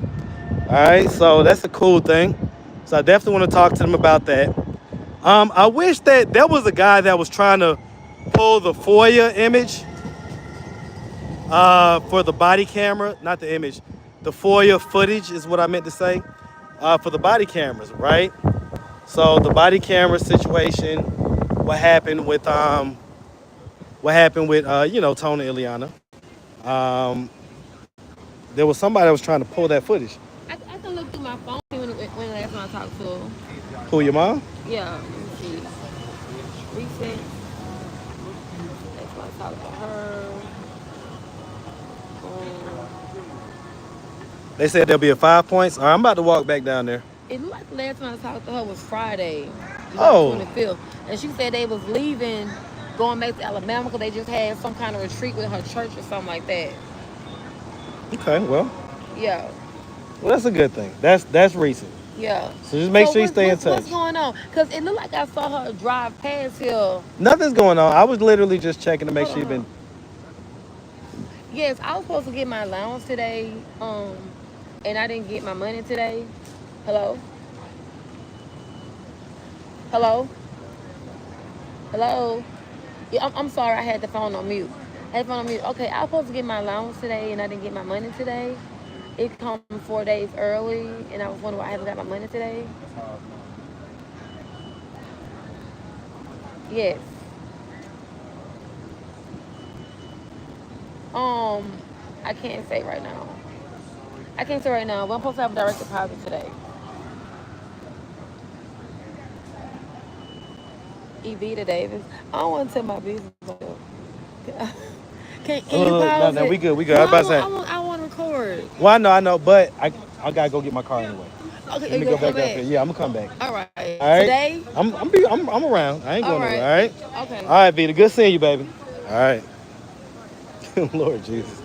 All right, so that's a cool thing. So I definitely want to talk to them about that. I wish that there was a guy that was trying to pull the FOIA image for the body camera, not the image, the FOIA footage is what I meant to say, for the body cameras, right? So the body camera situation, what happened with you know, Tone and Iliana. Um, there was somebody that was trying to pull that footage. I can look through my phone when last time I talked to her. Pull your mom? Yeah, let me see. Recent. Last time I talked to her. They said there'll be a 5 points. All right, I'm about to walk back down there. It looked like the last time I talked to her was Friday, July Oh, 25th. And she said they was leaving, going back to Alabama because they just had some kind of retreat with her church or something like that. okay. Yeah, Well, that's a good thing. That's recent. yeah. So just make So sure you stay in touch. what's going on? Because it looked like I saw her drive past here. Nothing's going on. I was literally just checking to make Hold sure you've on. been. Yes, I was supposed to get my allowance today, and I didn't get my money today. Hello? Hello? Hello? Yeah, I'm sorry, I had the phone on mute. I had the phone on mute. Okay, I was supposed to get my allowance today, and I didn't get my money today. It come 4 days early, and I was wondering why I haven't got my money today. Yes. Um, I can't say right now. I can't say right now, but I'm supposed to have a direct deposit today. Evita Davis. I don't want to tell my business. Can you No, pause no, we it? good. We good. No, I was about to say. I want to record. Well, I know, but I gotta go get my car anyway. Okay, Let me you go gonna come back up here. back? Yeah, I'm gonna come back. All right. All right. Today? I'm around. I ain't All going right. nowhere. All right. Okay. All right, Vita. Good seeing you, baby. All right. Lord Jesus.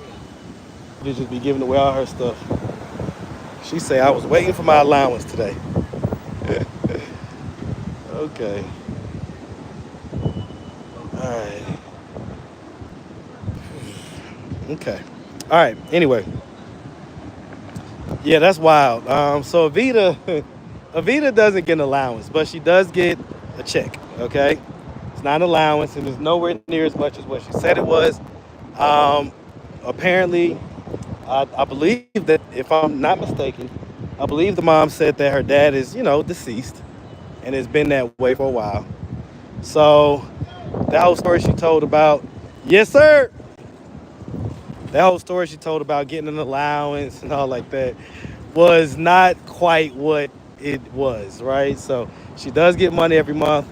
You just be giving away all her stuff. She say I was waiting for my allowance today. Okay. All right. Okay. All right. Anyway. Yeah, that's wild. So Avita doesn't get an allowance, but she does get a check. Okay, it's not an allowance, and it's nowhere near as much as what she said it was. Apparently, I believe that if I'm not mistaken, I believe the mom said that her dad is, you know, deceased, and has been that way for a while. So that whole story she told about, yes, sir. That whole story she told about getting an allowance and all like that was not quite what it was, right? So she does get money every month.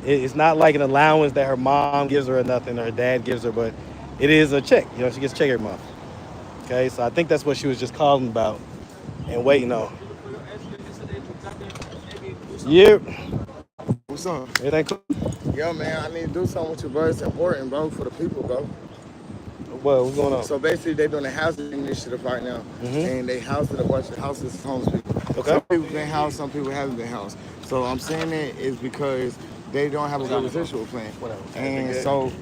It's not like an allowance that her mom gives her or nothing, or her dad gives her, but it is a check. You know, she gets a check every month. Okay, so I think that's what she was just calling about and waiting on. Yeah, What's up? everything cool? Yo, man, I need to do something with you, bro. It's important, bro, for the people, bro. What's going on? So basically, they're doing a housing initiative right now, and they housing a bunch of houses for homeless people. Okay. Some people been housed, some people haven't been housed. So I'm saying that is because they don't have a good residual plan, and so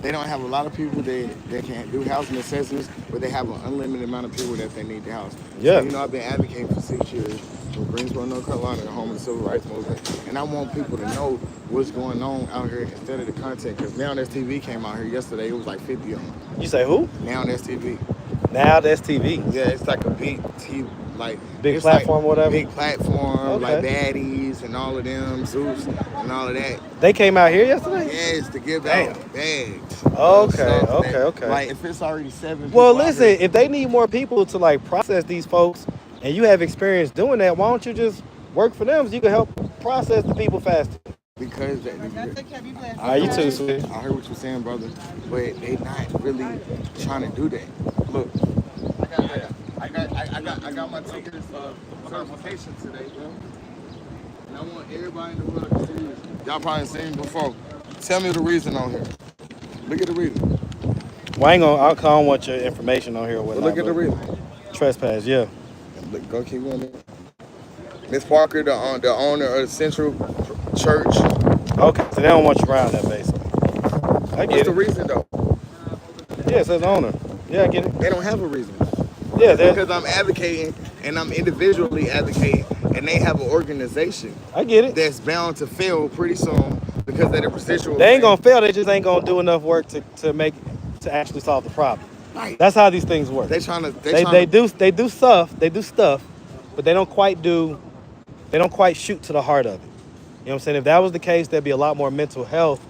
they don't have a lot of people that can do housing necessities, but they have an unlimited amount of people that they need to house. Yeah. So, I've been advocating for 6 years for Greensboro, North Carolina, the home of the civil rights movement, and I want people to know what's going on out here instead of the content. Because Now That's TV came out here yesterday. It was like 50 of them. You say who? Now That's TV. Now That's TV. Yeah, it's like a big TV, like Big it's platform, like whattever? Big platform, Okay. like Baddies and all of them, Zeus and all of that. They came out here yesterday? Yes, to give Damn. out bags. Okay. Like if it's already 7 people. Well, out listen, here- if they need more people to like process these folks and you have experience doing that, why don't you just work for them so you can help process the people faster? because All right, you too, sweet. I heard what you're saying, brother, but they not really trying to do that. Look, I got my tickets certification today, bro. And I want everybody in the world to see this. Y'all probably seen it before. Tell me the reason on here. Look at the reason. Well, I don't want your information on here or But whatnot. look at the reason. Trespass, yeah. Look, go keep going. Miss Parker, the owner of Central Church. Okay, so they don't want you around that basically. I What's get the it. reason though? Yeah, it says owner. Yeah, I get it. They don't have a reason. Yeah, Because I'm advocating and I'm individually advocating, and they have an organization I get it. that's bound to fail pretty soon because of the residual. They ain't gonna fail. They just ain't gonna do enough work to actually solve the problem. Right. That's how these things work. They trying to. They do stuff, but they don't quite shoot to the heart of it. You know what I'm saying? If that was the case, there'd be a lot more mental health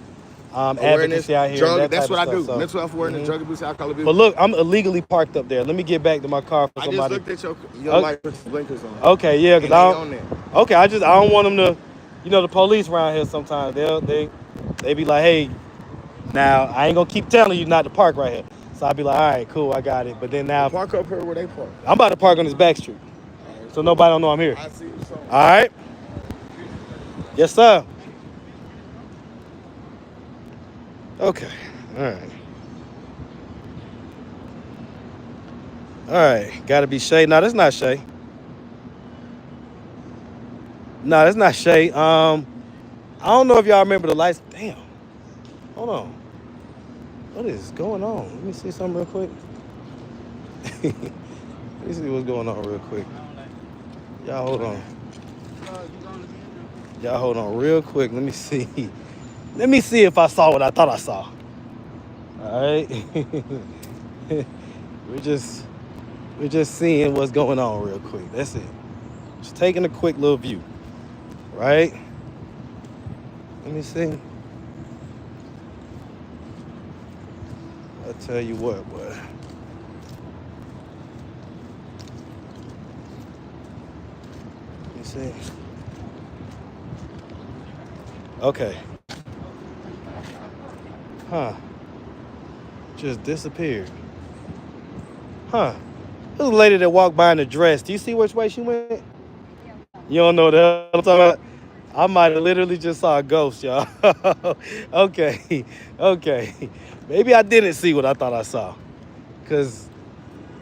awareness, advocacy out here. drug. And That's type what I of do. stuff, so. Mental health awareness, drug abuse, alcohol abuse. But look, I'm illegally parked up there. Let me get back to my car for I somebody. just looked at your Okay. light with blinkers on. Okay, yeah, And cause they I on there. okay, I don't want them to, the police around here sometimes they be like, hey, now I ain't gonna keep telling you not to park right here. So I'd be like, all right, cool, I got it. But then now Park up here where they park. I'm about to park on this back street, so nobody don't know I'm here. I see you. So. All right. Yes, sir. Okay. All right. All right. Gotta be Shay. No, that's not Shay. No, that's not Shay. I don't know if y'all remember the lights. Damn. Hold on. What is going on? Let me see something real quick. Let me see what's going on real quick. Y'all hold on. Y'all hold on real quick. Let me see. Let me see if I saw what I thought I saw. All right. We're just seeing what's going on real quick. That's it. Just taking a quick little view. Right? Let me see. I'll tell you what, boy. Let me see. Okay. Huh. Just disappeared. Huh. There's a lady that walked by in a dress. Do you see which way she went? You don't know that I'm talking about? I might have literally just saw a ghost, y'all. Okay. Maybe I didn't see what I thought I saw. Because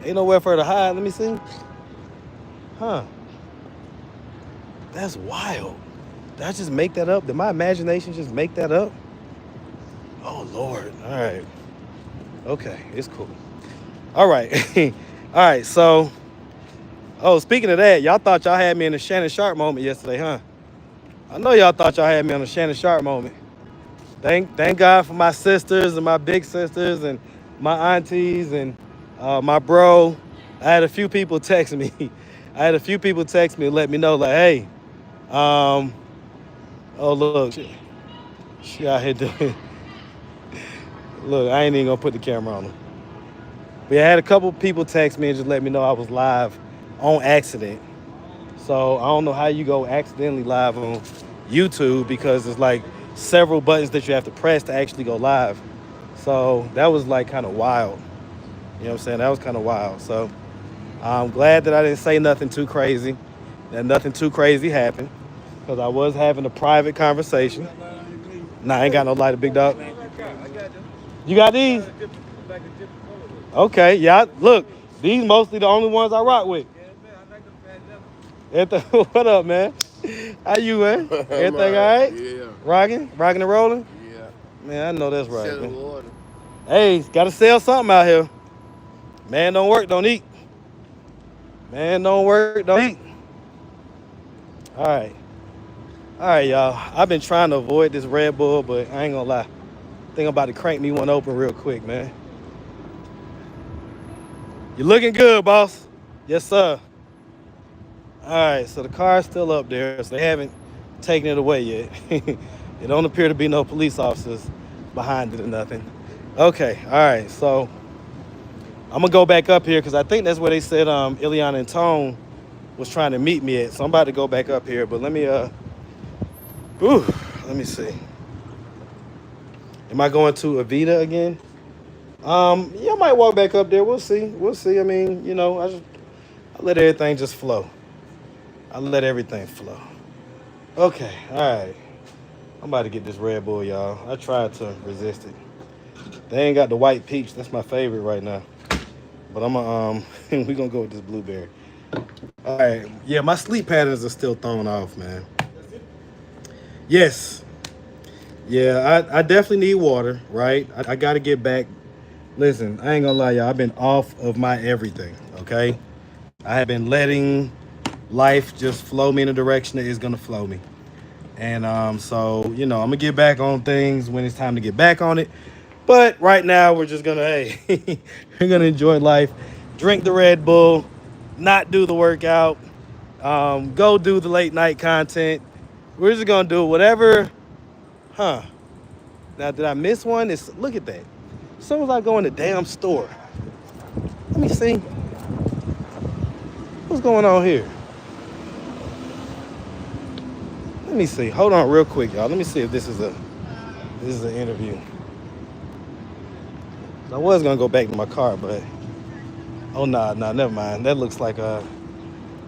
ain't nowhere for her to hide. Let me see. Huh. That's wild. Did I just make that up? Did my imagination just make that up? Oh, Lord. All right. Okay, it's cool. All right. All right, so, speaking of that, y'all thought y'all had me in a Shannon Sharp moment yesterday, huh? I know y'all thought y'all had me on a Shannon Sharp moment. Thank God for my sisters and my big sisters and my aunties and my bro. I had a few people text me. And let me know, like, hey, oh, look, she out here doing. Look, I ain't even gonna put the camera on them. But yeah, I had a couple people text me and just let me know I was live on accident. So I don't know how you go accidentally live on YouTube because there's like several buttons that you have to press to actually go live. So that was like kind of wild. You know You know what I'm saying? That was kind of wild. So I'm glad that I didn't say nothing too crazy, that nothing too crazy happened, because I was having a private conversation. Nah, I ain't got no lighter, big dog. You got these? Okay, yeah. Look, these mostly the only ones I rock with. What up, man? How you, man? Everything all right? Yeah. Rocking and rolling. Yeah. Man, I know that's right, Set of man. water. Hey, gotta sell something out here. Man, don't work, don't eat. Man, don't work, don't eat. All right, all right, y'all. I've been trying to avoid this Red Bull, but I ain't gonna lie. I think I'm about to crank me one open real quick, man. You looking good, boss? Yes, sir. All right, so the car's still up there, so they haven't taken it away yet. It don't appear to be no police officers behind it or nothing. Okay, all right, so I'm gonna go back up here because I think that's where they said Iliana and Tone was trying to meet me at. So I'm about to go back up here, but let me see. Am I going to Avita again? Yeah, I might walk back up there. We'll see. We'll see. I mean, I let everything just flow. I let everything flow. Okay, all right. I'm about to get this Red Bull, y'all. I tried to resist it. They ain't got the white peach. That's my favorite right now. But I'm we gonna go with this blueberry. All right. Yeah, my sleep patterns are still thrown off, man. Yes. Yeah, I definitely need water, right? I got to get back. Listen, I ain't gonna lie, y'all. I've been off of my everything, okay? I have been letting life just flow me in a direction that is gonna flow me. And so, I'm gonna get back on things when it's time to get back on it. But right now, we're just gonna, hey, we're gonna enjoy life, drink the Red Bull, not do the workout, go do the late night content. We're just gonna do whatever, huh? Now, did I miss one? Look at that. As soon as I go in the damn store, let me see what's going on here. Let me see. Hold on, real quick, y'all. Let me see if this is an interview. I was gonna go back to my car, but oh nah, never mind. That looks like I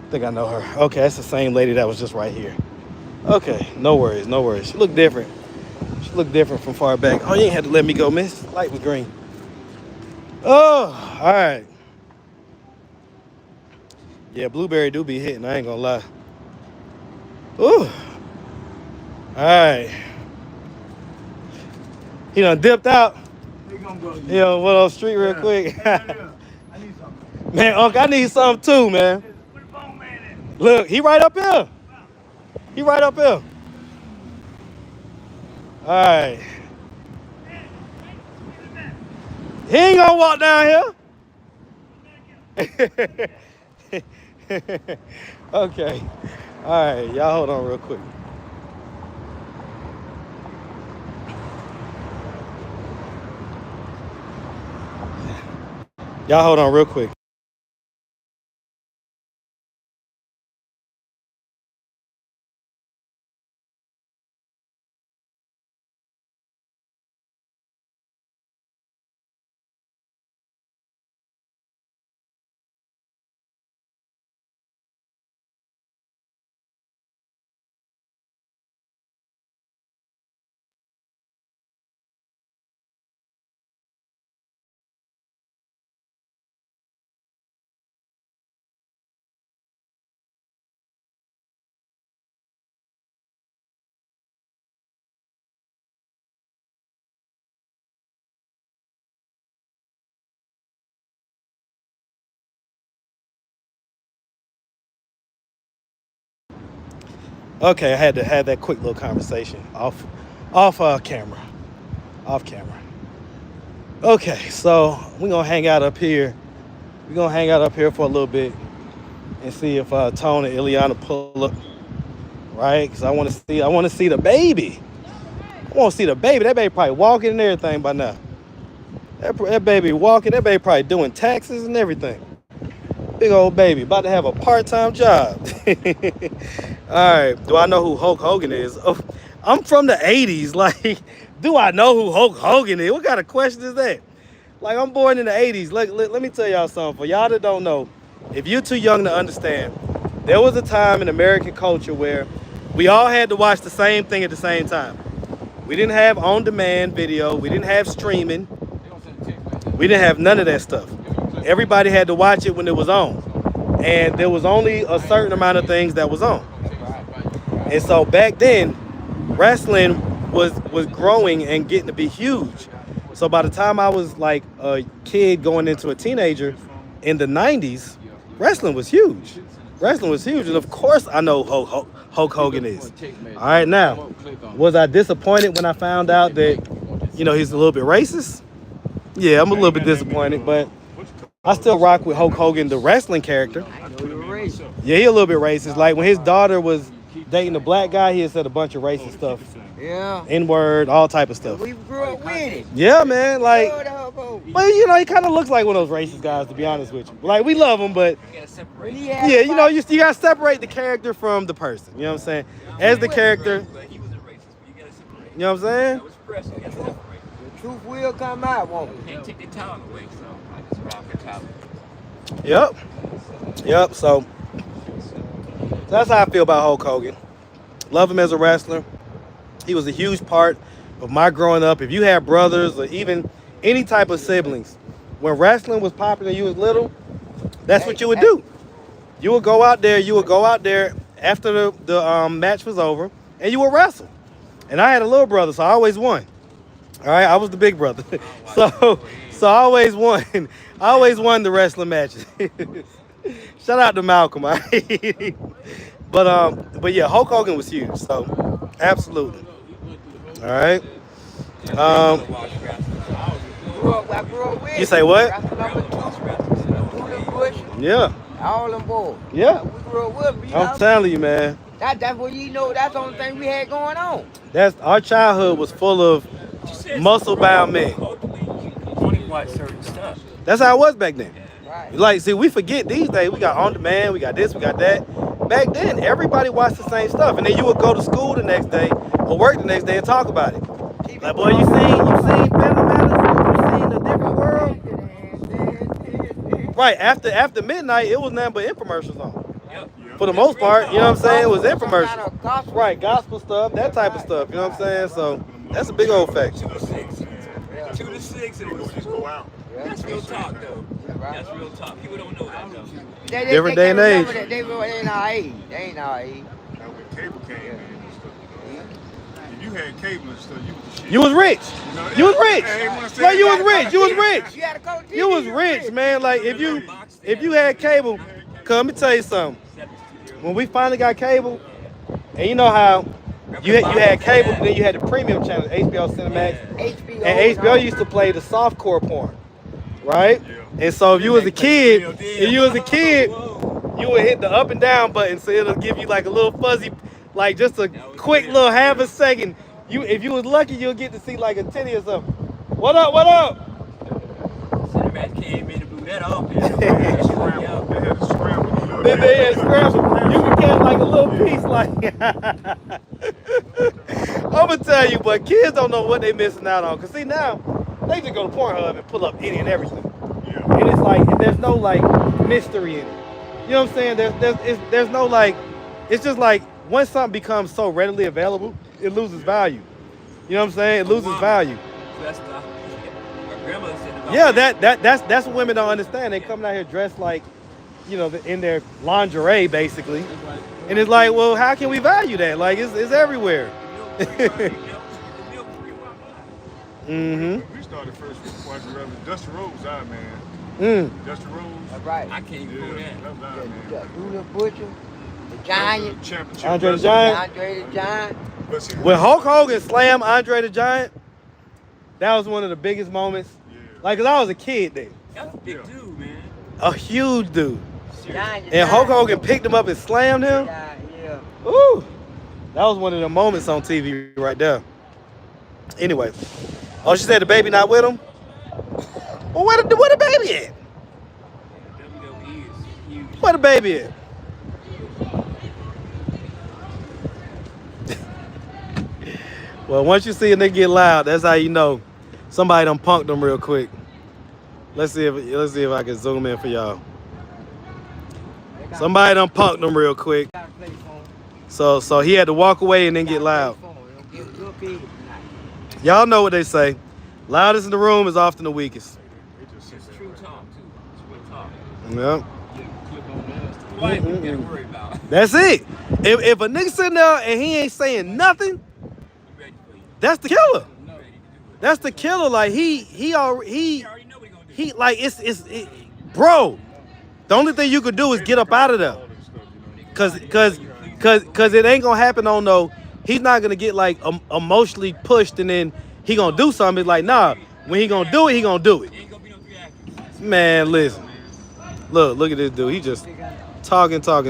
think I know her. Okay, that's the same lady that was just right here. Okay, no worries, no worries. She looked different. She looked different from far back. Oh, you ain't had to let me go, miss. Light was green. Oh, all right. Yeah, blueberry do be hitting. I ain't gonna lie. Ooh. All right. He done dipped out. He gonna go. Went on the street real quick. I need something. Man, Unc, I need something too, man. Where the phone man at? Look, he right up here. He right up here. All right. He ain't gonna walk down here. Okay. All right, y'all hold on real quick. Y'all hold on real quick. Okay, I had to have that quick little conversation off camera. Off camera. Okay, so we're gonna hang out up here. We're gonna hang out up here for a little bit and see if Tone and Iliana pull up, right? Because I wanna see the baby. I wanna see the baby. That baby probably walking and everything by now. That baby walking, that baby probably doing taxes and everything. Big old baby, about to have a part-time job. All right, do I know who Hulk Hogan is? Oh, I'm from the 80s. Like, do I know who Hulk Hogan is? What kind of question is that? Like, I'm born in the 80s. Let me tell y'all something. For y'all that don't know, if you're too young to understand, there was a time in American culture where we all had to watch the same thing at the same time. We didn't have on-demand video. We didn't have streaming. We didn't have none of that stuff. Everybody had to watch it when it was on. And there was only a certain amount of things that was on. And so back then, wrestling was growing and getting to be huge. So by the time I was like a kid going into a teenager in the 90s, wrestling was huge. Wrestling was huge. And of course I know Hulk Hogan is. All right, now, was I disappointed when I found out that, he's a little bit racist? Yeah, I'm a little bit disappointed, but I still rock with Hulk Hogan, the wrestling character. Yeah, he a little bit racist. Like when his daughter was dating a black guy, he had said a bunch of racist stuff. Yeah. N-word, all type of stuff. We grew up with it. Yeah, man. Like, but he kind of looks like one of those racist guys, to be honest with you. Like, we love him, but yeah, you gotta separate the character from the person. You know what I'm saying? As the character, you know what I'm saying? The truth will come out, won't it? Can't take the talent away, so I just rock the talent. Yep. So that's how I feel about Hulk Hogan. Love him as a wrestler. He was a huge part of my growing up. If you had brothers or even any type of siblings, when wrestling was popular and you was little, that's what you would do. You would go out there after the match was over, and you would wrestle. And I had a little brother, so I always won. All right, I was the big brother. So I always won. I always won the wrestling matches. Shout out to Malcolm. All right? But yeah, Hulk Hogan was huge. So absolutely. All right. You say what? Yeah. All them boys. Yeah. We grew up with them. I'm telling you, man. That's what that's the only thing we had going on. That's our childhood was full of muscle-bound men. That's how it was back then. Right. Like, see, we forget these days. We got on demand, we got this, we got that. Back then, everybody watched the same stuff, and then you would go to school the next day or work the next day and talk about it. Like, boy, you seen Phantom Menace? You seen A Different World? Right. After midnight, it was nothing but infomercials on. For the most part, you know what I'm saying? It was infomercials. Right, gospel stuff, that type of stuff. You know what I'm saying? So that's a big old fact. 2 to 6, it was just go out. That's real talk, though. That's real talk. People don't know that, though. Different day and age. They ain't our age. They ain't our age. Now when cable came in and stuff, if you had cable and stuff, you was the shit. You was rich. You was rich. Like, you was rich. You was rich. You had to go to You was rich, man. Like, if you had cable, come, let me tell you something. When we finally got cable, and you know how you had cable, but then you had the premium channel, HBO Cinemax, and HBO used to play the softcore porn, right? And so if you was a kid, you would hit the up and down button, so it'll give you like a little fuzzy, like just a quick little half a second. If you was lucky, you'll get to see like a titty or something. What up? What up? Cinemax came in and blew that off. They had to scramble. They had scramble. You can catch like a little piece, like. I'm gonna tell you, but kids don't know what they missing out on. Cause see now, they just go to Pornhub and pull up any and everything. Yeah. And it's like there's no like mystery in it. You know what I'm saying? There's no like. It's just like once something becomes so readily available, it loses value. You know what I'm saying? It loses value. That's my grandmother said about Yeah, that's what women don't understand. They coming out here dressed like, in their lingerie basically, and it's like, well, how can we value that? Like, it's everywhere. We started first watching Dusty Rhodes, our man. Dusty Rhodes. That's right. I can't even go there. That was our man. The Butcher, the Giant, Championship. Andre the Giant. Andre the Giant. When Hulk Hogan slammed Andre the Giant, that was one of the biggest moments. Yeah. Like, 'cause I was a kid then. That's a big dude, man. A huge dude. Giant, And Hulk Hogan picked him up and slammed him. Yeah. Ooh. That was one of the moments on TV right there. Anyway. Oh, she said the baby not with him? Well, where the baby at? WWE is huge. Where the baby at? Well, once you see a nigga get loud, that's how you know somebody done punked them real quick. Let's see if I can zoom in for y'all. Somebody done punked him real quick. So he had to walk away and then get loud. Y'all know what they say. Loudest in the room is often the weakest. It's true talk, too. It's real talk. Yep. What you gotta worry about? That's it. If a nigga sitting there and he ain't saying nothing, that's the killer. That's the killer. Like he already like bro. The only thing you could do is get up out of there. Cause it ain't gonna happen on no. He's not gonna get like emotionally pushed and then he gonna do something. It's like, nah, when he gonna do it, he gonna do it. Man, listen. Look at this dude. He just talking. You're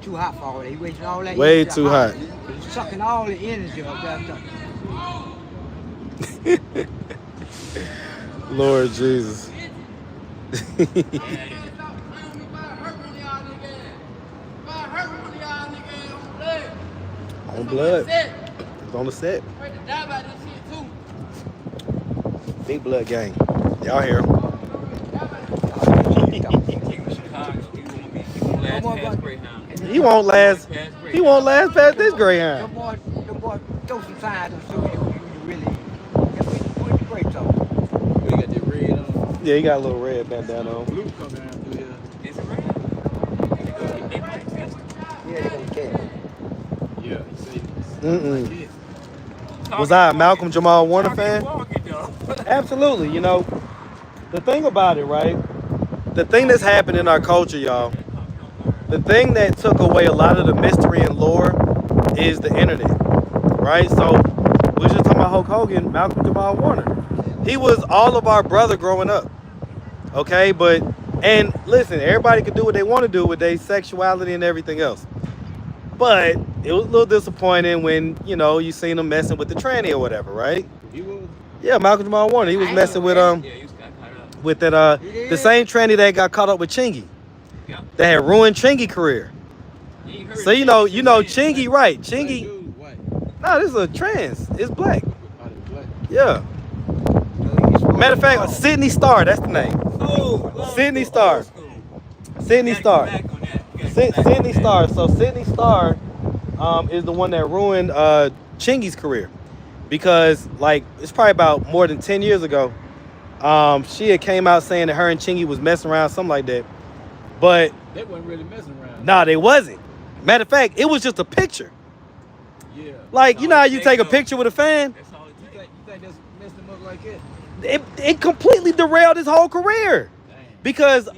too hot for all that. He wasting all that way energy too hot. He's sucking all the energy of that. Lord Jesus. On blood. It's on the set. Big blood gang. Y'all hear him. He won't last past this Greyhound. The boy, throw some signs and show you really. Put the brakes on. We got the red on. Yeah, he got a little red bandana on. Blue coming down through here. Is it red? Yeah, they gonna catch. Yeah, he said. Was I a Malcolm Jamal Warner fan? Absolutely. You know, the thing about it, right? The thing that's happened in our culture, y'all, the thing that took away a lot of the mystery and lore is the internet, right? So we're just talking about Hulk Hogan, Malcolm Jamal Warner. He was all of our brother growing up, okay? And listen, everybody can do what they want to do with their sexuality and everything else. But it was a little disappointing when, you know, you seen him messing with the tranny or whatever, right? He was? Yeah, Malcolm Jamal Warner. He was messing with that the same tranny that got caught up with Chingy. Yeah. That had ruined Chingy career. So you know Chingy, right? Chingy. No, this is a trans. It's black. Yeah. Matter of fact, Sydney Star. That's the name. Sydney Star. Sydney Star. Sydney Star. So Sydney Star is the one that ruined Chingy's career, because like it's probably about more than 10 years ago. She had came out saying that her and Chingy was messing around, something like that. But they wasn't really messing around. Nah, they wasn't. Matter of fact, it was just a picture. Yeah. Like, you know how you take a picture with a fan? You think that's messed him up like that? It completely derailed his whole career. Damn. Because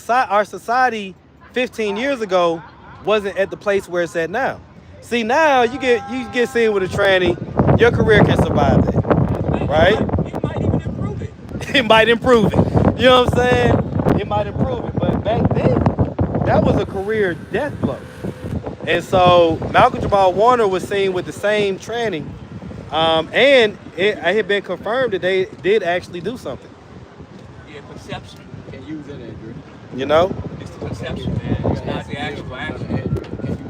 our society 15 years ago wasn't at the place where it's at now. See, now you get seen with a tranny, your career can survive that. Right? It might even improve it. It might improve it. You know what I'm saying? It might improve it. But back then, that was a career death blow. And so Malcolm Jamal Warner was seen with the same tranny. And it had been confirmed that they did actually do something. Yeah, perception. Can't use that, Andrew. You know? It's the perception, man. It's not the actual action.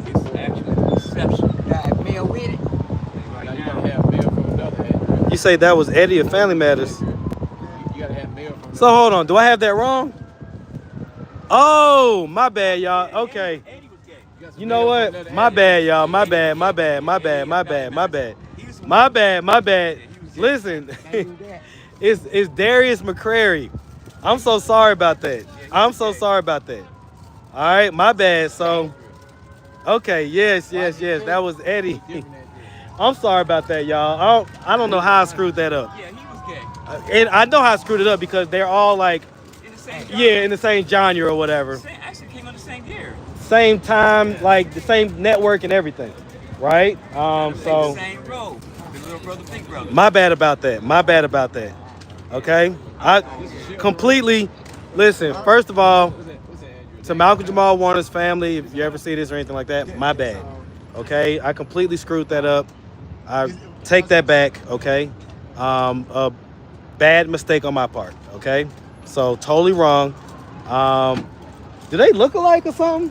It's the actual perception. Got mail with it. Now you gotta have mail from another Andrew. You say that was Eddie of Family Matters. You gotta have mail from So hold on, do I have that wrong? Oh, my bad, y'all. Okay. You know what? My bad, y'all. My bad. Listen, it's Darius McCrary. I'm so sorry about that. All right, my bad. So, okay, yes. That was Eddie. I'm sorry about that, y'all. I don't know how I screwed that up. Yeah, he was gay. And I know how I screwed it up because they're all like, in the same genre or whatever. Actually came on the same year. Same time, like the same network and everything, right? So the same road. The little brother, big brother. My bad about that. Okay, I completely listen. First of all, to Malcolm Jamal Warner's family, if you ever see this or anything like that, my bad. Okay, I completely screwed that up. I take that back. Okay, a bad mistake on my part. Okay, so totally wrong. Do they look alike or something?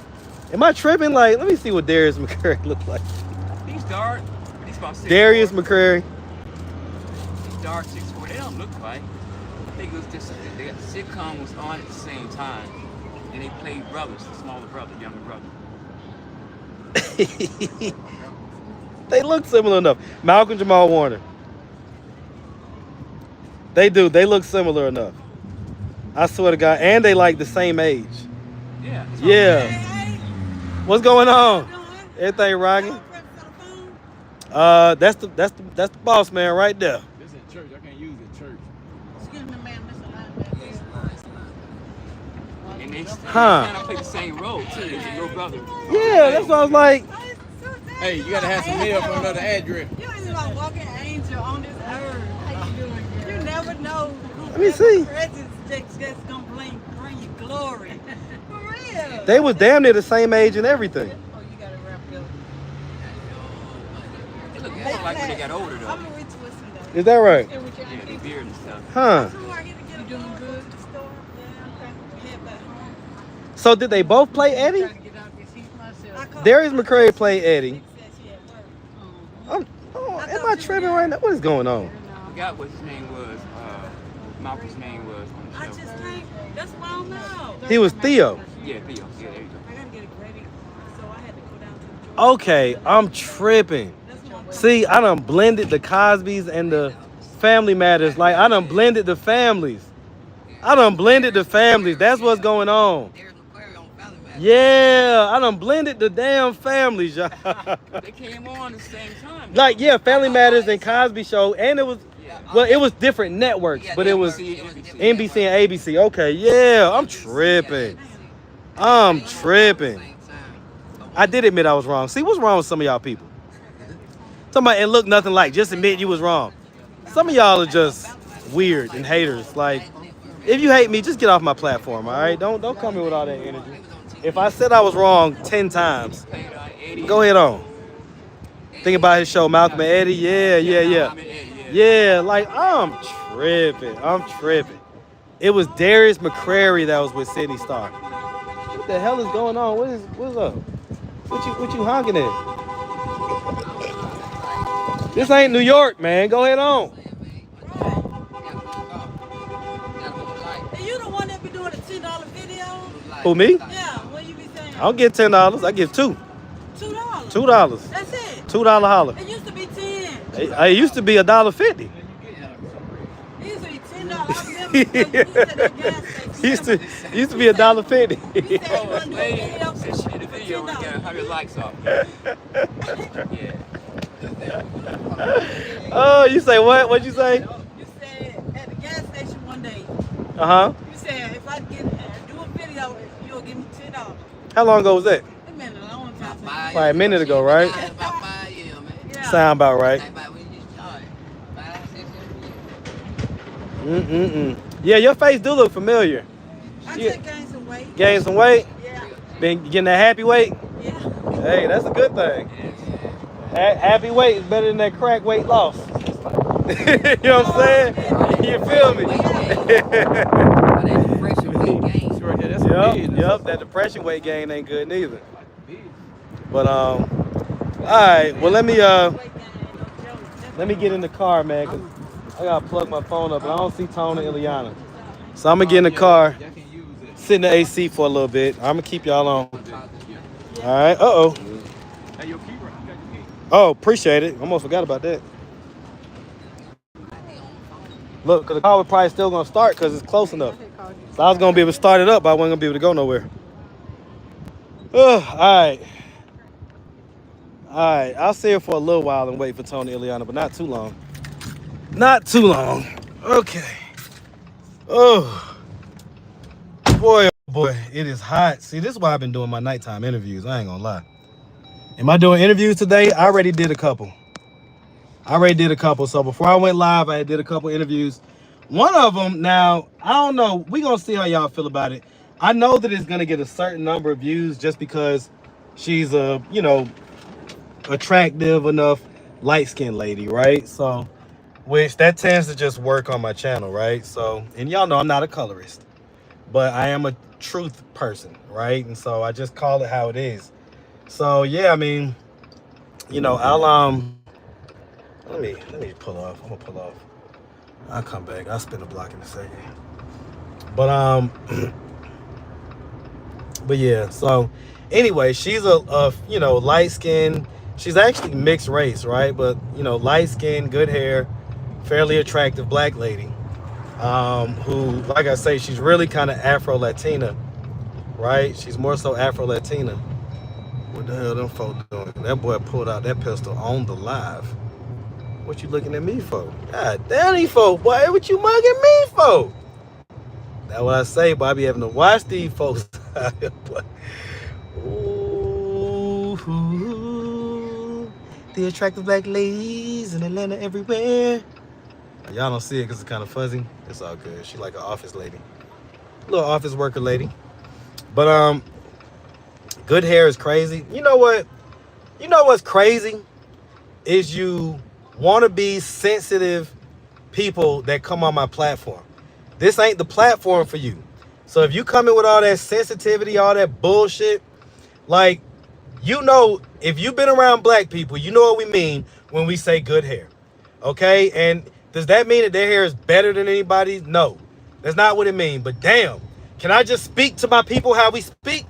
Am I tripping? Like, let me see what Darius McCrary looks like. He's dark. He's about 6'4". Darius McCrary. He's dark, 6'4". They don't look alike. think it was just the sitcom was on at the same time, and they played brothers, the smaller brother, younger brother. They look similar enough. Malcolm Jamal Warner. They do. They look similar enough. I swear to God. And they like the same age. Yeah. Yeah. What's going on? Everything rocking. That's the boss man right there. This is church. I can't use it. Church. Excuse me, ma'am. And they kind of play the same role too. It's a little brother. Yeah, that's what I was like. Hey, you gotta have some mail for another address. You ain't like walking angel on this earth. How you doing, girl? You never know. Let me see. Presence that's gonna bring you glory. For real. They was damn near the same age and everything. Oh, you gotta wrap it up. They look more like when they got older though. I'm gonna retwist them. Is that right? Yeah, they beard and stuff. Huh. You doing good at the store? Yeah, okay. Head back home. So did they both play Eddie? Trying to get out this heat myself. Darius McCrary played Eddie. Am I tripping right now? What is going on? I forgot what his name was. Malcolm's name was on the show. I just can't. That's why I don't know. He was Theo. Yeah, Theo. Yeah, there you go. I gotta get it ready, so I had to go down to the Okay, I'm tripping. See, I done blended the Cosbys and the Family Matters. Like, I done blended the families. That's what's going on. Yeah, I done blended the damn families, y'all. They came on at the same time. Like, yeah, Family Matters and Cosby Show, and it was, well, it was different networks, but it was NBC and ABC. Okay, yeah, I'm tripping. I did admit I was wrong. See, what's wrong with some of y'all people? Somebody and look nothing like. Just admit you was wrong. Some of y'all are just weird and haters. Like, if you hate me, just get off my platform, all right? Don't come here with all that energy. If I said I was wrong 10 times, go ahead on. Think about his show, Malcolm and Eddie. Yeah, like, I'm tripping. It was Darius McCrary that was with Sydney Starr. What the hell is going on? What's up? What you honking at? This ain't New York, man. Go ahead on. And you the one that be doing the $10 video? Who, me? Yeah, what you be saying? I don't get $10. I give $2. $2. $2. That's it. $2 holler. It used to be 10. It used to be $1.50. It used to be $10. used to be $1.50. You said you want to do a video The video was getting 100 likes off. Yeah. Oh, you say what? What'd you say? You said at the gas station one day. Uh-huh. You said if I do a video, you'll give me $10. How long ago was that? It's been a long time. Like a minute ago, right? About 5 years, man. Yeah. Sound about right. Like about when you started. 5, 6 years. Yeah, your face do look familiar. I just gained some weight. Gained some weight? Yeah. Been getting that happy weight? Yeah. Hey, that's a good thing. Happy weight is better than that crack weight loss. You know what I'm saying? You feel me? Yep, that depression weight gain ain't good neither. But all right, well let me get in the car, man, cause I gotta plug my phone up and I don't see Tone and Iliana. So I'm gonna get in the car, sit in the AC for a little bit. I'm gonna keep y'all on. All right, Oh, appreciate it. Almost forgot about that. Look, cause the car was probably still gonna start because it's close enough. So I was gonna be able to start it up, but I wasn't gonna be able to go nowhere. All right. I'll sit here for a little while and wait for Tone and Iliana, but not too long. Okay. Oh boy, it is hot. See, this is why I've been doing my nighttime interviews. I ain't gonna lie. Am I doing interviews today? I already did a couple. So before I went live, I did a couple interviews. One of them, now, I don't know. We're going to see how y'all feel about it. I know that it's going to get a certain number of views just because she's a, attractive enough light-skinned lady, right? So, which that tends to just work on my channel, right? So, and y'all know I'm not a colorist, but I am a truth person, right? And so I just call it how it is. So yeah, I mean, I'll let me pull off. I'm gonna pull off I'll come back. I'll spin a block in a second. But but yeah. So anyway, she's a you know, light skin. She's actually mixed race, right? But you know, light skin, good hair, fairly attractive black lady. Who, like I say, she's really kind of Afro Latina, right? She's more so Afro Latina. What the hell them folks doing? That boy pulled out that pistol on the live. What you looking at me for? God damn, these folks, boy, what you mugging me for? That's what I say, boy. I be having to watch these folks. Ooh, the attractive black ladies in Atlanta everywhere. Y'all don't see it because it's kind of fuzzy. It's all good. She like an office lady, little office worker lady. But good hair is crazy. You know what? You know what's crazy is you want to be sensitive people that come on my platform. This ain't the platform for you. So if you come in with all that sensitivity, all that bullshit, like, you know, if you've been around black people, you know what we mean when we say good hair. Okay? And does that mean that their hair is better than anybody's? No. That's not what it means. But damn, can I just speak to my people how we speak?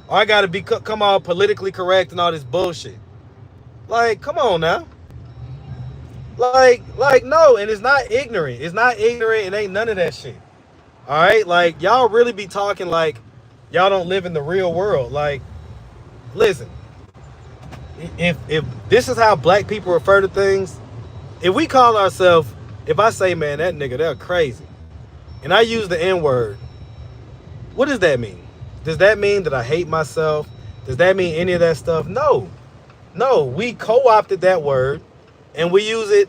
Or I gotta come all politically correct and all this bullshit? Like, come on now. Like no, and it's not ignorant. It's not ignorant. It ain't none of that shit. All right? Like, y'all really be talking like y'all don't live in the real world. Like, listen, if this is how black people refer to things, if we call ourselves, if I say, man, that nigga, they're crazy, and I use the N-word, what does that mean? Does that mean that I hate myself? Does that mean any of that stuff? No. No, we co-opted that word, and we use it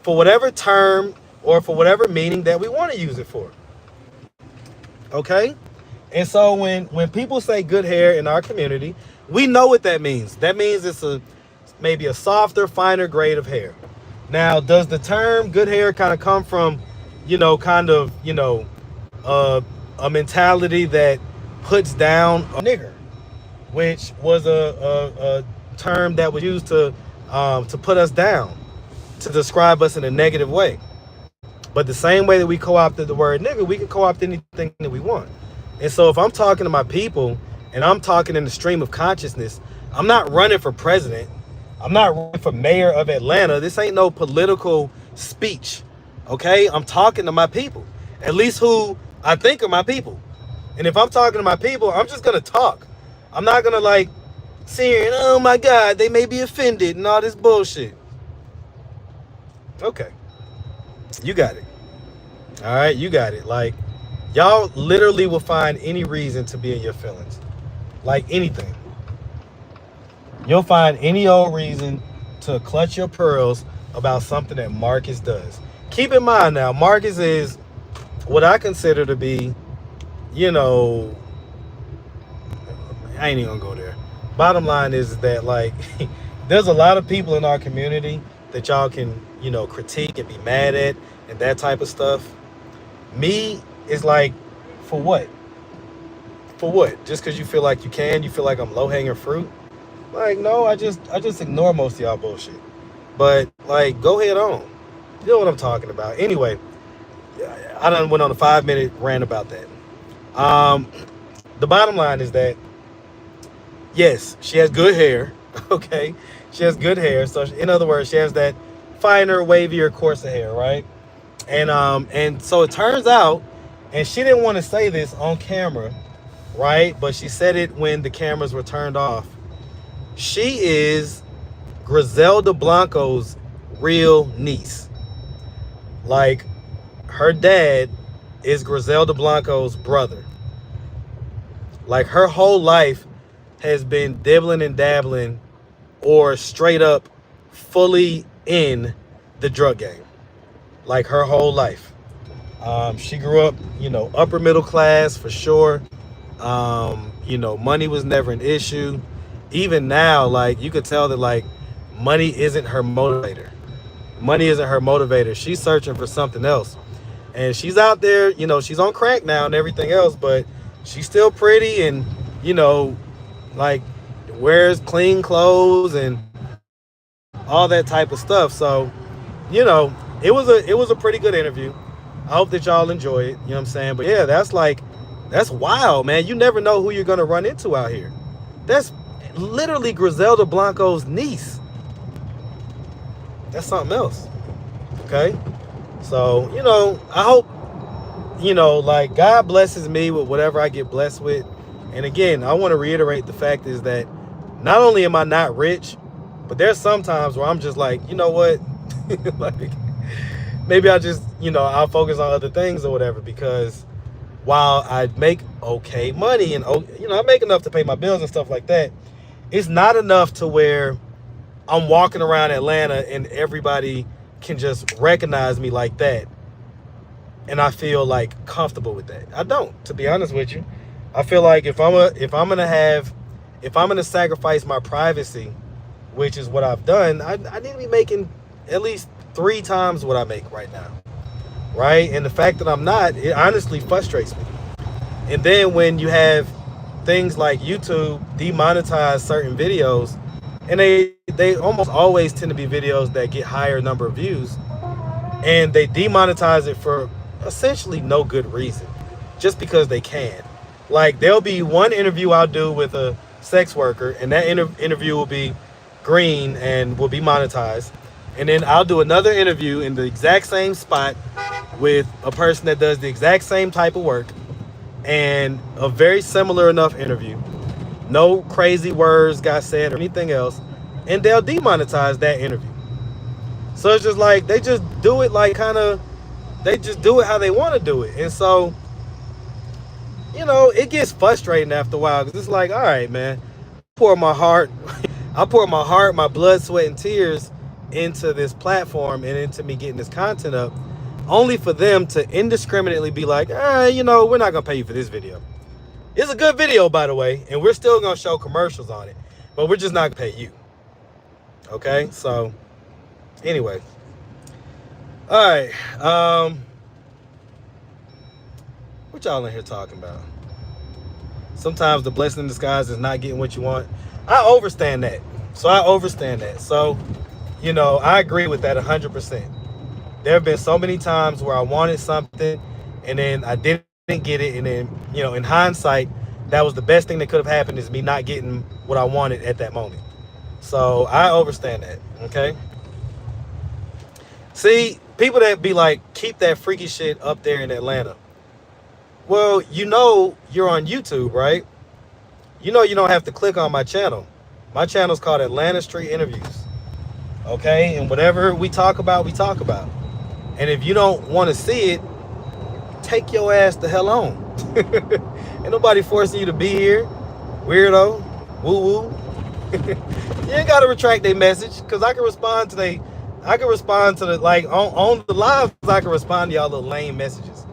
for whatever term or for whatever meaning that we want to use it for. Okay? And so when people say good hair in our community, we know what that means. That means it's maybe a softer, finer grade of hair. Now, does the term good hair kind of come from, you know, kind of, you know, a mentality that puts down a nigger, which was a term that was used to put us down, to describe us in a negative way. But the same way that we co-opted the word nigger, we can co-opt anything that we want. And so if I'm talking to my people and I'm talking in the stream of consciousness, I'm not running for president. I'm not running for mayor of Atlanta. This ain't no political speech. Okay? I'm talking to my people, at least who I think are my people. And if I'm talking to my people, I'm just going to talk. I'm not going to like sit here and, oh my God, they may be offended and all this bullshit. Okay. You got it. All right, you got it. Like, y'all literally will find any reason to be in your feelings. Like anything. You'll find any old reason to clutch your pearls about something that Marcus does. Keep in mind now, Marcus is what I consider to be, you know, I ain't even gonna go there. Bottom line is that, like, there's a lot of people in our community that y'all can, you know, critique and be mad at and that type of stuff. Me is like, for what? For what? Just because you feel like you can? You feel like I'm low-hanging fruit? Like, no, I just ignore most of y'all bullshit. But, like, go head on. You know what I'm talking about. Anyway, I done went on a 5-minute rant about that. The bottom line is that, yes, she has good hair, okay? She has good hair. So, in other words, she has that finer, wavier, coarser hair, right? And so it turns out, and she didn't want to say this on camera, right? But she said it when the cameras were turned off. She is Griselda Blanco's real niece. Like, her dad is Griselda Blanco's brother. Like, her whole life has been dibbling and dabbling or straight up fully in the drug game. Like, her whole life. She grew up, you know, upper middle class for sure. You know, money was never an issue. Even now, like, you could tell that, like, money isn't her motivator. Money isn't her motivator. She's searching for something else. And she's out there, you know, she's on crack now and everything else, but she's still pretty and, you know, like, wears clean clothes and all that type of stuff. So, you know, it was a pretty good interview. I hope that y'all enjoy it. You know what I'm saying? But yeah, that's wild, man. You never know who you're gonna run into out here. That's literally Griselda Blanco's niece. That's something else. Okay? So, I hope, like God blesses me with whatever I get blessed with. And again, I want to reiterate the fact is that not only am I not rich, but there's some times where I'm just like, you know what? Like, maybe I just, I'll focus on other things or whatever, because while I make okay money and, I make enough to pay my bills and stuff like that, it's not enough to where I'm walking around Atlanta and everybody can just recognize me like that. And I feel like comfortable with that. I don't, to be honest with you. I feel like if I'm gonna sacrifice my privacy, which is what I've done, I need to be making at least 3 times what I make right now. Right? And the fact that I'm not, it honestly frustrates me. And then when you have things like YouTube demonetize certain videos, and they almost always tend to be videos that get higher number of views, and they demonetize it for essentially no good reason, just because they can. Like, there'll be one interview I'll do with a sex worker, and that interview will be green and will be monetized. And then I'll do another interview in the exact same spot with a person that does the exact same type of work, and a very similar enough interview. No crazy words got said or anything else, and they'll demonetize that interview. So it's just like they just do it they just do it how they want to do it. And so, it gets frustrating after a while, because it's like, all right, man, I pour my heart, my blood, sweat, and tears into this platform and into me getting this content up, only for them to indiscriminately be like, we're not gonna pay you for this video. It's a good video, by the way, and we're still gonna show commercials on it, but we're just not gonna pay you. Okay, so anyway, all right, what y'all in here talking about? Sometimes the blessing in disguise is not getting what you want. I understand that. So I agree with that 100%. There have been so many times where I wanted something and then I didn't get it, and then, in hindsight, that was the best thing that could have happened, is me not getting what I wanted at that moment. So I understand that, okay? See, people that be like, keep that freaky shit up there in Atlanta. Well, you're on YouTube, right? You don't have to click on my channel. My channel's called Atlanta Street Interviews. Okay? And whatever we talk about, we talk about. And if you don't want to see it, take your ass the hell on. Ain't nobody forcing you to be here. Weirdo. Woo-woo. You ain't got to retract their message, because I can respond to the, like, on the live, I can respond to y'all little lame messages.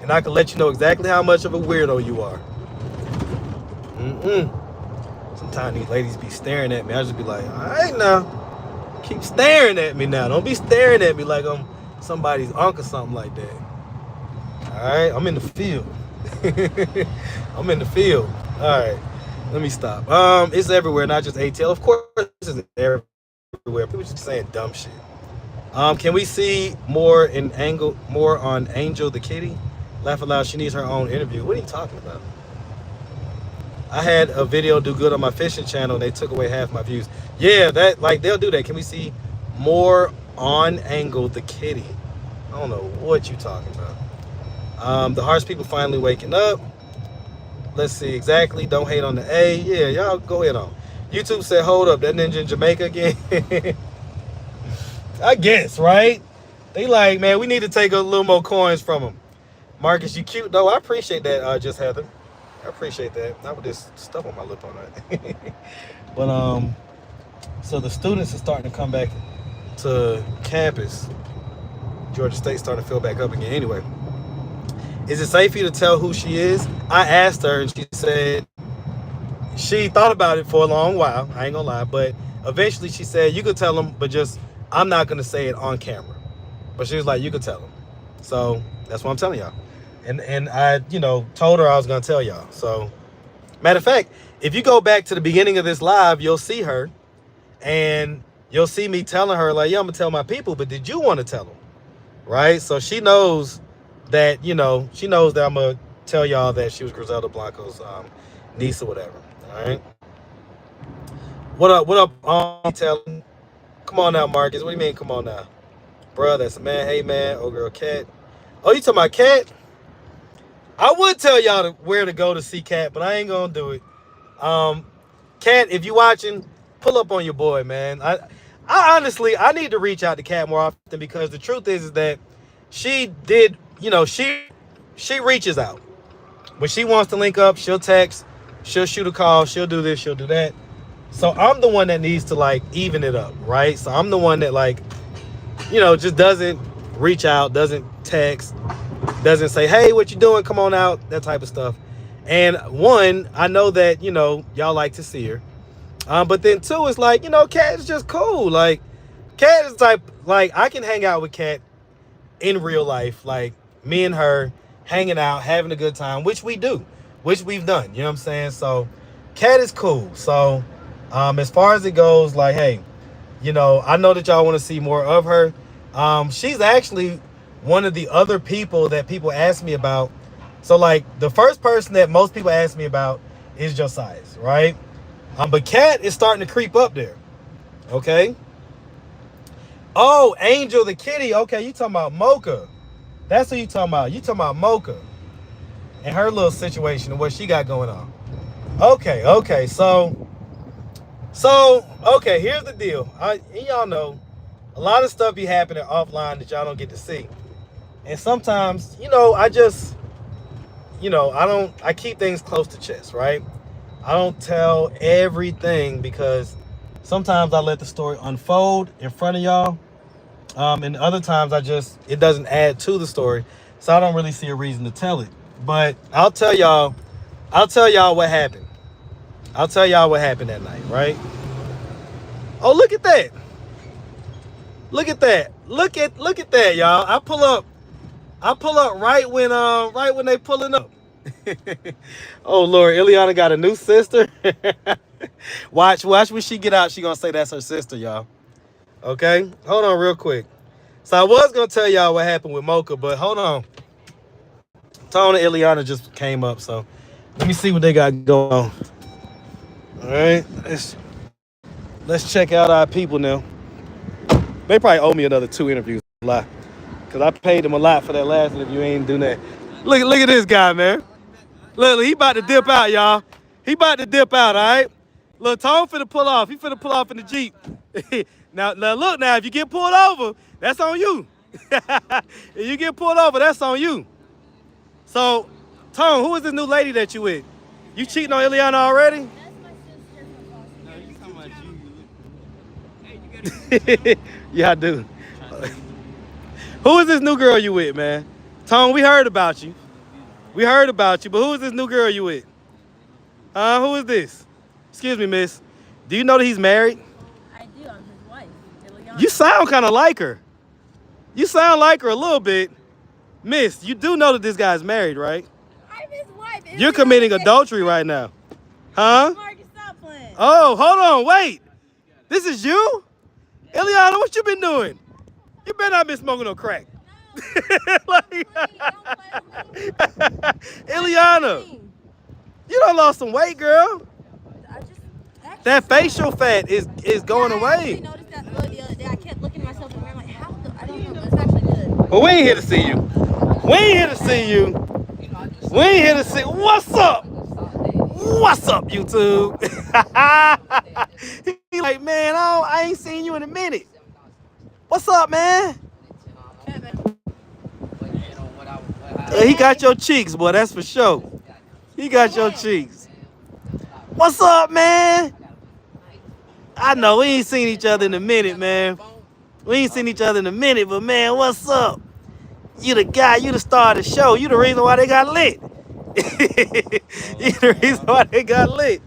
And I can let you know exactly how much of a weirdo you are. Sometimes these ladies be staring at me. I just be like, all right now. Keep staring at me now. Don't be staring at me like I'm somebody's uncle or something like that. All right? I'm in the field. I'm in the field. All right. Let me stop. It's everywhere, not just ATL. Of course it's everywhere. People just saying dumb shit. Can we see more on Angel the Kitty? Laugh aloud, she needs her own interview. What are you talking about? I had a video do good on my fishing channel and they took away half my views. Yeah, they'll do that. Can we see more on Angle the Kitty? I don't know what you talking about. The Hearts people finally waking up. Let's see exactly. Don't hate on the A. Yeah, y'all go ahead on. YouTube said, hold up, that ninja in Jamaica again. I guess, right? They like, man, we need to take a little more coins from them. Marcus, you cute though. I appreciate that, just Heather. I appreciate that. Not with this stuff on my lip on that. But so the students are starting to come back to campus. Georgia State's starting to fill back up again. Anyway, is it safe for you to tell who she is? I asked her and she said she thought about it for a long while. I ain't gonna lie, but eventually she said you could tell them, but just I'm not gonna say it on camera. But she was like, you could tell them. So that's what I'm telling y'all. And I, told her I was gonna tell y'all. So, matter of fact, if you go back to the beginning of this live, you'll see her, and you'll see me telling her like, yeah, I'm gonna tell my people. But did you want to tell them? right? So she knows that, she knows that I'm going to tell y'all that she was Griselda Blanco's niece or whatever, all right? What up, telling? Come on now, Marcus. What do you mean, come on now? Bruh, that's a man. Hey, man. Oh, girl, Cat. Oh, you talking about Cat? I would tell y'all where to go to see Cat, but I ain't going to do it. Cat, if you watching, pull up on your boy, man. I honestly, I need to reach out to Cat more often because the truth is that she did, she reaches out. When she wants to link up, she'll text, she'll shoot a call, she'll do this, she'll do that. So I'm the one that needs to like even it up, right? So I'm the one that like, just doesn't reach out, doesn't text, doesn't say, hey, what you doing? Come on out, that type of stuff. And one, I know that, y'all like to see her. But then two, it's like, Cat is just cool. Like, Cat is type, like, I can hang out with Cat in real life. Like, me and her hanging out, having a good time, which we do, which we've done. You know what I'm saying? So, Cat is cool. So, as far as it goes, like, hey, I know that y'all want to see more of her. She's actually one of the other people that people ask me about. So, like, the first person that most people ask me about is Josias, right? But Cat is starting to creep up there. Okay. Oh, Angel the kitty. Okay, you talking about Mocha. That's who you talking about. You talking about Mocha and her little situation and what she got going on. Okay. So, okay, here's the deal. Y'all know a lot of stuff be happening offline that y'all don't get to see. And sometimes, I just, I keep things close to chest, right? I don't tell everything because sometimes I let the story unfold in front of y'all. And other times it doesn't add to the story. So I don't really see a reason to tell it. But I'll tell y'all what happened. I'll tell y'all what happened that night, right? Oh, look at that. Look at that. Look at that, y'all. I pull up right when they pulling up. Oh Lord, Iliana got a new sister. watch when she get out, she gonna say that's her sister, y'all. Okay, hold on real quick. So I was gonna tell y'all what happened with Mocha, but hold on. Tone and Iliana just came up, so let me see what they got going on. All right, let's check out our people now. They probably owe me another 2 interviews, a lot, cause I paid them a lot for that last interview. Ain't doing that. Look at this guy, man. Look, he about to dip out, y'all. He about to dip out, all right? Look, Tone finna pull off. He finna pull off in the Jeep. now look, if you get pulled over, that's on you. If you get pulled over, that's on you. So, Tone, who is this new lady that you with? You cheating on Iliana already? Yeah, I do. Who is this new girl you with, man? Tone, we heard about you. But who is this new girl you with? Who is this? Excuse me, miss. Do you know that he's married? I do. I'm his wife. Iliana. You sound kind of like her. You sound like her a little bit. Miss, you do know that this guy's married, right? I'm his wife. You're committing adultery right now. Huh? Marcus, stop playing. Oh, hold on, wait. This is you? Iliana, what you been doing? You better not been smoking no crack. Iliana, you done lost some weight, girl. That facial fat is going away. I noticed that the other day. I kept looking at myself in the mirror like, how? I don't know. It's actually good. But we ain't here to see you. We ain't here to see you. We ain't here to see. What's up? What's up, YouTube? He like, man, I ain't seen you in a minute. What's up, man? He got your cheeks, boy. That's for sure. He got your cheeks. What's up, man? I know we ain't seen each other in a minute, man. We ain't seen each other in a minute, but man, what's up? You the guy, you the star of the show. You the reason why they got lit. You the reason why they got lit.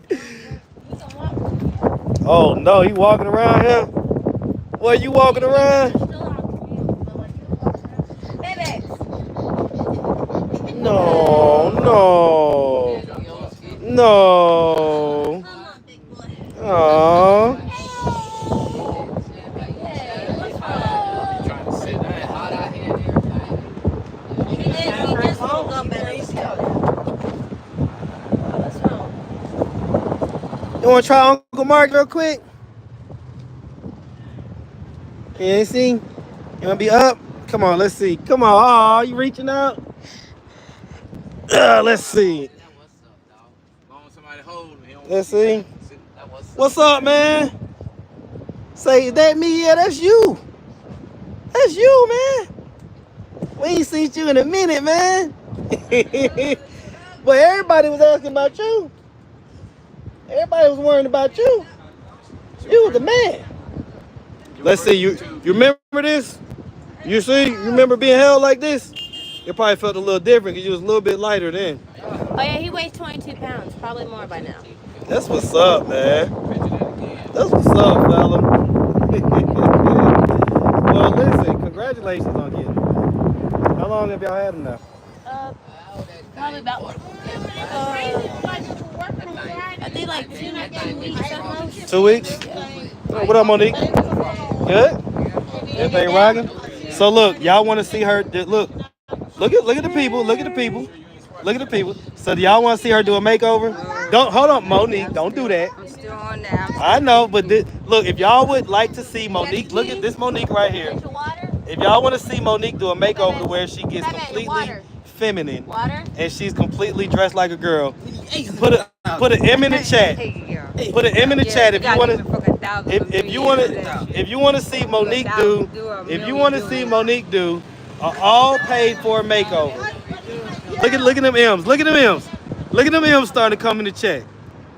Oh no, he walking around here? What, you walking around? No. Aww. You want to try Uncle Mark real quick? You ain't see? You want to be up? Come on, let's see. Come on. Oh, you reaching out? Let's see. Let's see. What's up, man? Say, is that me? Yeah, that's you. That's you, man. We ain't seen you in a minute, man. But everybody was asking about you. Everybody was worrying about you. You was the man. Let's see. You remember this? You see? You remember being held like this? It probably felt a little different because you was a little bit lighter then. Oh yeah, he weighs 22 pounds, probably more by now. That's what's up, man. That's what's up, fella. Well, listen, congratulations on getting him. How long have y'all had him now? Probably about I think like 2 weeks at most. 2 weeks? What up, Monique? Good? Everything rocking? So look, y'all want to see her? Look at the people. Look at the people. Look at the people. So do y'all want to see her do a makeover? Don't hold on, Monique. Don't do that. I'm still on now. I know, but look, if y'all would like to see Monique, look at this Monique right here. If y'all want to see Monique do a makeover to where she gets completely feminine and she's completely dressed like a girl, put an M in the chat. Put an M in the chat if you want to. If you want to see Monique do, an all paid for makeover. Look at them M's. Look at them M's. Look at them M's starting to come in the chat.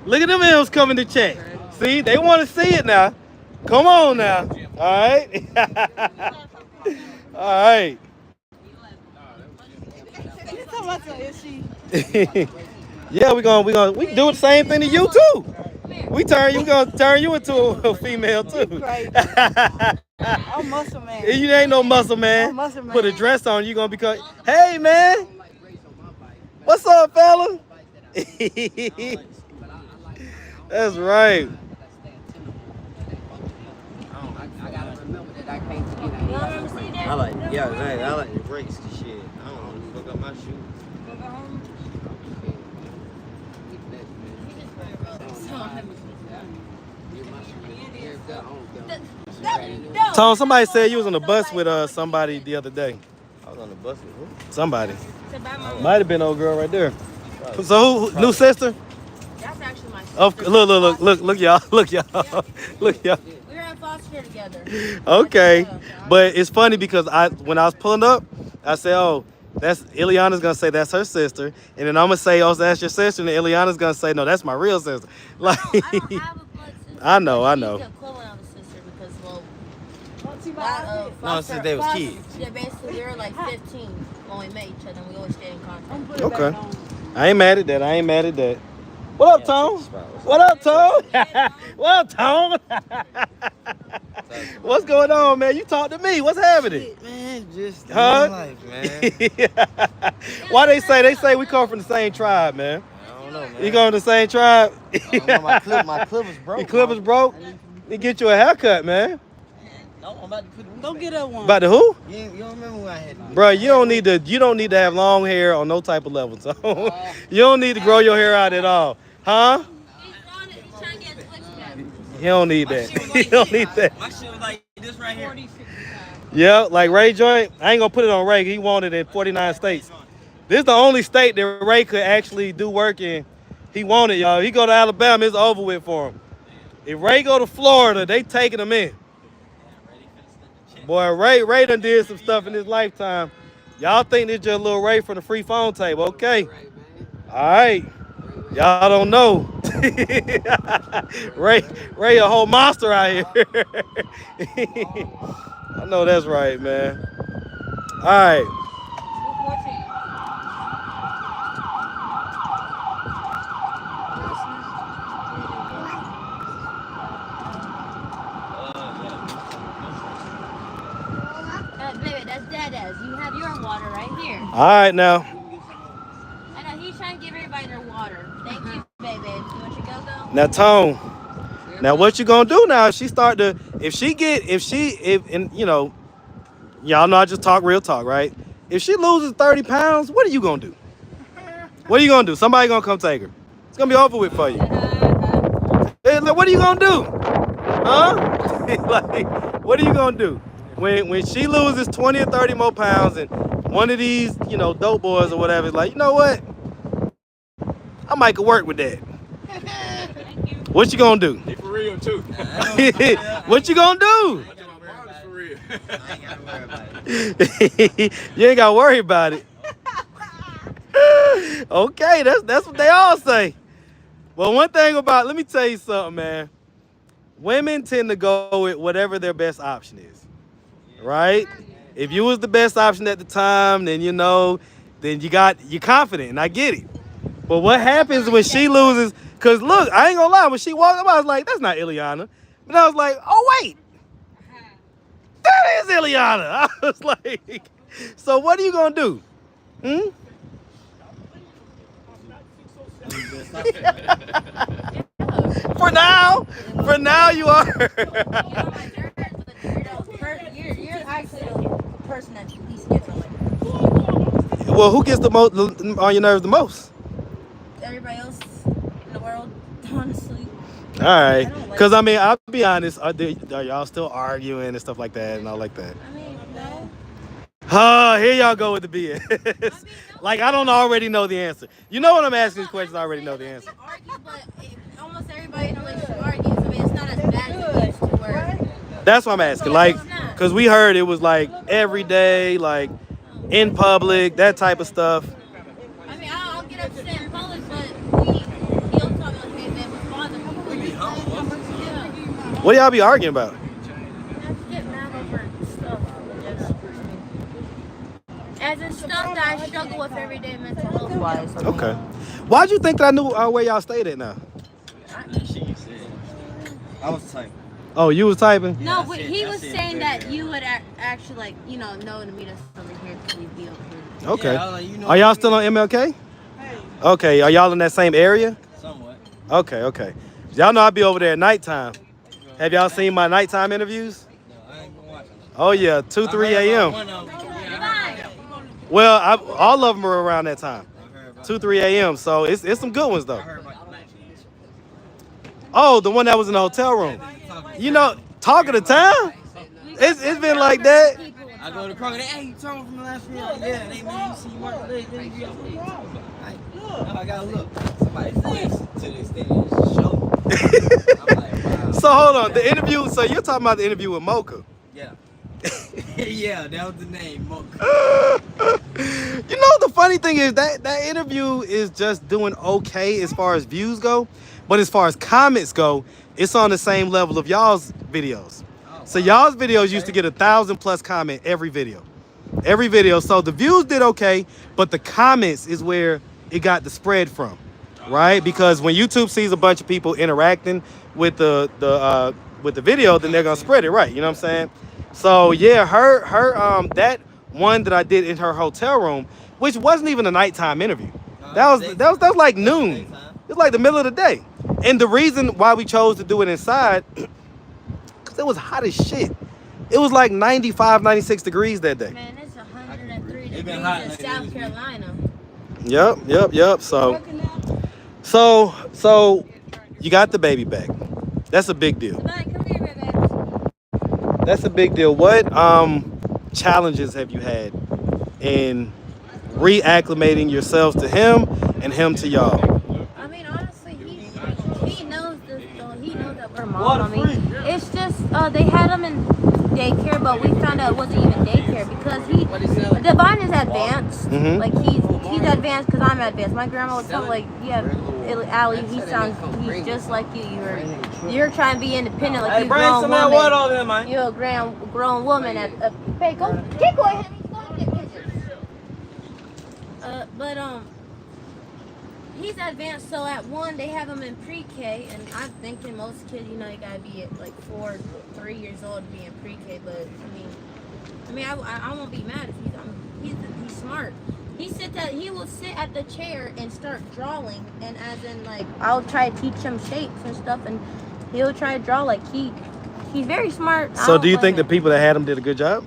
Look at them M's coming to chat. See, they want to see it now. Come on now. All right. All right. Yeah, we can do the same thing to you too. We gonna turn you into a female too. I'm muscle man. You ain't no muscle man. Put a dress on, you gonna become. Hey man, what's up, fella? That's right. I like the brakes and shit. I don't want to fuck up my shoes. Tone, somebody said you was on the bus with somebody the other day. I was on the bus with who? Somebody. Might have been old girl right there. So who? New sister? That's actually my sister. Oh, look, y'all. Look, y'all. Look, y'all. We were in foster care together. Okay. But it's funny because when I was pulling up, I said, oh, that's Iliana's gonna say that's her sister. And then I'm gonna say, oh, that's your sister. And then Iliana's gonna say, no, that's my real sister. Like I don't have a blood sister. I know. She's the equivalent of a sister because, No, since they was kids. Yeah, basically we were like 15 when we met each other and we always stayed in contact. Okay. I ain't mad at that. What up, Tone? What up, Tone? What up, Tone? What's going on, man? You talk to me. What's happening? Shit, man, just life, man. Why they say we come from the same tribe, man? I don't know, man. You going to the same tribe? My clip was broke. Your clip is broke? They get you a haircut, man. No, I'm about to put Go get her one. About the who? You don't remember when I had Bro, you don't need to have long hair on no type of level. So you don't need to grow your hair out at all. Huh? You don't need that. You don't need that. My shit was like this right here. Yeah, like Ray joint. I ain't gonna put it on Ray. He wanted it in 49 states. This is the only state that Ray could actually do work in. He wanted, y'all. He go to Alabama, it's over with for him. If Ray go to Florida, they taking him in. Boy, Ray done did some stuff in his lifetime. Y'all think this just little Ray from the free phone table. Okay. All right. Y'all don't know. Ray a whole monster out here. I know that's right, man. All right. Baby, that's Dada's. You have your water right here. All right now. I know he's trying to give everybody their water. Thank you, baby. You want your go-go? Now, Tone. Now, what you gonna do now? If she y'all know I just talk real talk, right? If she loses 30 pounds, what are you gonna do? What are you gonna do? Somebody gonna come take her. It's gonna be over with for you. what are you gonna do? Huh? Like, what are you gonna do? When she loses 20 or 30 more pounds and one of these, dope boys or whatever is like, you know what? I might could work with that. What you gonna do? He for real too. What you gonna do? For real. You ain't gotta worry about it. Okay, that's what they all say. Well, one thing let me tell you something, man. Women tend to go with whatever their best option is, right? If you was the best option at the time, then then you're confident, and I get it. But what happens when she loses? Cause look, I ain't gonna lie, when she walked up, I was like, that's not Iliana. But I was like, oh wait, that is Iliana. I was like, so what are you gonna do? For now you are. You're actually the person that least gets on. Well, who gets the most on your nerves the most? Everybody else in the world, honestly. All right, because I mean, I'll be honest. Are y'all still arguing and stuff like that and all like that? I mean, no. Here y'all go with the BS. Like I don't already know the answer. You know when I'm asking these questions, I already know the answer. Argue, but almost everybody in a relationship argues. I mean, it's not as bad as it used to where. That's what I'm asking. Like, because we heard it was like every day, like in public, that type of stuff. I mean, I'll get upset in public, but he'll talk like, hey man, what's bothering you? What do y'all be arguing about? I get mad over stuff. As in stuff that I struggle with every day mental health wise. Okay. Why'd you think that I knew where y'all stayed at now? I was typing. Oh, you was typing? No, but he was saying that you would actually know to meet us over here because we'd be over here. Okay. Yeah, Are y'all still on MLK? Okay. Are y'all in that same area? Somewhat. Okay. Y'all know I be over there at nighttime. Have y'all seen my nighttime interviews? No, I ain't gonna watch it. Oh yeah, 2-3 a.m. Well, all of them are around that time, 2-3 a.m. So it's some good ones though. Oh, the one that was in the hotel room. Talk of the town. It's been like that. I go to the park. Hey, you Tone from the last video? Yeah, they man, you see you work late. Now I gotta look. Somebody flips to the extent of the show. I'm like, wow. So hold on, the interview. So you're talking about the interview with Mocha? Yeah. Yeah, that was the name, Mocha. The funny thing is that interview is just doing okay as far as views go, but as far as comments go, it's on the same level of y'all's videos. So y'all's videos used to get 1,000+ comment every video. So the views did okay, but the comments is where it got the spread from, right? Because when YouTube sees a bunch of people interacting with the video, then they're gonna spread it, right? You know what I'm saying? So yeah, her that one that I did in her hotel room, which wasn't even a nighttime interview. That was like noon. It was like the middle of the day. And the reason why we chose to do it inside, because it was hot as shit. It was like 95, 96 degrees that day. Man, it's 103 degrees in South Carolina. Yep. So you got the baby back. That's a big deal. Come here, baby. That's a big deal. What challenges have you had in reacclimating yourselves to him and him to y'all? I mean, honestly, he knows this. He knows that we're mom. I mean, it's just they had him in daycare, but we found out it wasn't even daycare because Devon is advanced. Mm-hmm. Like he's advanced because I'm advanced. My grandma would tell like, yeah, Allie, he's just like you. You're trying to be independent, like you're a grown woman. You're a grown woman. Hey, go get going. But he's advanced, so at 1 they have him in pre-K, and I'm thinking most kids, you gotta be at like 3 years old to be in pre-K. But I mean, I won't be mad if he's smart. He will sit at the chair and start drawing, and as in like I'll try to teach him shapes and stuff, and he'll try to draw like he's very smart. So do you think the people that had him did a good job?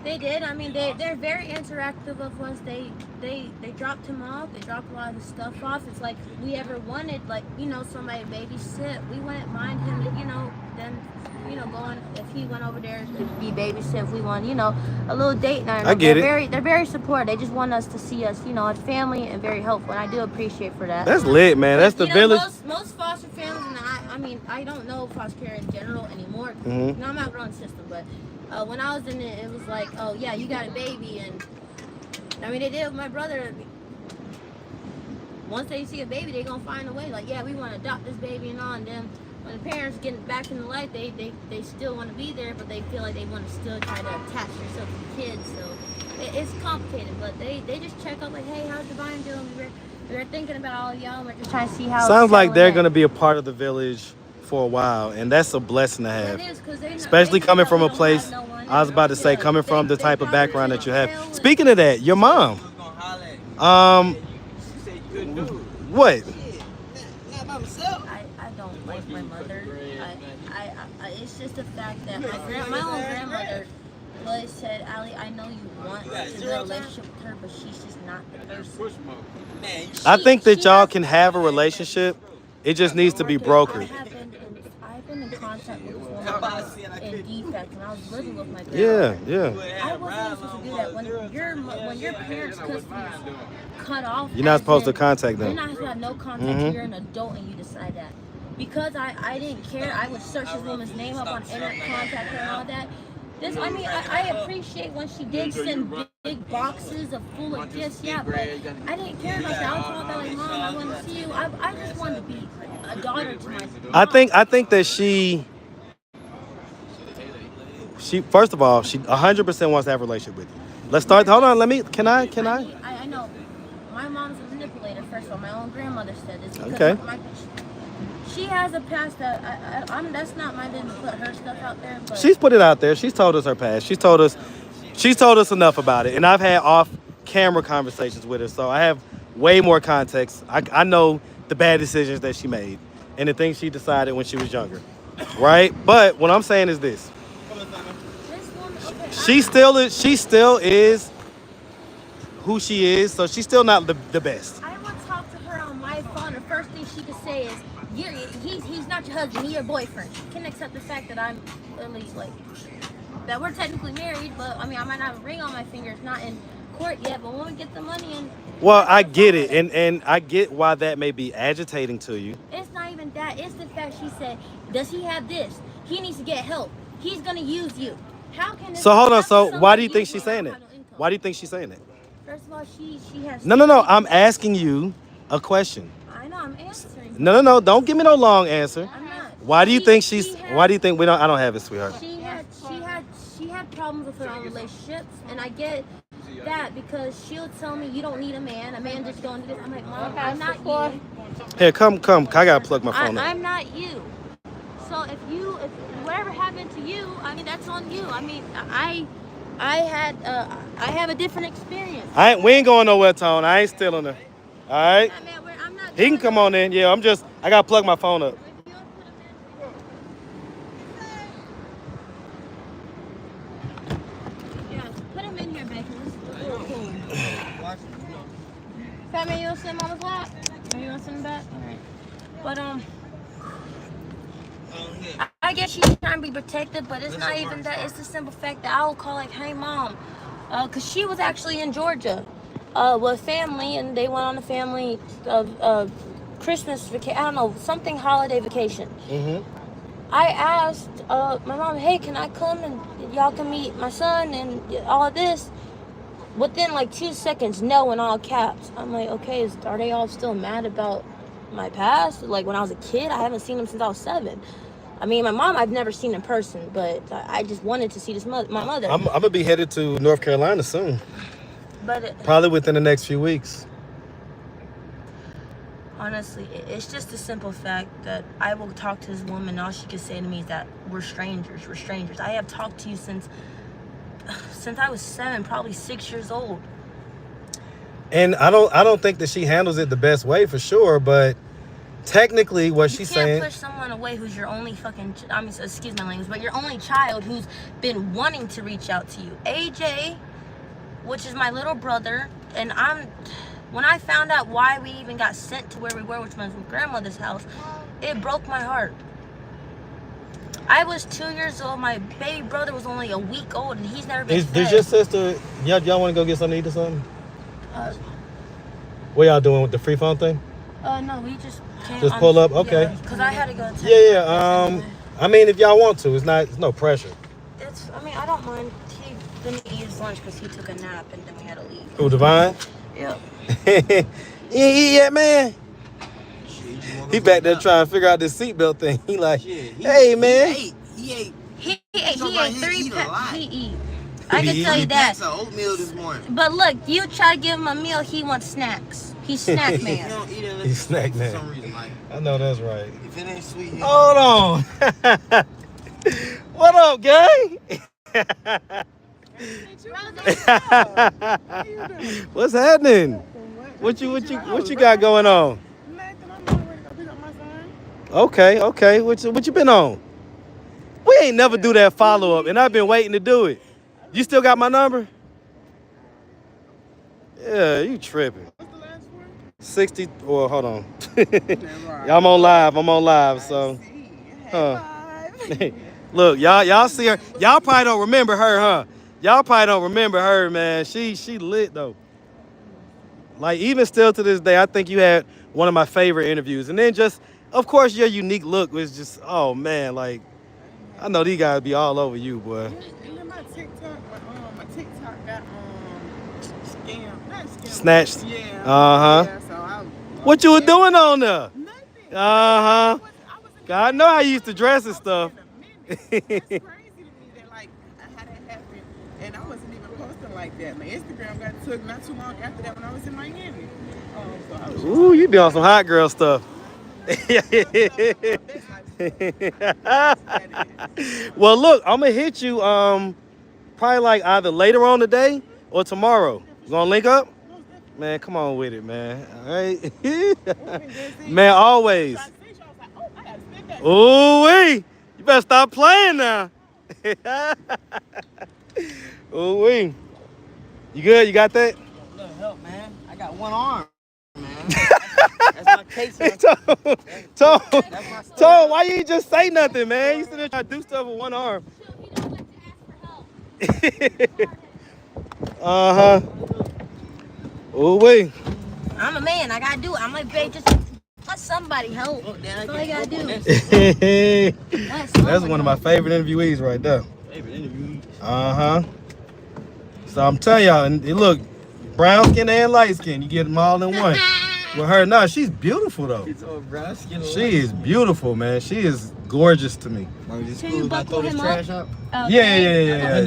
They did. I mean, they're very interactive. Of once they dropped him off. They dropped a lot of his stuff off. It's like we ever wanted, like, you know, somebody to babysit. We wouldn't mind him, you know, then, you know, going if he went over there to be babysit. If we want, you know, a little date night. I get it. They're very supportive. They just want us to see us, you know, as family and very helpful. And I do appreciate for that. That's lit, man. That's the village. Most foster families, and I mean, I don't know foster care in general anymore. Mm-hmm. No, I'm not growing system, but. When I was in it, it was like, oh yeah, you got a baby, and I mean they did with my brother. Once they see a baby, they gonna find a way. Like, yeah, we want to adopt this baby and all. And then when the parents get back into life, they still want to be there, but they feel like they want to still try to attach themselves to the kids. So it's complicated, but they just check up like, hey, how's Divine doing? We were thinking about all y'all. We're just trying to see how. Sounds like they're gonna be a part of the village for a while, and that's a blessing to have. It is, 'cause especially coming from a place, I was about to say, coming from the type of background that you have. Speaking of that, your mom, what? I don't like my mother. It's just the fact that my own grandmother always said, Allie, I know you want to build a relationship with her, but she's just not the person. I think that y'all can have a relationship. It just needs to be brokered. I've been in contact with this woman in defect when I was living with my grandmother. Yeah. I wasn't supposed to do that. When your parents' custody cut off, you're not supposed to contact them. You're not supposed to have no contact. You're an adult and you decide that. Because I didn't care. I would search this woman's name up on internet, contact her and all that. I appreciate when she did send big boxes full of gifts, yeah, but I didn't care about that. I was talking about like, Mom, I want to see you. I just wanted to be a daughter to my mom. I think that she first of all, she 100% wants to have a relationship with you. Let's start. Hold on. Can I? I know. My mom's a manipulator. First of all, my own grandmother said this. Okay. She has a past that that's not my business to put her stuff out there. But she's put it out there. She's told us her past. She's told us enough about it. And I've had off-camera conversations with her, so I have way more context. I know the bad decisions that she made and the things she decided when she was younger, right? But what I'm saying is this: she still is who she is, so she's still not the best. I would talk to her on my phone. The first thing she could say is, he's not your husband, he's your boyfriend. She can accept the fact that I'm at least like that we're technically married, but I mean I might have a ring on my finger. It's not in court yet, but when we get the money and well, I get it, and I get why that may be agitating to you. It's not even that. It's the fact she said, does he have this? He needs to get help. He's gonna use you. How can this? So hold on. So why do you think she's saying that? Why do you think she's saying that? First of all, she has. No. I'm asking you a question. I know. I'm answering. No. Don't give me no long answer. I'm not. Why do you think why do you think we don't? I don't have it, sweetheart. She had problems with her own relationships, and I get that because she'll tell me you don't need a man. A man just don't do this. I'm like, Mom, I'm not you. Here, come. I gotta plug my phone up. I'm not you. So if whatever happened to you, I mean that's on you. I mean I have a different experience. We ain't going nowhere, Tone. I ain't stealing her. All right. He can come on in. Yeah, I gotta plug my phone up. Yeah, put him in here, Bacon. Fat man, you want to sit in Mama's lap? Or you want to sit in the back? All right. But I guess she's trying to be protective, but it's not even that. It's the simple fact that I'll call like, hey mom, because she was actually in Georgia with family, and they went on a family Christmas vacation. I don't know, something holiday vacation. I asked my mom, hey, can I come and y'all can meet my son and all of this? Within like 2 seconds, no, in all caps. I'm like, okay, are they all still mad about my past? Like when I was a kid, I haven't seen him since I was 7. I mean, my mom I've never seen in person, but I just wanted to see my mother. I'm gonna be headed to North Carolina soon. But probably within the next few weeks. Honestly, it's just the simple fact that I will talk to this woman, and all she can say to me is that we're strangers. I have talked to you since I was 7, probably 6 years old. And I don't think that she handles it the best way for sure, but technically, what You she's can't saying. push someone away who's your only fucking. I mean, excuse my language, but your only child who's been wanting to reach out to you. AJ, which is my little brother, and when I found out why we even got sent to where we were, which was my grandmother's house, it broke my heart. I was 2 years old. My baby brother was only a week old, and he's never been fed. Did your sister? Y'all want to go get something to eat or something? What y'all doing with the free phone thing? No, we just came. Just pull up, okay. Because I had to go. Yeah. I mean, if y'all want to, it's no pressure. I mean, I don't mind. He didn't eat his lunch because he took a nap, and then we had to leave. Who, Divine? Yep. You ain't eat yet, man. He back there trying to figure out this seatbelt thing. He like, hey, man. He ate. He ate 3 packs. He eat. I can He tell you ate that. packs of oatmeal this morning. But look, you try to give him a meal, he wants snacks. He's snack man. He don't eat it He's snack man. for some reason. Like, I know that's right. if it ain't sweet, he Hold on. What up, gang? What's happening? What you got going on? Okay. What you been on? We ain't never do that follow up, and I've been waiting to do it. You still got my number? Yeah, you tripping. What's the last one? 60. Well, hold on. I'm on live. So, look, y'all see her. Y'all probably don't remember her, huh? Y'all probably don't remember her, man. She lit though. Like even still to this day, I think you had one of my favorite interviews. And then just, of course, your unique look was just, oh man, like I know these guys be all over you, boy. And then my TikTok got scammed. Not scammed. Snatched. Yeah. Yeah, so what you were doing on there? Nothing. God know how you used to dress and stuff. That's crazy to me that how that happened. And I wasn't even posting like that. My Instagram got took not too long after that when I was in Miami. Ooh, you be on some hot girl stuff. Well, look, I'm gonna hit you probably like either later on today or tomorrow. You gonna link up? Man, come on with it, man. All right. Man, always. Ooh, wee. You better stop playing now. Ooh, wee. You good? You got that? little help, man. I got one arm, man. That's my case. Tone, why you ain't just say nothing, man? You still there trying to do stuff with one arm. Oh wait. I'm a man. I gotta do it. I'm like, babe, just let somebody help. That's all I gotta do. That's one of my favorite interviewees right there. So I'm telling y'all, and look, brown skin and light skin, you get them all in one. With her, no, she's beautiful though. She is beautiful, man. She is gorgeous to me. Can you buckle him up? Yeah.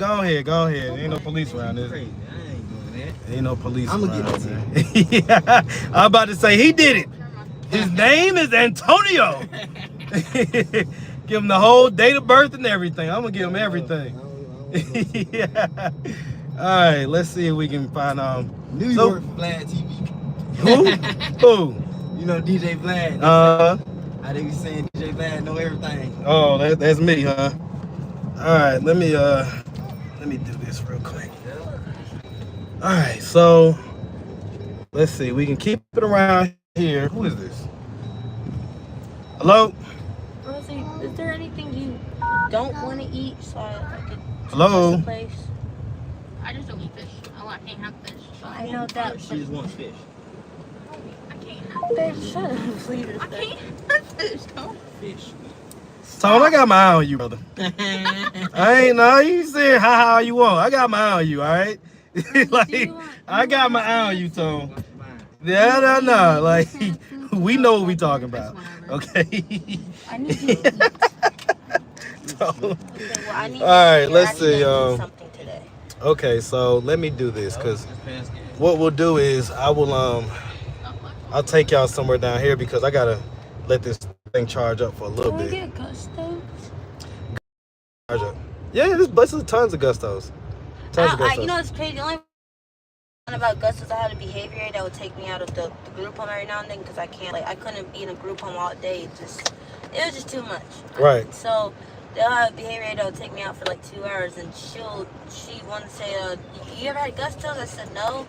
Go ahead. Ain't no police around this. Ain't no police around. Yeah, I'm about to say he did it. His name is Antonio. Give him the whole date of birth and everything. I'm gonna give him everything. Yeah. All right, let's see if we can find New York Vlad TV. Who? You know DJ Vlad. I think he's saying DJ Vlad know everything. Oh, that's me, huh? All right, let me do this real quick. All right, so let's see. We can keep it around here. Who is this? Hello? Rosie, is there anything you don't want to eat so I could Hello? place? I just don't eat fish. Oh, I can't have fish. I know that. She just wants fish. I can't have fish. Shut up, please. I can't have fish. Don't fish. Tone, I got my eye on you, brother. I ain't know. You say how you want. I got my eye on you, all right? Like, I got my eye on you, Tone. Yeah, no. Like, we know what we talking about. Okay? I need you to eat. All right, let's see. Okay, so let me do this, because what we'll do is I'll take y'all somewhere down here because I gotta let this thing charge up for a little bit. Can we get Gustos? Charge up. Yeah, this is tons of Gustos. Tons of Gustos. You know what's crazy? The only about Gustos, I had a behavior aid that would take me out of the group home every now and then because I couldn't be in a group home all day. It was just too much. Right. So they'll have a behavior aid that will take me out for like 2 hours, and she wanted to say, you ever had Gustos? I said no.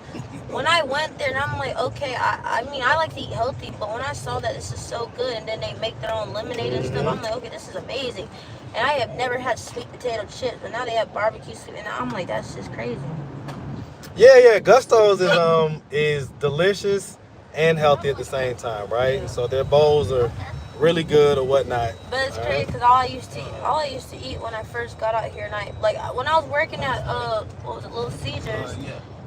When I went there, and I'm like, okay, I mean, I like to eat healthy, but when I saw that this is so good, and then they make their own lemonade and stuff, I'm like, okay, this is amazing. And I have never had sweet potato chips, but now they have barbecue sweet, and I'm like, that's just crazy. Yeah. Gusto's is delicious and healthy at the same time, right? Yeah. So their bowls are really good or whatnot. But it's crazy because all I used to eat when I first got out here, and when I was working at Little Caesars.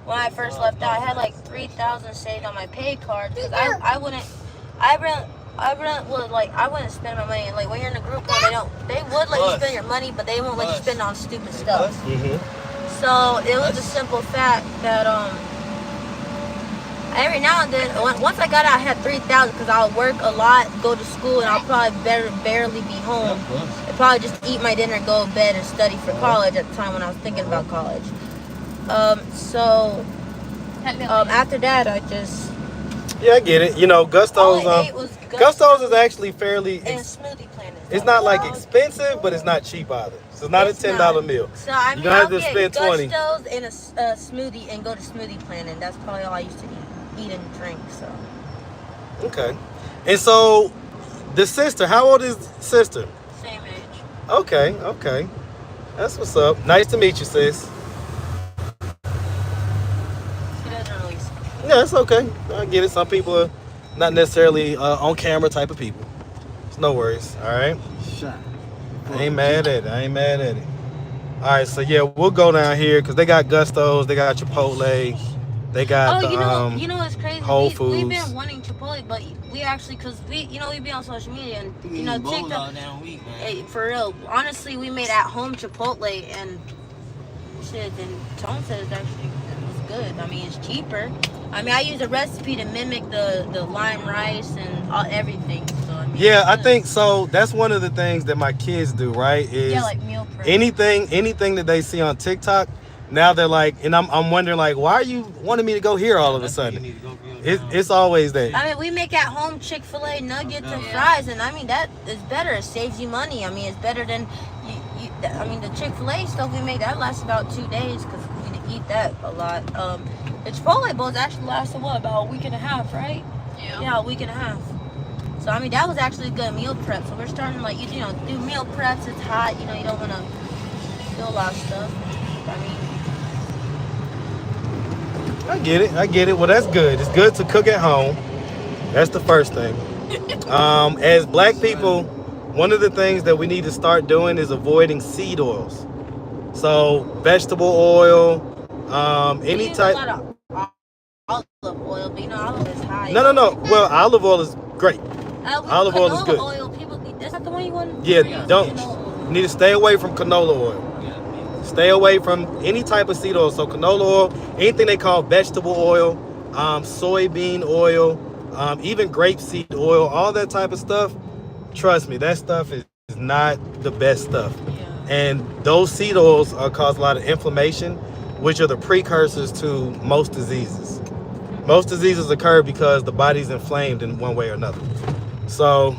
When I first left out, I had like 3,000 saved on my pay card because I wouldn't spend my money. Like when you're in a group home, they would let you spend your money, but they won't let you spend on stupid stuff. So it was a simple fact that every now and then, once I got out, I had 3,000 because I'll work a lot, go to school, and I'll probably barely be home. I'd probably just eat my dinner, go to bed, and study for college at the time when I was thinking about college. After that, I just... Yeah, I get it. You know, Gusto's Gusto's is actually fairly... And Smoothie Planet. It's not like expensive, but it's not cheap either. So it's not a $10 meal. So I mean, I'll get Gusto's and a smoothie and go to Smoothie Planet. That's probably all I used to eat and drink, so... Okay. And so, the sister, how old is sister? Same age. Okay. That's what's up. Nice to meet you, sis. Yeah, it's okay. I get it. Some people are not necessarily on camera type of people. It's no worries. All right. I ain't mad at it. All right. So yeah, we'll go down here because they got Gusto's, they got Chipotle, they got you know what's crazy? Whole Foods. We've been wanting Chipotle, but we actually we be on social media and TikTok. Hey, for real. Honestly, we made at home Chipotle and shit. And Tone says it was good. I mean, it's cheaper. I mean, I use a recipe to mimic the lime rice and everything. So I mean, I think so. That's one of the things that my kids do, right? Is like meal prep. Anything that they see on TikTok, now they're like, and I'm wondering like, why are you wanting me to go here all of a sudden? It's always that. I mean, we make at home Chick-fil-A nuggets and fries, and I mean that is better. It saves you money. I mean, it's better than the Chick-fil-A stuff we make that lasts about 2 days because we eat that a lot. The Chipotle bowls actually lasted about a week and a half, right? Yeah, a week and a half. So I mean that was actually a good meal prep. So we're starting to do meal preps. It's hot, you don't want to do a lot of stuff. I get it. Well, that's good. It's good to cook at home. That's the first thing. As black people, one of the things that we need to start doing is avoiding seed oils. So vegetable oil, any type. Olive oil, but olive is high. No. Well, olive oil is great. Olive oil is good. That's not the one you want. Yeah, don't. You need to stay away from canola oil. Stay away from any type of seed oil. So canola oil, anything they call vegetable oil, soybean oil, even grapeseed oil, all that type of stuff. Trust me, that stuff is not the best stuff. And those seed oils cause a lot of inflammation, which are the precursors to most diseases. Most diseases occur because the body's inflamed in one way or another. So,